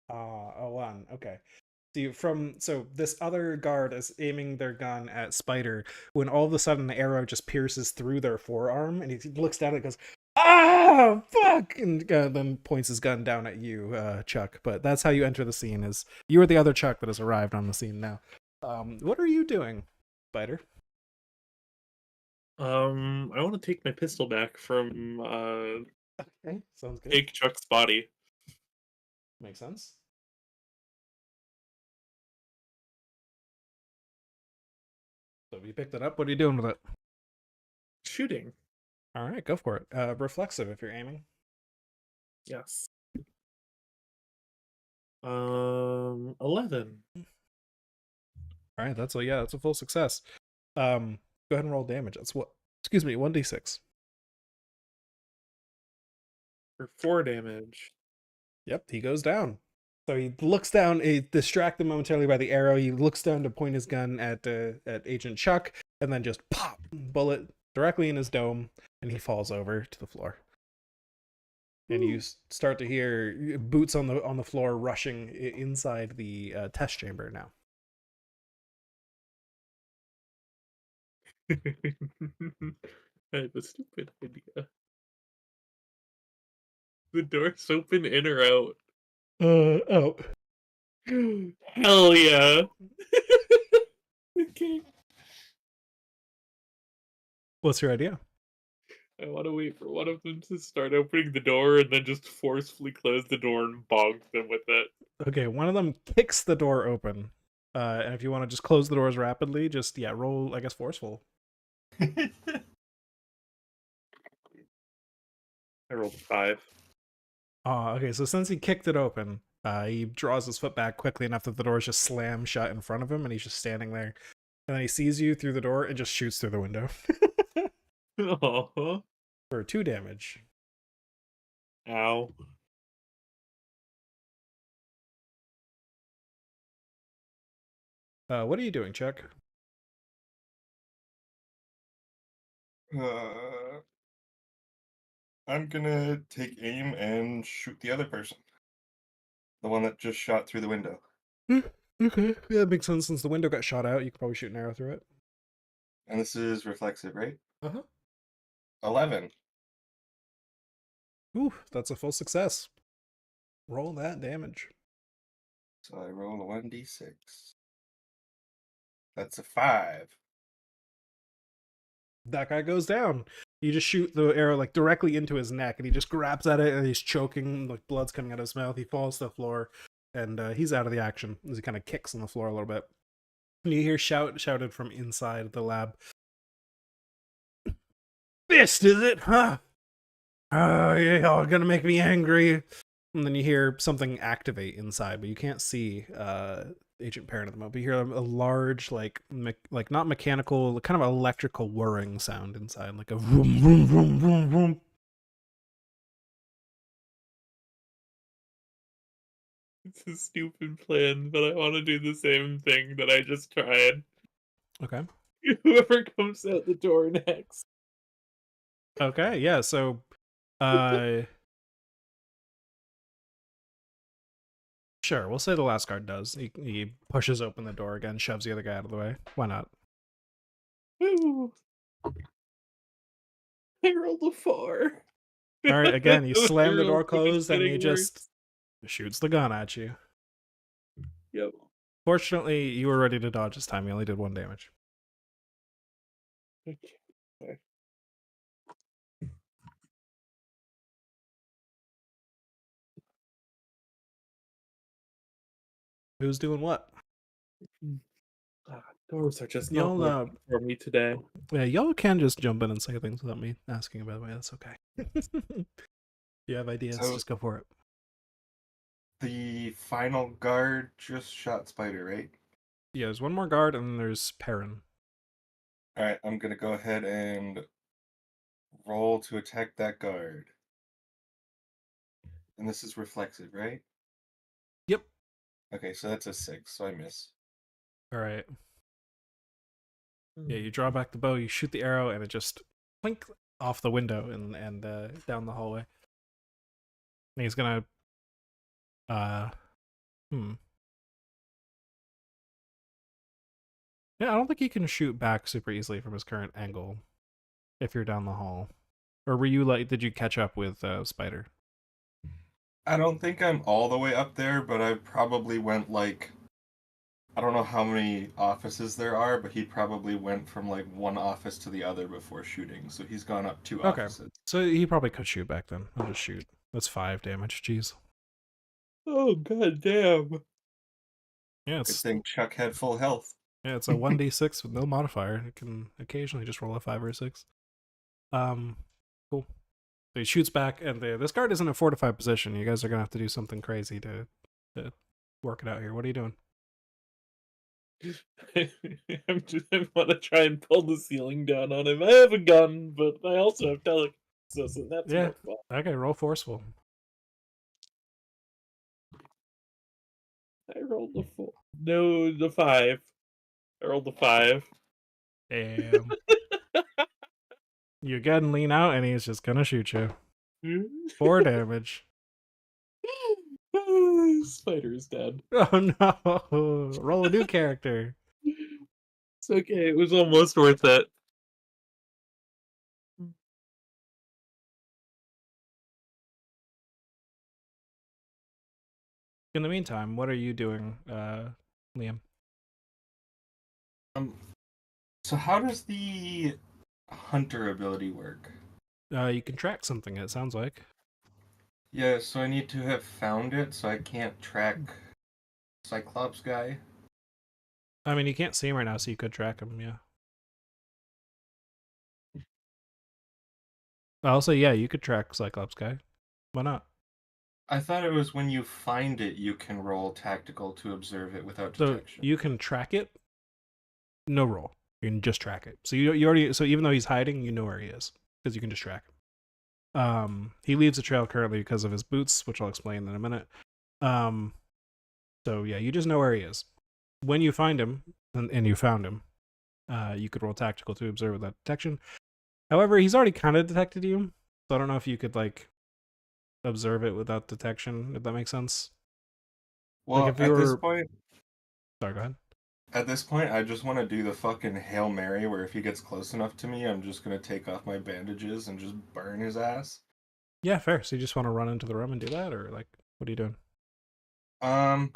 A 1. Okay. So this other guard is aiming their gun at Spider when all of a sudden the arrow just pierces through their forearm, and he looks down and goes, "Ah, fuck!" and then points his gun down at you, Chuck. But that's how you enter the scene. Is you are the other Chuck that has arrived on the scene now. What are you doing, Spider? I want to take my pistol back from Okay, sounds good. Take Chuck's body. Makes sense. So you picked it up. What are you doing with it? Shooting. All right, go for it. Reflexive if you're aiming. Yes. 11. All right, that's a full success. Go ahead and roll damage. That's what. Excuse me, 1d6. For 4 damage. Yep, he goes down. So he looks down, distracted momentarily by the arrow. He looks down to point his gun at Agent Chuck, and then just pop, bullet directly in his dome, and he falls over to the floor. And you start to hear boots on the floor rushing inside the test chamber now. I have a stupid idea. The door's open in or out? Oh. Hell yeah. Okay. What's your idea? I want to wait for one of them to start opening the door and then just forcefully close the door and bonk them with it. Okay, one of them kicks the door open. And if you want to just close the doors rapidly, just, roll, I guess, forceful. I rolled a 5. Okay, so since he kicked it open, he draws his foot back quickly enough that the door just slams shut in front of him, and he's just standing there. And then he sees you through the door and just shoots through the window. Aww. For 2 damage. Ow. What are you doing, Chuck? I'm gonna take aim and shoot the other person. The one that just shot through the window. Okay, yeah, that makes sense. Since the window got shot out, you could probably shoot an arrow through it. And this is reflexive, right? Uh-huh. 11. Ooh, that's a full success. Roll that damage. So I roll a 1d6. That's a 5. That guy goes down. You just shoot the arrow like directly into his neck, and he just grabs at it, and he's choking, like blood's coming out of his mouth. He falls to the floor, and he's out of the action as he kind of kicks on the floor a little bit. And you hear shouted from inside the lab. Fist, is it? Huh? Oh, you're all gonna make me angry. And then you hear something activate inside, but you can't see Agent Parent at the moment. But you hear a large, like not mechanical, kind of electrical whirring sound inside, like a vroom, vroom, vroom, vroom, vroom. It's a stupid plan, but I want to do the same thing that I just tried. Okay. Whoever comes out the door next. Okay, yeah, so sure, we'll say the last guard does. He pushes open the door again, shoves the other guy out of the way. Why not? Ooh. I rolled a 4. Alright, again, you slam the door Everyone keeps closed and he getting just shoots the gun at you. worse. Yep. Fortunately, you were ready to dodge this time. You only did 1 damage. Okay. Who's doing what? Doors are just Y'all, not working for me today. Yeah, y'all can just jump in and say things without me asking, by the way. That's okay. You have ideas, So- just go for it. The final guard just shot Spider, right? Yeah, there's one more guard, and then there's Perrin. Alright, I'm gonna go ahead and roll to attack that guard. And this is reflexive, right? Yep. Okay, so that's a 6, so I miss. All right. Yeah, you draw back the bow, you shoot the arrow, and it just plink off the window and down the hallway. And he's gonna hmm. Yeah, I don't think he can shoot back super easily from his current angle if you're down the hall. Or were you like, did you catch up with Spider? I don't think I'm all the way up there, but I probably went like, I don't know how many offices there are, but he probably went from like one office to the other before shooting. So he's gone up 2 Okay. offices. So he probably could shoot back then. I'll just shoot. That's 5 damage. Jeez. Oh god damn. Yeah, Good it's thing Chuck had full health. yeah, it's a 1d6 with no modifier. It can occasionally just roll a 5 or a 6. Cool. So he shoots back, and this guard is in a fortified position. You guys are gonna have to do something crazy to work it out here. What are you doing? I want to try and pull the ceiling down on him. I have a gun, but I also have telekinesis, and that's Yeah. more fun. Okay, roll forceful. I rolled the 4. No, the 5. I rolled the 5. Damn. You again lean out, and he's just gonna shoot you. 4 damage. Spider is dead. Oh no! Roll a new character. It's okay. It was almost worth it. In the meantime, what are you doing, Liam? So how does the hunter ability work? You can track something. It sounds like. Yeah, so I need to have found it, so I can't track Cyclops guy. I mean, you can't see him right now, so you could track him. Yeah. Also, yeah, you could track Cyclops guy. Why not? I thought it was when you find it, you can roll tactical to observe it without So detection. you can track it. No roll. You can just track it. So you already, so even though he's hiding, you know where he is because you can just track him. He leaves the trail currently because of his boots, which I'll explain in a minute. So yeah, you just know where he is. When you find him, and you found him, you could roll tactical to observe without detection. However, he's already kind of detected you, so I don't know if you could like observe it without detection, if that makes sense. Well, like if at you this were... point, Sorry, go ahead. At this point, I just want to do the fucking Hail Mary, where if he gets close enough to me, I'm just gonna take off my bandages and just burn his ass. Yeah, fair. So you just want to run into the room and do that, or like, what are you doing? How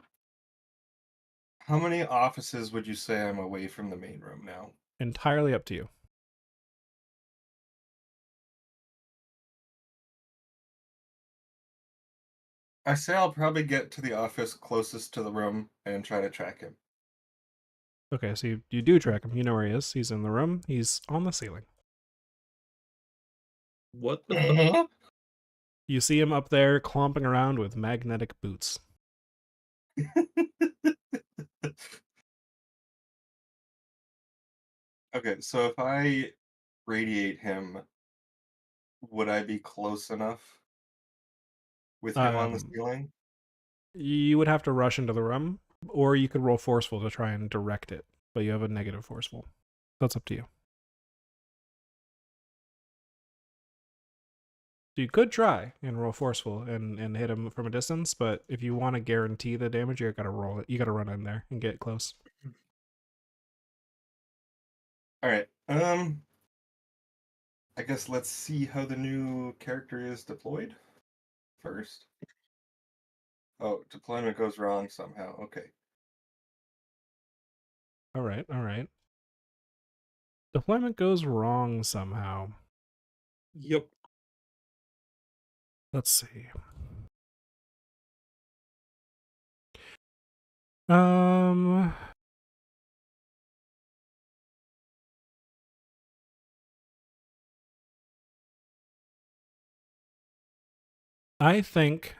many offices would you say I'm away from the main room now? Entirely up to you. I say I'll probably get to the office closest to the room and try to track him. Okay, so you do track him. You know where he is. He's in the room. He's on the ceiling. What the fuck? You see him up there clomping around with magnetic boots. Okay, so if I radiate him, would I be close enough with him on the ceiling? You would have to rush into the room, or you could roll forceful to try and direct it, but you have a negative forceful. That's up to you. So you could try and roll forceful and hit him from a distance, but if you want to guarantee the damage, you gotta roll it. You gotta run in there and get close. Alright, I guess let's see how the new character is deployed first. Oh, deployment goes wrong somehow. Okay. All right. Deployment goes wrong somehow. Yep. Let's see. I think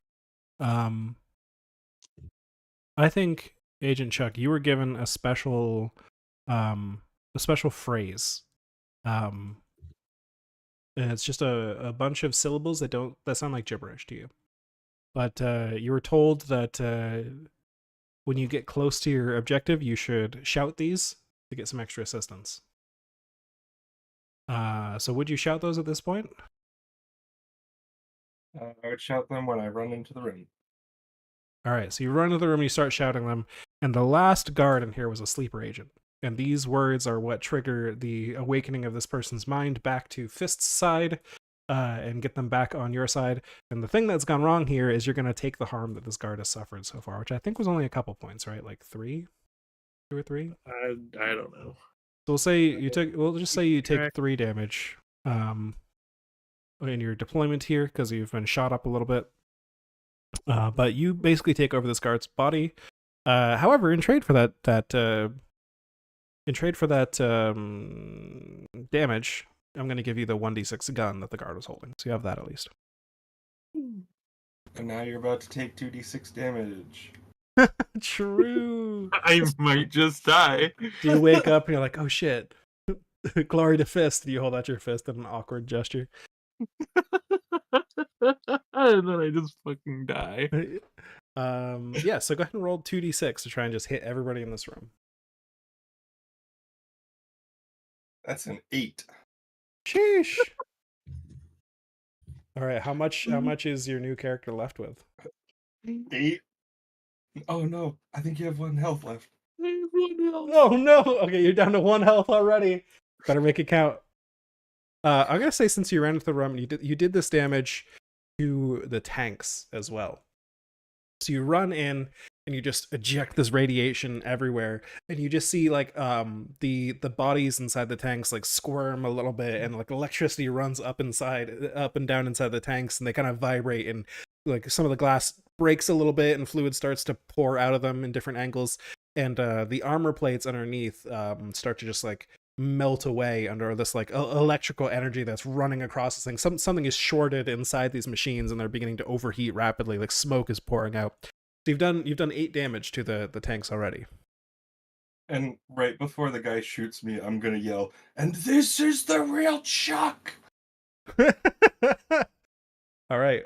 Agent Chuck, you were given a special phrase. And it's just a bunch of syllables that sound like gibberish to you. But you were told that when you get close to your objective, you should shout these to get some extra assistance. So would you shout those at this point? I would shout them when I run into the room. All right, so you run into the room, you start shouting them, and the last guard in here was a sleeper agent. And these words are what trigger the awakening of this person's mind back to Fist's side and get them back on your side. And the thing that's gone wrong here is you're going to take the harm that this guard has suffered so far, which I think was only a couple points, right? Like 3? 2 or 3? I don't know. So we'll just say you take 3 damage in your deployment here because you've been shot up a little bit. But you basically take over this guard's body. However, in trade for that damage, I'm going to give you the 1d6 gun that the guard was holding. So you have that at least. And now you're about to take 2d6 damage. True. I might just die. Do you wake up and you're like, oh shit. Glory to Fist. Do you hold out your fist in an awkward gesture? And then I just fucking die. Yeah, so go ahead and roll 2d6 to try and just hit everybody in this room. That's an 8. Sheesh. All right, how much is your new character left with? 8? Oh no, I think you have 1 health left. Oh no. Okay, you're down to 1 health already. Better make it count. I'm gonna say since you ran into the room, you did this damage to the tanks as well. So you run in and you just eject this radiation everywhere, and you just see like the bodies inside the tanks like squirm a little bit, and like electricity runs up and down inside the tanks, and they kind of vibrate, and like some of the glass breaks a little bit, and fluid starts to pour out of them in different angles, and the armor plates underneath start to just like melt away under this like electrical energy that's running across this thing. Something is shorted inside these machines, and they're beginning to overheat rapidly. Like smoke is pouring out. So you've done 8 damage to the tanks already. And right before the guy shoots me, I'm gonna yell, "And this is the real Chuck!" All right.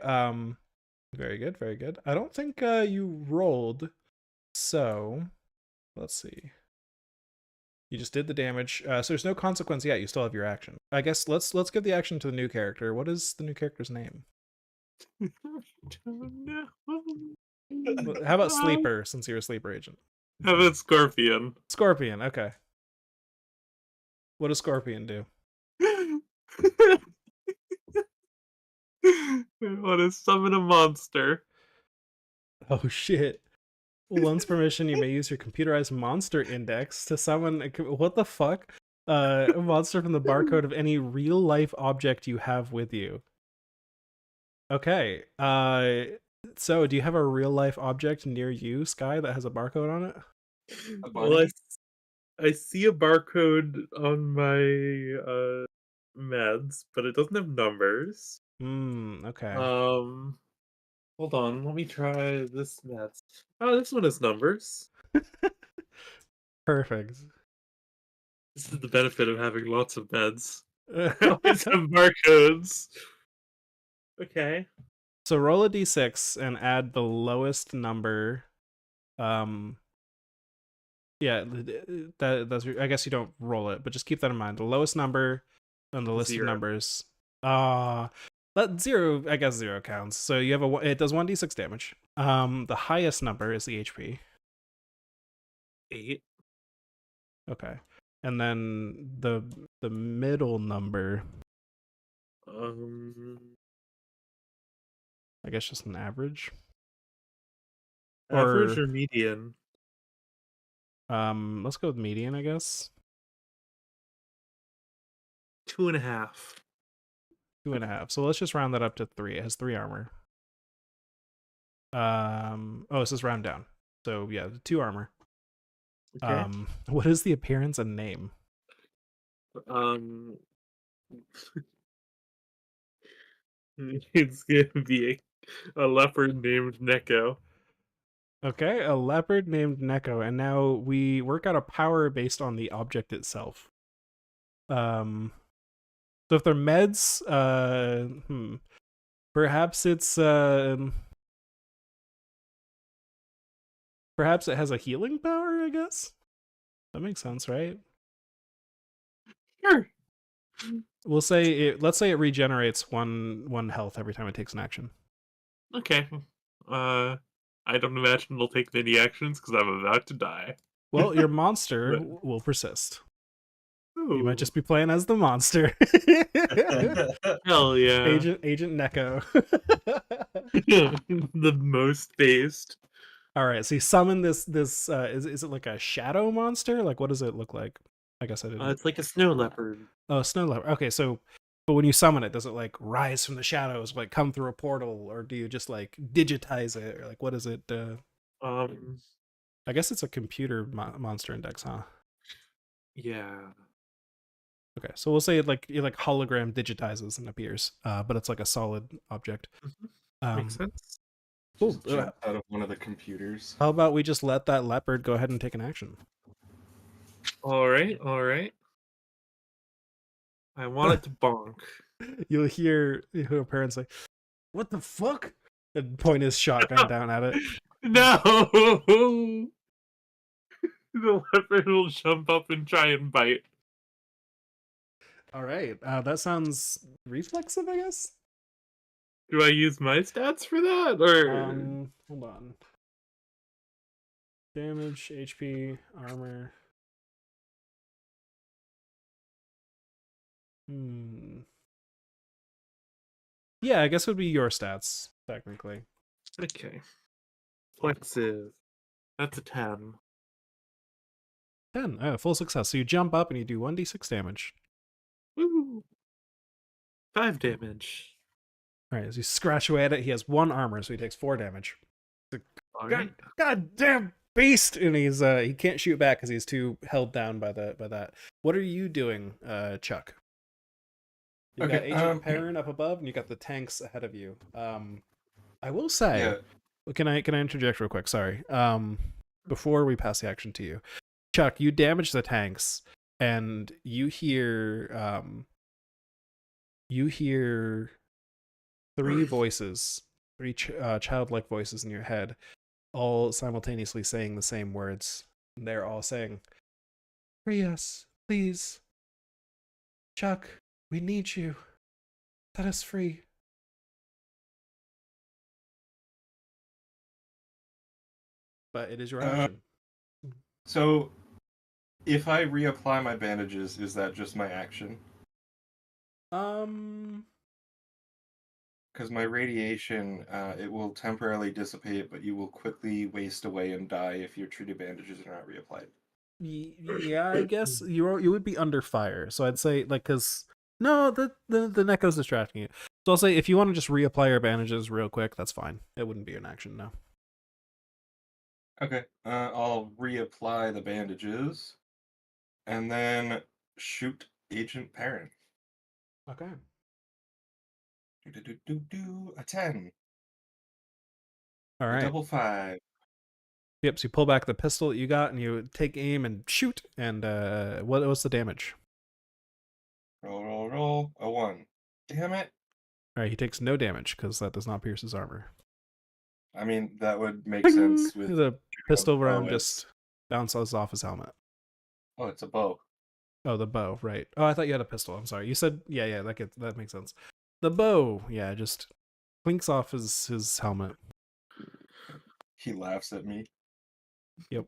Very good. Very good. I don't think you rolled. So let's see. You just did the damage. So there's no consequence yet. You still have your action. I guess let's give the action to the new character. What is the new character's name? How about Sleeper, since you're a sleeper agent? How about Scorpion? Scorpion, okay. What does Scorpion do? I want to summon a monster. Oh shit. Once permission, you may use your computerized monster index to summon what the fuck? A monster from the barcode of any real life object you have with you. Okay. So do you have a real life object near you, Sky, that has a barcode on it? Well, I see a barcode on my meds, but it doesn't have numbers. Okay. Hold on, let me try this meds. Oh, this one has numbers. Perfect. This is the benefit of having lots of meds. I always have barcodes. Okay. So roll a d6 and add the lowest number. Yeah, that's. I guess you don't roll it, but just keep that in mind. The lowest number on the list 0. of numbers. That 0. I guess 0 counts. So you have it does 1d6 damage. The highest number is the HP. 8. Okay, and then the middle number. I guess just an average. Average or median? Let's go with median, I guess. 2.5. 2.5. So let's just round that up to 3. It has 3 armor. Oh, it says round down. So yeah, 2 armor. Okay. What is the appearance and name? It's gonna be a leopard named Neko. Okay, a leopard named Neko, and now we work out a power based on the object itself. So if they're meds, perhaps it's Perhaps it has a healing power, I guess? That makes sense, right? Sure. We'll say let's say it regenerates one health every time it takes an action. Okay. I don't imagine it'll take many actions because I'm about to die. Well, your monster But- will persist. Ooh. You might just be playing as the monster. Hell yeah. Agent Neko. The most based. All right, so you summon this is it like a shadow monster? Like what does it look like? I guess I didn't. It's like a snow leopard. Oh, snow leopard. Okay, so but when you summon it, does it like rise from the shadows, like come through a portal, or do you just like digitize it, or like what is it? I guess it's a computer monster index, huh? Yeah. Okay, so we'll say it like hologram digitizes and appears, but it's like a solid object. Makes sense. Cool. Just jump out of one of the computers. How about we just let that leopard go ahead and take an action? All right. I want it to bonk. You'll hear her parents like, "What the fuck?" and point his shotgun down at it. No! The leopard will jump up and try and bite. All right, that sounds reflexive, I guess. Do I use my stats for that? Or Hold on. Damage, HP, armor. Yeah, I guess it would be your stats, technically. okay. Flexive. That's a 10. 10. Oh, full success. So you jump up and you do 1d6 damage. Woo! 5 damage. All right, as you scratch away at it, he has 1 armor, so he takes 4 damage. All right. Goddamn beast! And he's he can't shoot back because he's too held down by that. What are you doing, Chuck? You got Agent Perrin up above, and you got the tanks ahead of you. I will say, Yeah. can I interject real quick? Sorry. Before we pass the action to you, Chuck, you damage the tanks, and you hear 3 voices, 3 childlike voices in your head, all simultaneously saying the same words. They're all saying, "Free us, please. Chuck, we need you. Set us free." But it is your action. So, if I reapply my bandages, is that just my action? Because my radiation, it will temporarily dissipate, but you will quickly waste away and die if your treated bandages are not reapplied. Yeah, I guess you would be under fire. So I'd say like because no, the Neko's distracting you. So I'll say if you want to just reapply your bandages real quick, that's fine. It wouldn't be an action, no. Okay, I'll reapply the bandages, and then shoot Agent Perrin. Okay. A 10. All A right. double 5. Yep. So you pull back the pistol that you got, and you take aim and shoot. And what's the damage? Roll. A 1. Damn it. All right. He takes no damage because that does not pierce his armor. I mean, that would make sense with the pistol round bow. just bounces off his helmet. Oh, it's a bow. Oh, the bow, right? Oh, I thought you had a pistol. I'm sorry. You said yeah. That makes sense. The bow, yeah, just clinks off his helmet. He laughs at me. Yep.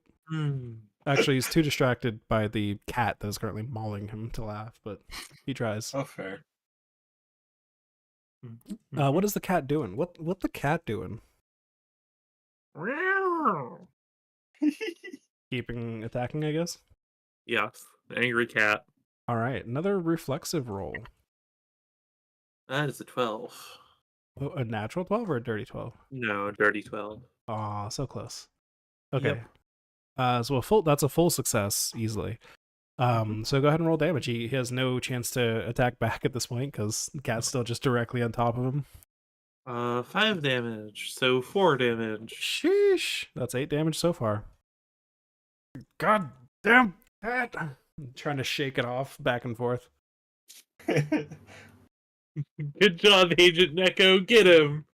Actually, he's too distracted by the cat that is currently mauling him to laugh, but he tries. Oh, fair. What is the cat doing? What the cat doing? Keeping attacking, I guess. Yes, angry cat. All right, another reflexive roll. That is a 12. Oh, a natural 12 or a dirty 12? No, dirty 12. Aw, so close. Okay. So that's a full success easily. So go ahead and roll damage. He has no chance to attack back at this point because the cat's still just directly on top of him. 5 damage, so 4 damage. Sheesh. That's 8 damage so far. God damn cat. I'm trying to shake it off back and forth. Good job, Agent Neko. Get him.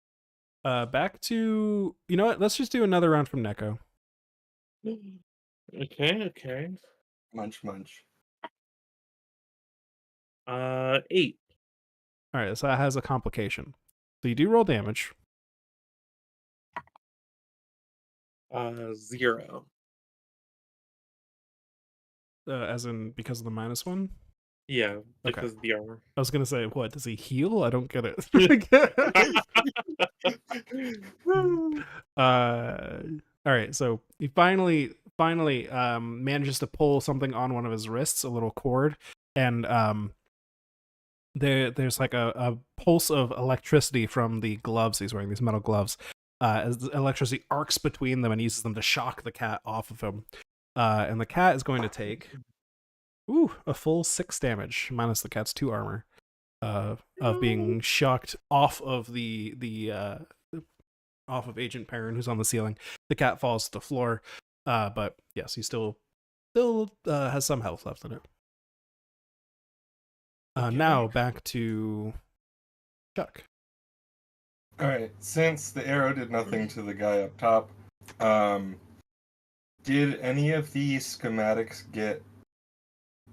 Back to, you know what? Let's just do another round from Neko. Okay. Munch, munch. 8. All right, so that has a complication. So you do roll damage. 0. As in because of the -1. Yeah, Okay. because of the armor. I was gonna say, what does he heal? I don't get it. All right, so he finally manages to pull something on one of his wrists, a little cord, and there's like a pulse of electricity from the gloves he's wearing, these metal gloves. As the electricity arcs between them and uses them to shock the cat off of him. And the cat is going to take a full 6 damage minus the cat's 2 armor of being shocked off of the off of Agent Perrin, who's on the ceiling. The cat falls to the floor, but yes, he still has some health left in it. Okay. Now back to Chuck. Alright, since the arrow did nothing to the guy up top, did any of the schematics get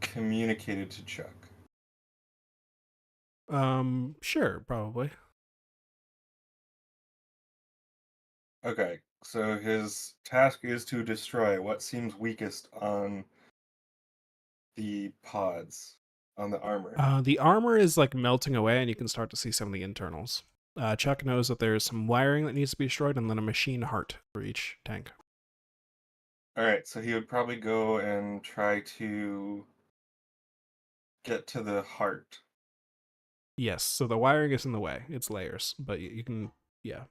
communicated to Chuck? Sure, probably. Okay, so his task is to destroy what seems weakest on the pods, on the armor. The armor is like melting away, and you can start to see some of the internals. Chuck knows that there's some wiring that needs to be destroyed, and then a machine heart for each tank. Alright, so he would probably go and try to get to the heart. Yes, so the wiring is in the way. It's layers, but you can, yeah.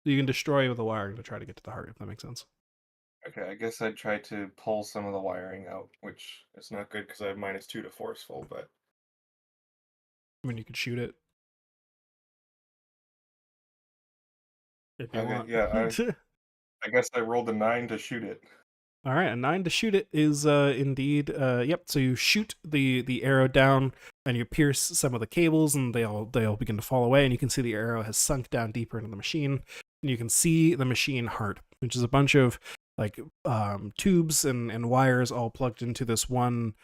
You can destroy the wiring to try to get to the heart, if that makes sense. Okay, I guess I'd try to pull some of the wiring out, which is not good because I have -2 to forceful, but... I mean, you could shoot it. If you Okay, want. yeah, I guess I rolled a 9 to shoot it. All right, a 9 to shoot it is indeed yep. So you shoot the arrow down, and you pierce some of the cables, and they all begin to fall away, and you can see the arrow has sunk down deeper into the machine, and you can see the machine heart, which is a bunch of like tubes and wires all plugged into this one.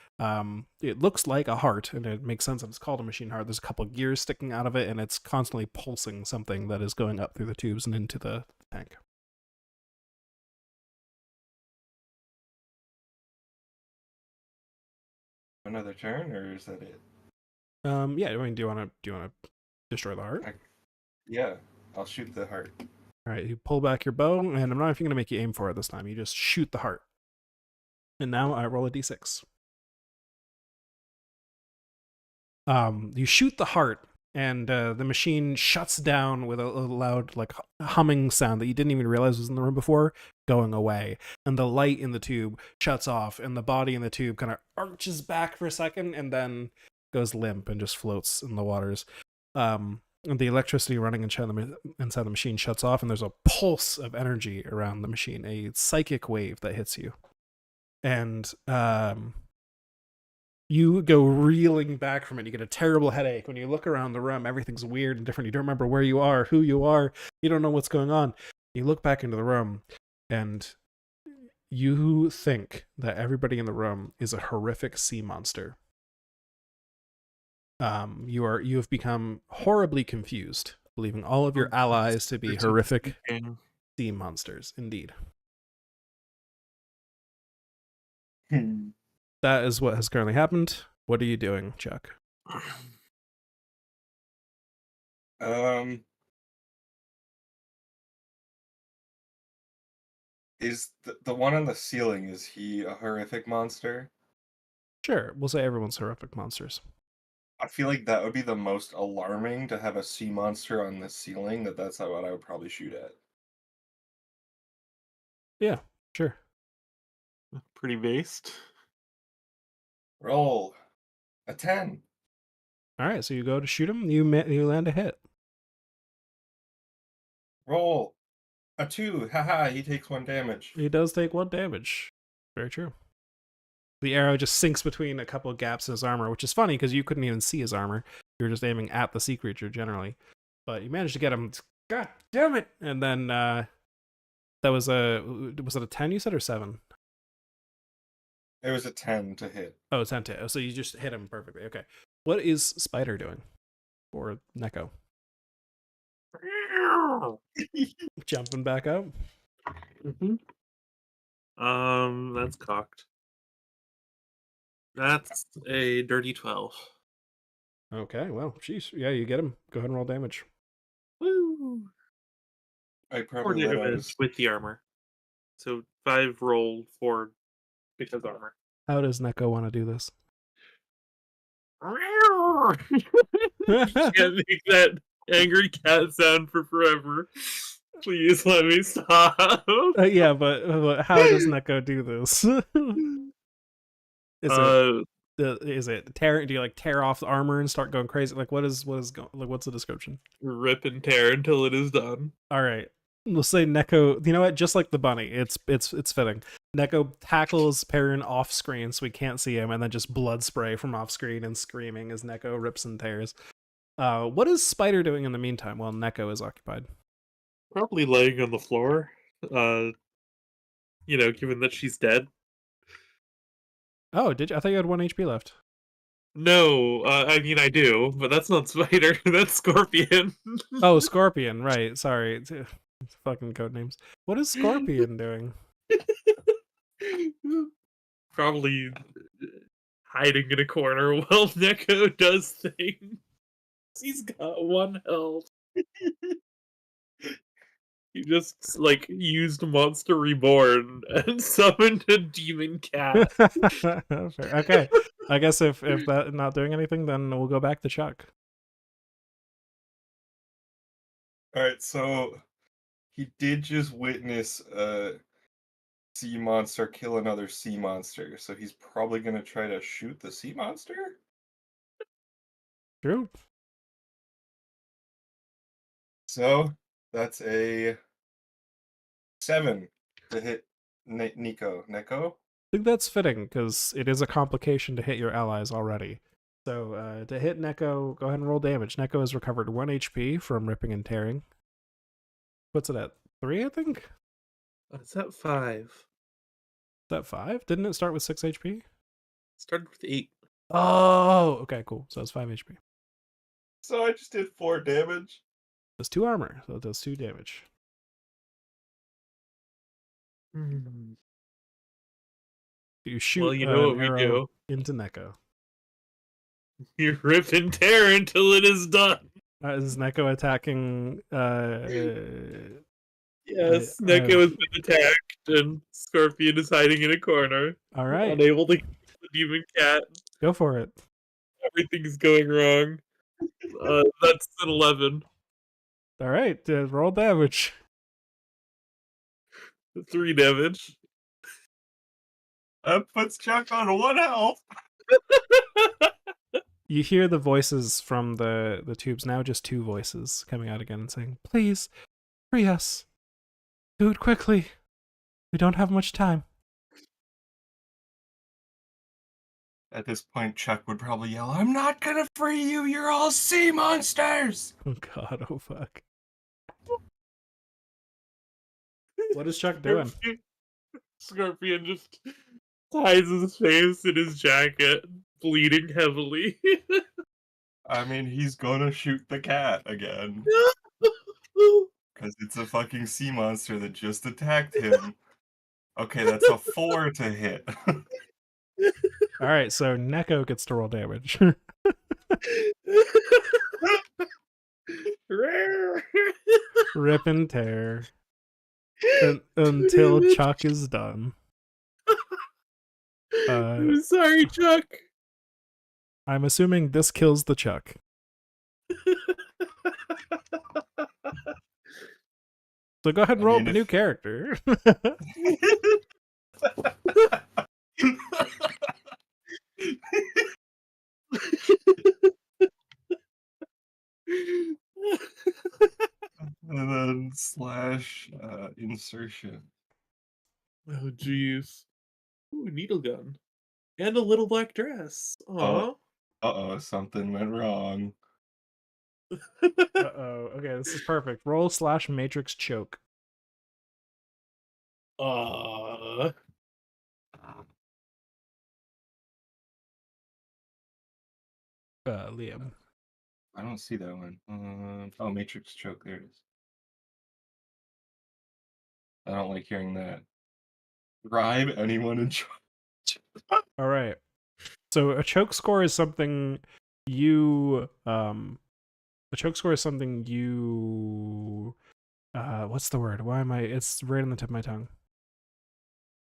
It looks like a heart, and it makes sense that it's called a machine heart. There's a couple of gears sticking out of it, and it's constantly pulsing something that is going up through the tubes and into the tank. Another turn, or is that it? Yeah, I mean, do you want to destroy the heart? Yeah, I'll shoot the heart. All right, you pull back your bow, and I'm not even going to make you aim for it this time. You just shoot the heart. And now I roll a d6. You shoot the heart, and the machine shuts down with a loud, like, humming sound that you didn't even realize was in the room before, going away. And the light in the tube shuts off, and the body in the tube kind of arches back for a second, and then goes limp and just floats in the waters. And the electricity running inside the machine shuts off, and there's a pulse of energy around the machine, a psychic wave that hits you. And you go reeling back from it. You get a terrible headache. When you look around the room, everything's weird and different. You don't remember where you are, who you are. You don't know what's going on. You look back into the room, and you think that everybody in the room is a horrific sea monster. You have become horribly confused, believing all of your allies to be horrific sea monsters. Indeed. That is what has currently happened. What are you doing, Chuck? Is the one on the ceiling, is he a horrific monster? Sure, we'll say everyone's horrific monsters. I feel like that would be the most alarming, to have a sea monster on the ceiling. That's not what I would probably shoot at. Yeah, sure. Pretty based. Roll a 10. All right, so you go to shoot him. You land a hit. Roll a 2. Haha, he takes 1 damage. He does take 1 damage. Very true. The arrow just sinks between a couple of gaps in his armor, which is funny because you couldn't even see his armor. You were just aiming at the sea creature generally. But you managed to get him. God damn it! And then that was was it a 10 you said, or 7? It was a 10 to hit. Oh, it's 10 to. Oh, so you just hit him perfectly. Okay. What is Spider doing? Or Neko? Jumping back up? That's cocked. That's a dirty 12. Okay, well, jeez. Yeah, you get him. Go ahead and roll damage. Woo! I 4 probably let out damage with the armor. So 5 rolled 4 because armor. How does Neko want to do this? Can't make that angry cat sound for forever. Please let me stop. Yeah, but how does Neko do this? Is it tear? Do you like tear off the armor and start going crazy? Like what is what's the description? Rip and tear until it is done. All right, we'll say Neko. You know what? Just like the bunny, it's fitting. Neko tackles Perrin off screen so we can't see him, and then just blood spray from off screen and screaming as Neko rips and tears. What is Spider doing in the meantime while Neko is occupied? Probably laying on the floor. Given that she's dead. Oh, did you? I thought you had 1 HP left. No, I mean I do, but that's not Spider. That's Scorpion. Oh, Scorpion, right? Sorry, it's fucking code names. What is Scorpion doing? Probably hiding in a corner while Neko does things. He's got 1 health. He just used Monster Reborn and summoned a demon cat. Okay, I guess if that not doing anything, then we'll go back to Chuck. Alright, so he did just witness a sea monster kill another sea monster, so he's probably gonna try to shoot the sea monster? True. So that's a 7 to hit Neko. I think that's fitting because it is a complication to hit your allies already. So to hit Neko, go ahead and roll damage. Neko has recovered 1 HP from ripping and tearing. What's it at? 3, I think? It's at 5. Is that 5? Didn't it start with 6 HP? Started with 8. Oh, okay, cool. So it's 5 HP. So I just did 4 damage. Does 2 armor, so it does 2 damage. You shoot Well, you know what we arrow do. into Neko. You rip and tear until it is done. Is Neko attacking? Yes, Neko has been attacked, and Scorpion is hiding in a corner. All right, Unable to get the demon cat. go for it. Everything's going wrong. That's an 11. All right, roll damage. 3 damage. That puts Chuck on 1 health. You hear the voices from the tubes now, just 2 voices coming out again and saying, "Please, free us. Do it quickly. We don't have much time." At this point, Chuck would probably yell, "I'm not gonna free you, you're all sea monsters!" Oh god, oh fuck. What is Chuck doing? Scorpion just hides his face in his jacket, bleeding heavily. I mean, he's gonna shoot the cat again. Because it's a fucking sea monster that just attacked him. Okay, that's a 4 to hit. All right, so Neko gets to roll damage. Rip and tear until Chuck is done. I'm sorry, Chuck. I'm assuming this kills the Chuck. So go ahead and roll a new character. And then slash insertion. Oh, jeez. Ooh, needle gun. And a little black dress. Aww. Uh-oh, something went wrong. Uh-oh. Okay, this is perfect. Roll slash matrix choke. Liam. I don't see that one. Oh, Matrix choke. There it is. I don't like hearing that. Bribe anyone in charge. All right. So a choke score is something you a choke score is something you what's the word? Why am I it's right on the tip of my tongue.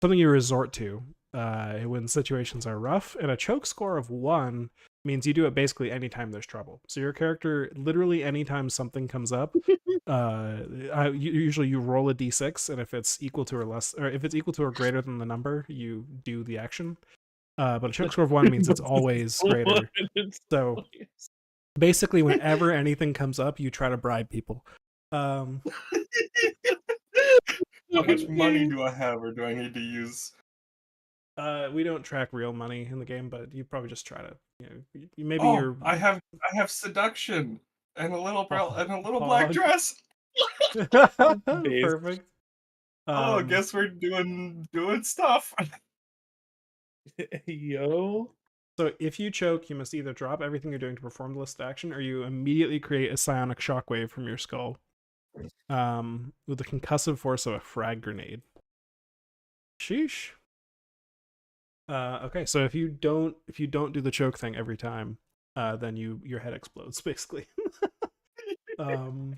Something you resort to when situations are rough, and a choke score of 1 means you do it basically anytime there's trouble. So your character, literally anytime something comes up, usually you roll a d6, and if it's equal to or less, or if it's equal to or greater than the number, you do the action. But a choke score of 1 means it's always greater. So basically, whenever anything comes up, you try to bribe people. How much money do I have, or do I need to use? We don't track real money in the game, but you probably just try to, maybe Oh, you're. I have seduction and a little Hog. black dress. Perfect. Oh, guess we're doing stuff. Yo. So if you choke, you must either drop everything you're doing to perform the listed action, or you immediately create a psionic shockwave from your skull, with the concussive force of a frag grenade. Sheesh. Okay, so if you don't do the choke thing every time, then your head explodes basically. And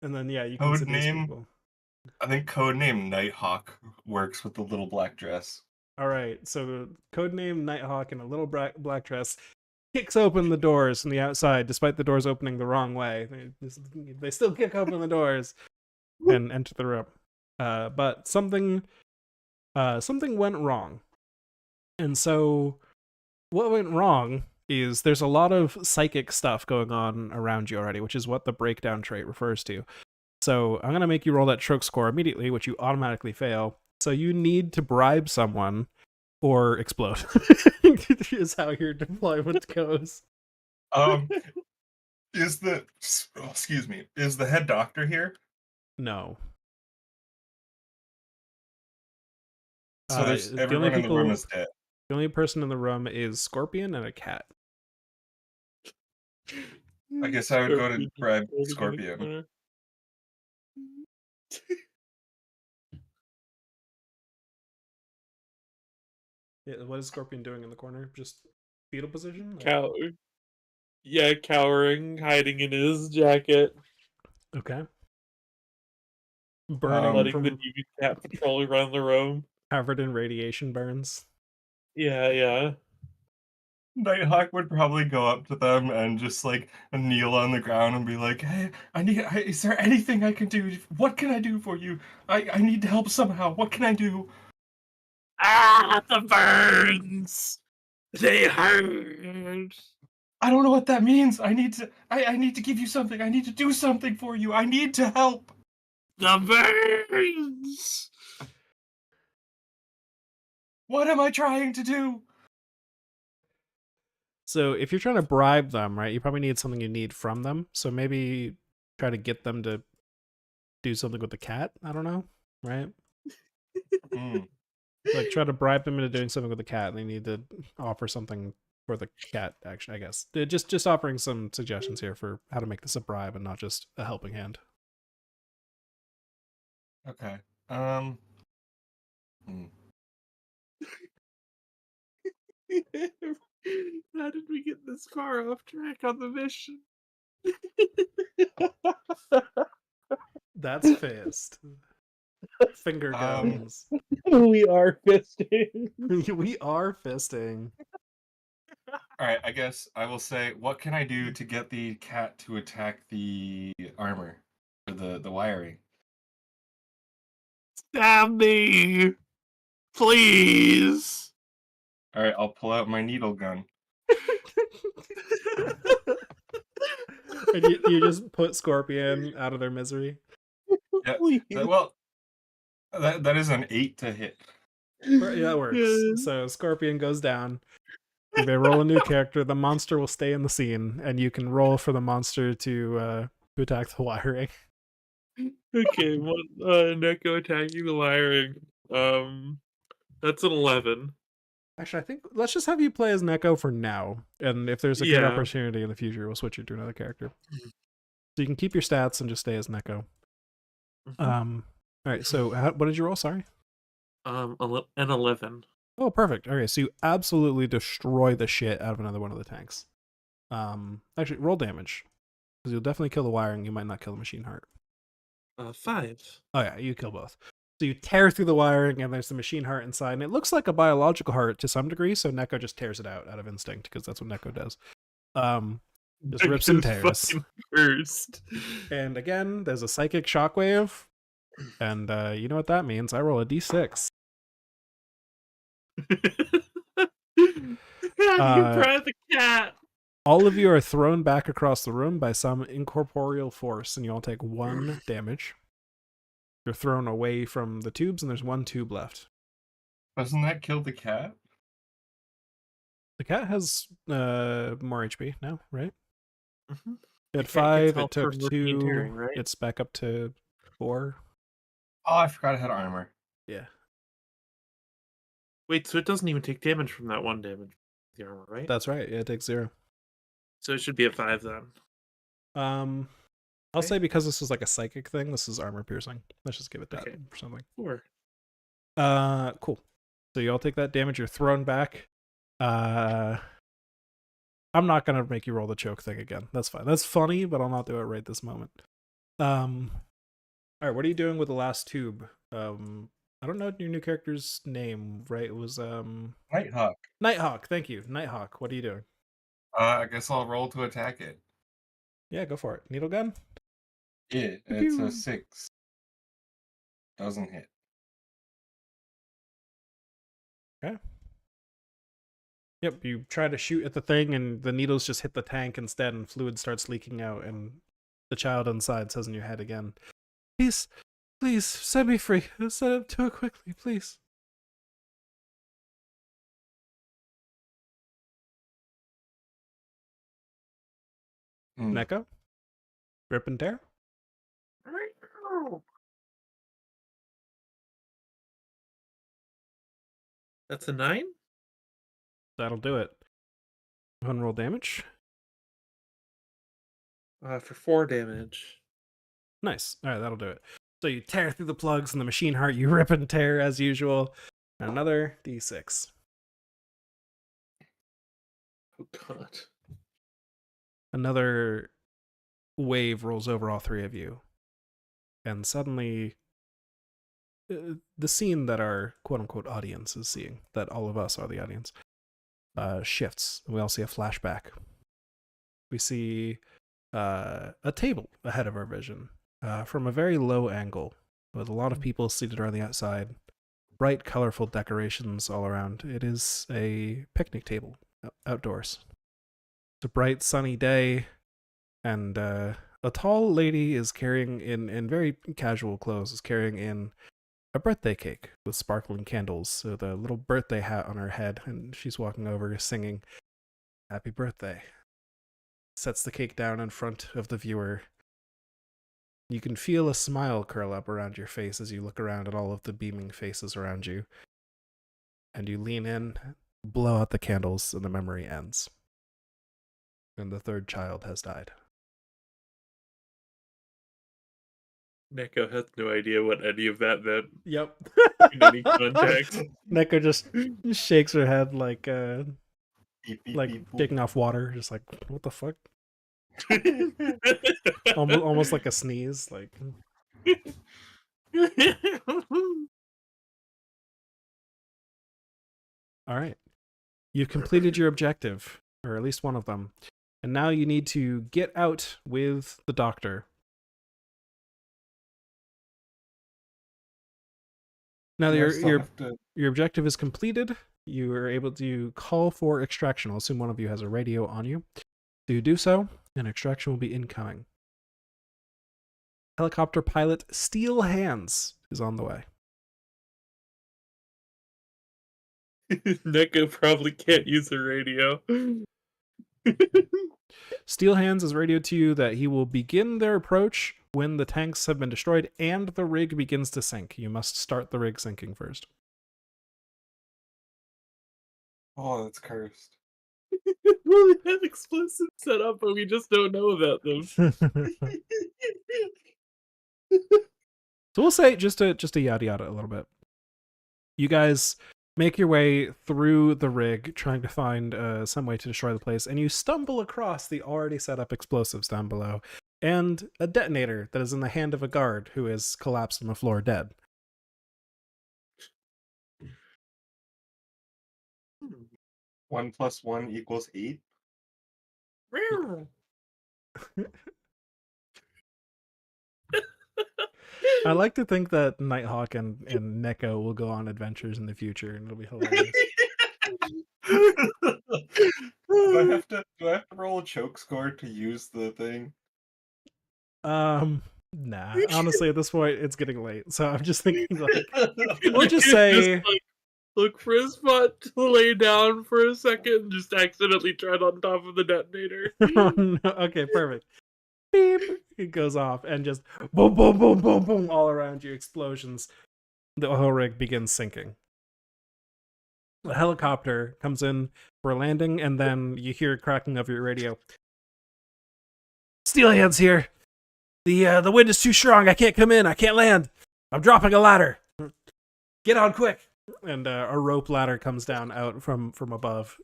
then you can Code seduce name? people. I think codename Nighthawk works with the little black dress. All right, so codename Nighthawk in a little black dress kicks open the doors from the outside, despite the doors opening the wrong way. They still kick open the doors and enter the room. But something went wrong. And so what went wrong is there's a lot of psychic stuff going on around you already, which is what the breakdown trait refers to. So I'm going to make you roll that choke score immediately, which you automatically fail. So you need to bribe someone or explode. Is how your deployment goes. Is the head doctor here? No. So there's everyone in the room is dead. The only person in the room is Scorpion and a cat. I guess I would go to bribe Scorpion. Yeah, what is Scorpion doing in the corner? Just fetal position? Cowering, hiding in his jacket. Okay. Burning Letting from the DB cat patrol around the room. covered in radiation burns. Yeah. Nighthawk would probably go up to them and just like kneel on the ground and be like, "Hey, is there anything I can do? What can I do for you? I need help somehow. What can I do?" The burns! They hurt! I don't know what that means. I need to give you something. I need to do something for you. I need to help. The burns! What am I trying to do? So if you're trying to bribe them, right, you probably need something you need from them. So maybe try to get them to do something with the cat. I don't know, right? Like try to bribe them into doing something with the cat, and they need to offer something for the cat action, I guess. Just offering some suggestions here for how to make this a bribe and not just a helping hand. Okay. How did we get this far off track on the mission? That's fist. Finger guns. We are fisting. We are fisting. All right, I guess I will say, what can I do to get the cat to attack the armor or the wiring? Stab me! Please! All right, I'll pull out my needle gun. And you just put Scorpion out of their misery. Yeah. Well, that is an 8 to hit. Yeah, that works. So Scorpion goes down. You may roll a new character. The monster will stay in the scene, and you can roll for the monster to attack the wiring. Okay, Neko attacking the wiring. That's an 11. Actually, I think let's just have you play as Neko for now, and if there's a good opportunity in the future, we'll switch you to another character. So you can keep your stats and just stay as Neko. All right. So what did you roll? Sorry. An 11. Oh, perfect. Okay, so you absolutely destroy the shit out of another one of the tanks. Actually, roll damage because you'll definitely kill the wiring. You might not kill the machine heart. 5. Oh yeah, you kill both. So you tear through the wiring, and there's the machine heart inside, and it looks like a biological heart to some degree. So Neko just tears it out of instinct because that's what Neko does. Just rips and tears. First. And again, there's a psychic shockwave, and you know what that means. I roll a d6. You brought the cat. All of you are thrown back across the room by some incorporeal force, and you all take 1 damage. You're thrown away from the tubes, and there's 1 tube left. Doesn't that kill the cat? The cat has more HP now, right? Mm-hmm. It had 5, it took 2, right? it's back up to 4. Oh, I forgot I had armor. Yeah. Wait, so it doesn't even take damage from that 1 damage, the armor, right? That's right, yeah, it takes 0. So it should be a 5 then. I'll say because this was like a psychic thing, this is armor piercing. Let's just give it that for something. 4. Cool. So you all take that damage, you're thrown back. I'm not gonna make you roll the choke thing again. That's fine. That's funny, but I'll not do it right this moment. Alright, what are you doing with the last tube? I don't know your new character's name, right? It was Nighthawk. Nighthawk, thank you. Nighthawk, what are you doing? I guess I'll roll to attack it. Yeah, go for it. Needle gun? Yeah, it's a 6. Doesn't hit. Okay. Yep, you try to shoot at the thing and the needles just hit the tank instead and fluid starts leaking out and the child inside says in your head again, Please, set me free. Do it quickly, please. Neko? Rip and tear? That's a 9? That'll do it. Go ahead and roll damage. For 4 damage. Nice. Alright, that'll do it. So you tear through the plugs and the machine heart, you rip and tear as usual. And another d6. Oh god. Another wave rolls over all 3 of you. And suddenly, the scene that our quote-unquote audience is seeing, that all of us are the audience, shifts. We all see a flashback. We see a table ahead of our vision from a very low angle with a lot of people seated around the outside. Bright, colorful decorations all around. It is a picnic table outdoors. It's a bright, sunny day, and a tall lady is carrying in very casual clothes, is carrying in a birthday cake with sparkling candles, with a little birthday hat on her head, and she's walking over singing, "Happy birthday." Sets the cake down in front of the viewer. You can feel a smile curl up around your face as you look around at all of the beaming faces around you. And you lean in, blow out the candles, and the memory ends. And the 3rd child has died. Neko has no idea what any of that meant Yep. in any context. Neko just shakes her head like Beep, beep, like beep, boop. taking off water, just like, what the fuck? Almost like a sneeze, like. All right. You've completed your objective, or at least one of them. And now you need to get out with the doctor. Now that Do I still have to- your objective is completed, you are able to call for extraction. I'll assume one of you has a radio on you. So you do so, and extraction will be incoming. Helicopter pilot Steel Hands is on the way. Neko probably can't use the radio. Steel Hands has radioed to you that he will begin their approach when the tanks have been destroyed and the rig begins to sink. You must start the rig sinking first. Oh, that's cursed. We have explosives set up, but we just don't know about them. So we'll say just a yada yada a little bit. You guys make your way through the rig, trying to find some way to destroy the place, and you stumble across the already set up explosives down below, and a detonator that is in the hand of a guard who is collapsed on the floor dead. 1 + 1 = 8. I like to think that Nighthawk and Neko will go on adventures in the future, and it'll be hilarious. Do I have to roll a choke score to use the thing? Nah. Honestly, at this point, it's getting late, so I'm just thinking like, we'll just say, like, look for a spot to lay down for a second, and just accidentally tread on top of the detonator. oh, no. Okay, perfect. Beep. It goes off, and just boom, boom, boom, boom, boom, all around you, explosions. The oil rig begins sinking. The helicopter comes in for a landing, and then you hear cracking of your radio. Steelhead's here. The wind is too strong. I can't come in. I can't land. I'm dropping a ladder. Get on quick. And a rope ladder comes down out from above.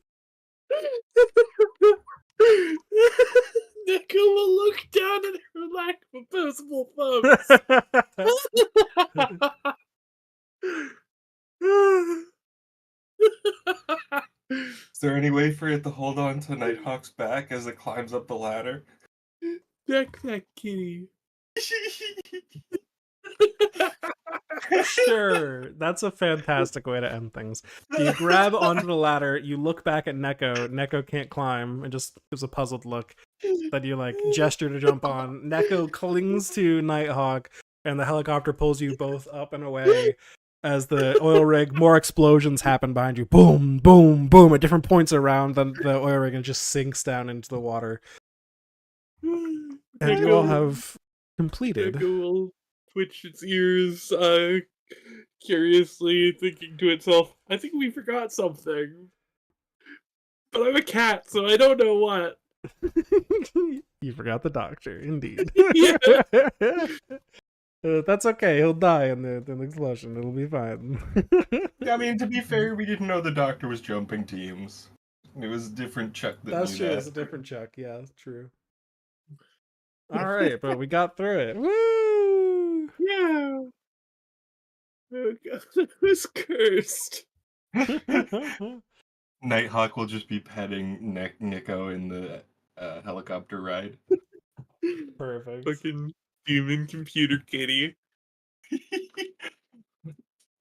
Nico will look down at her lack of opposable thumbs. Is there any way for it to hold on to Nighthawk's back as it climbs up the ladder? Deck that kitty. Sure, that's a fantastic way to end things. You grab onto the ladder, you look back at Neko. Neko can't climb and just gives a puzzled look. Then you like gesture to jump on. Neko clings to Nighthawk, and the helicopter pulls you both up and away. As the oil rig, more explosions happen behind you. Boom, boom, boom, at different points around the oil rig, and just sinks down into the water. And you all have completed. Nico will twitch its ears, curiously, thinking to itself, I think we forgot something. But I'm a cat, so I don't know what. You forgot the doctor, indeed. Yeah. That's okay. He'll die in the explosion. It'll be fine. I mean, to be fair, we didn't know the doctor was jumping teams. It was a different Chuck that That's knew true. that. It's a different Chuck. Yeah, true. All right, but we got through it. Woo! Yeah. Oh god, it was cursed. Nighthawk will just be petting Nico in the helicopter ride. Perfect. Fucking demon computer kitty.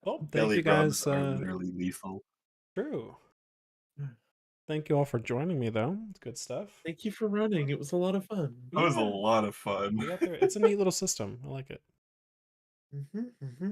Well, thank Belly you guys. rubs are literally lethal. True. Thank you all for joining me, though. It's good stuff. Thank you for running. It was a lot of fun. That was a lot of fun. We got through it. It's a neat little system. I like it. Mm-hmm, mm-hmm.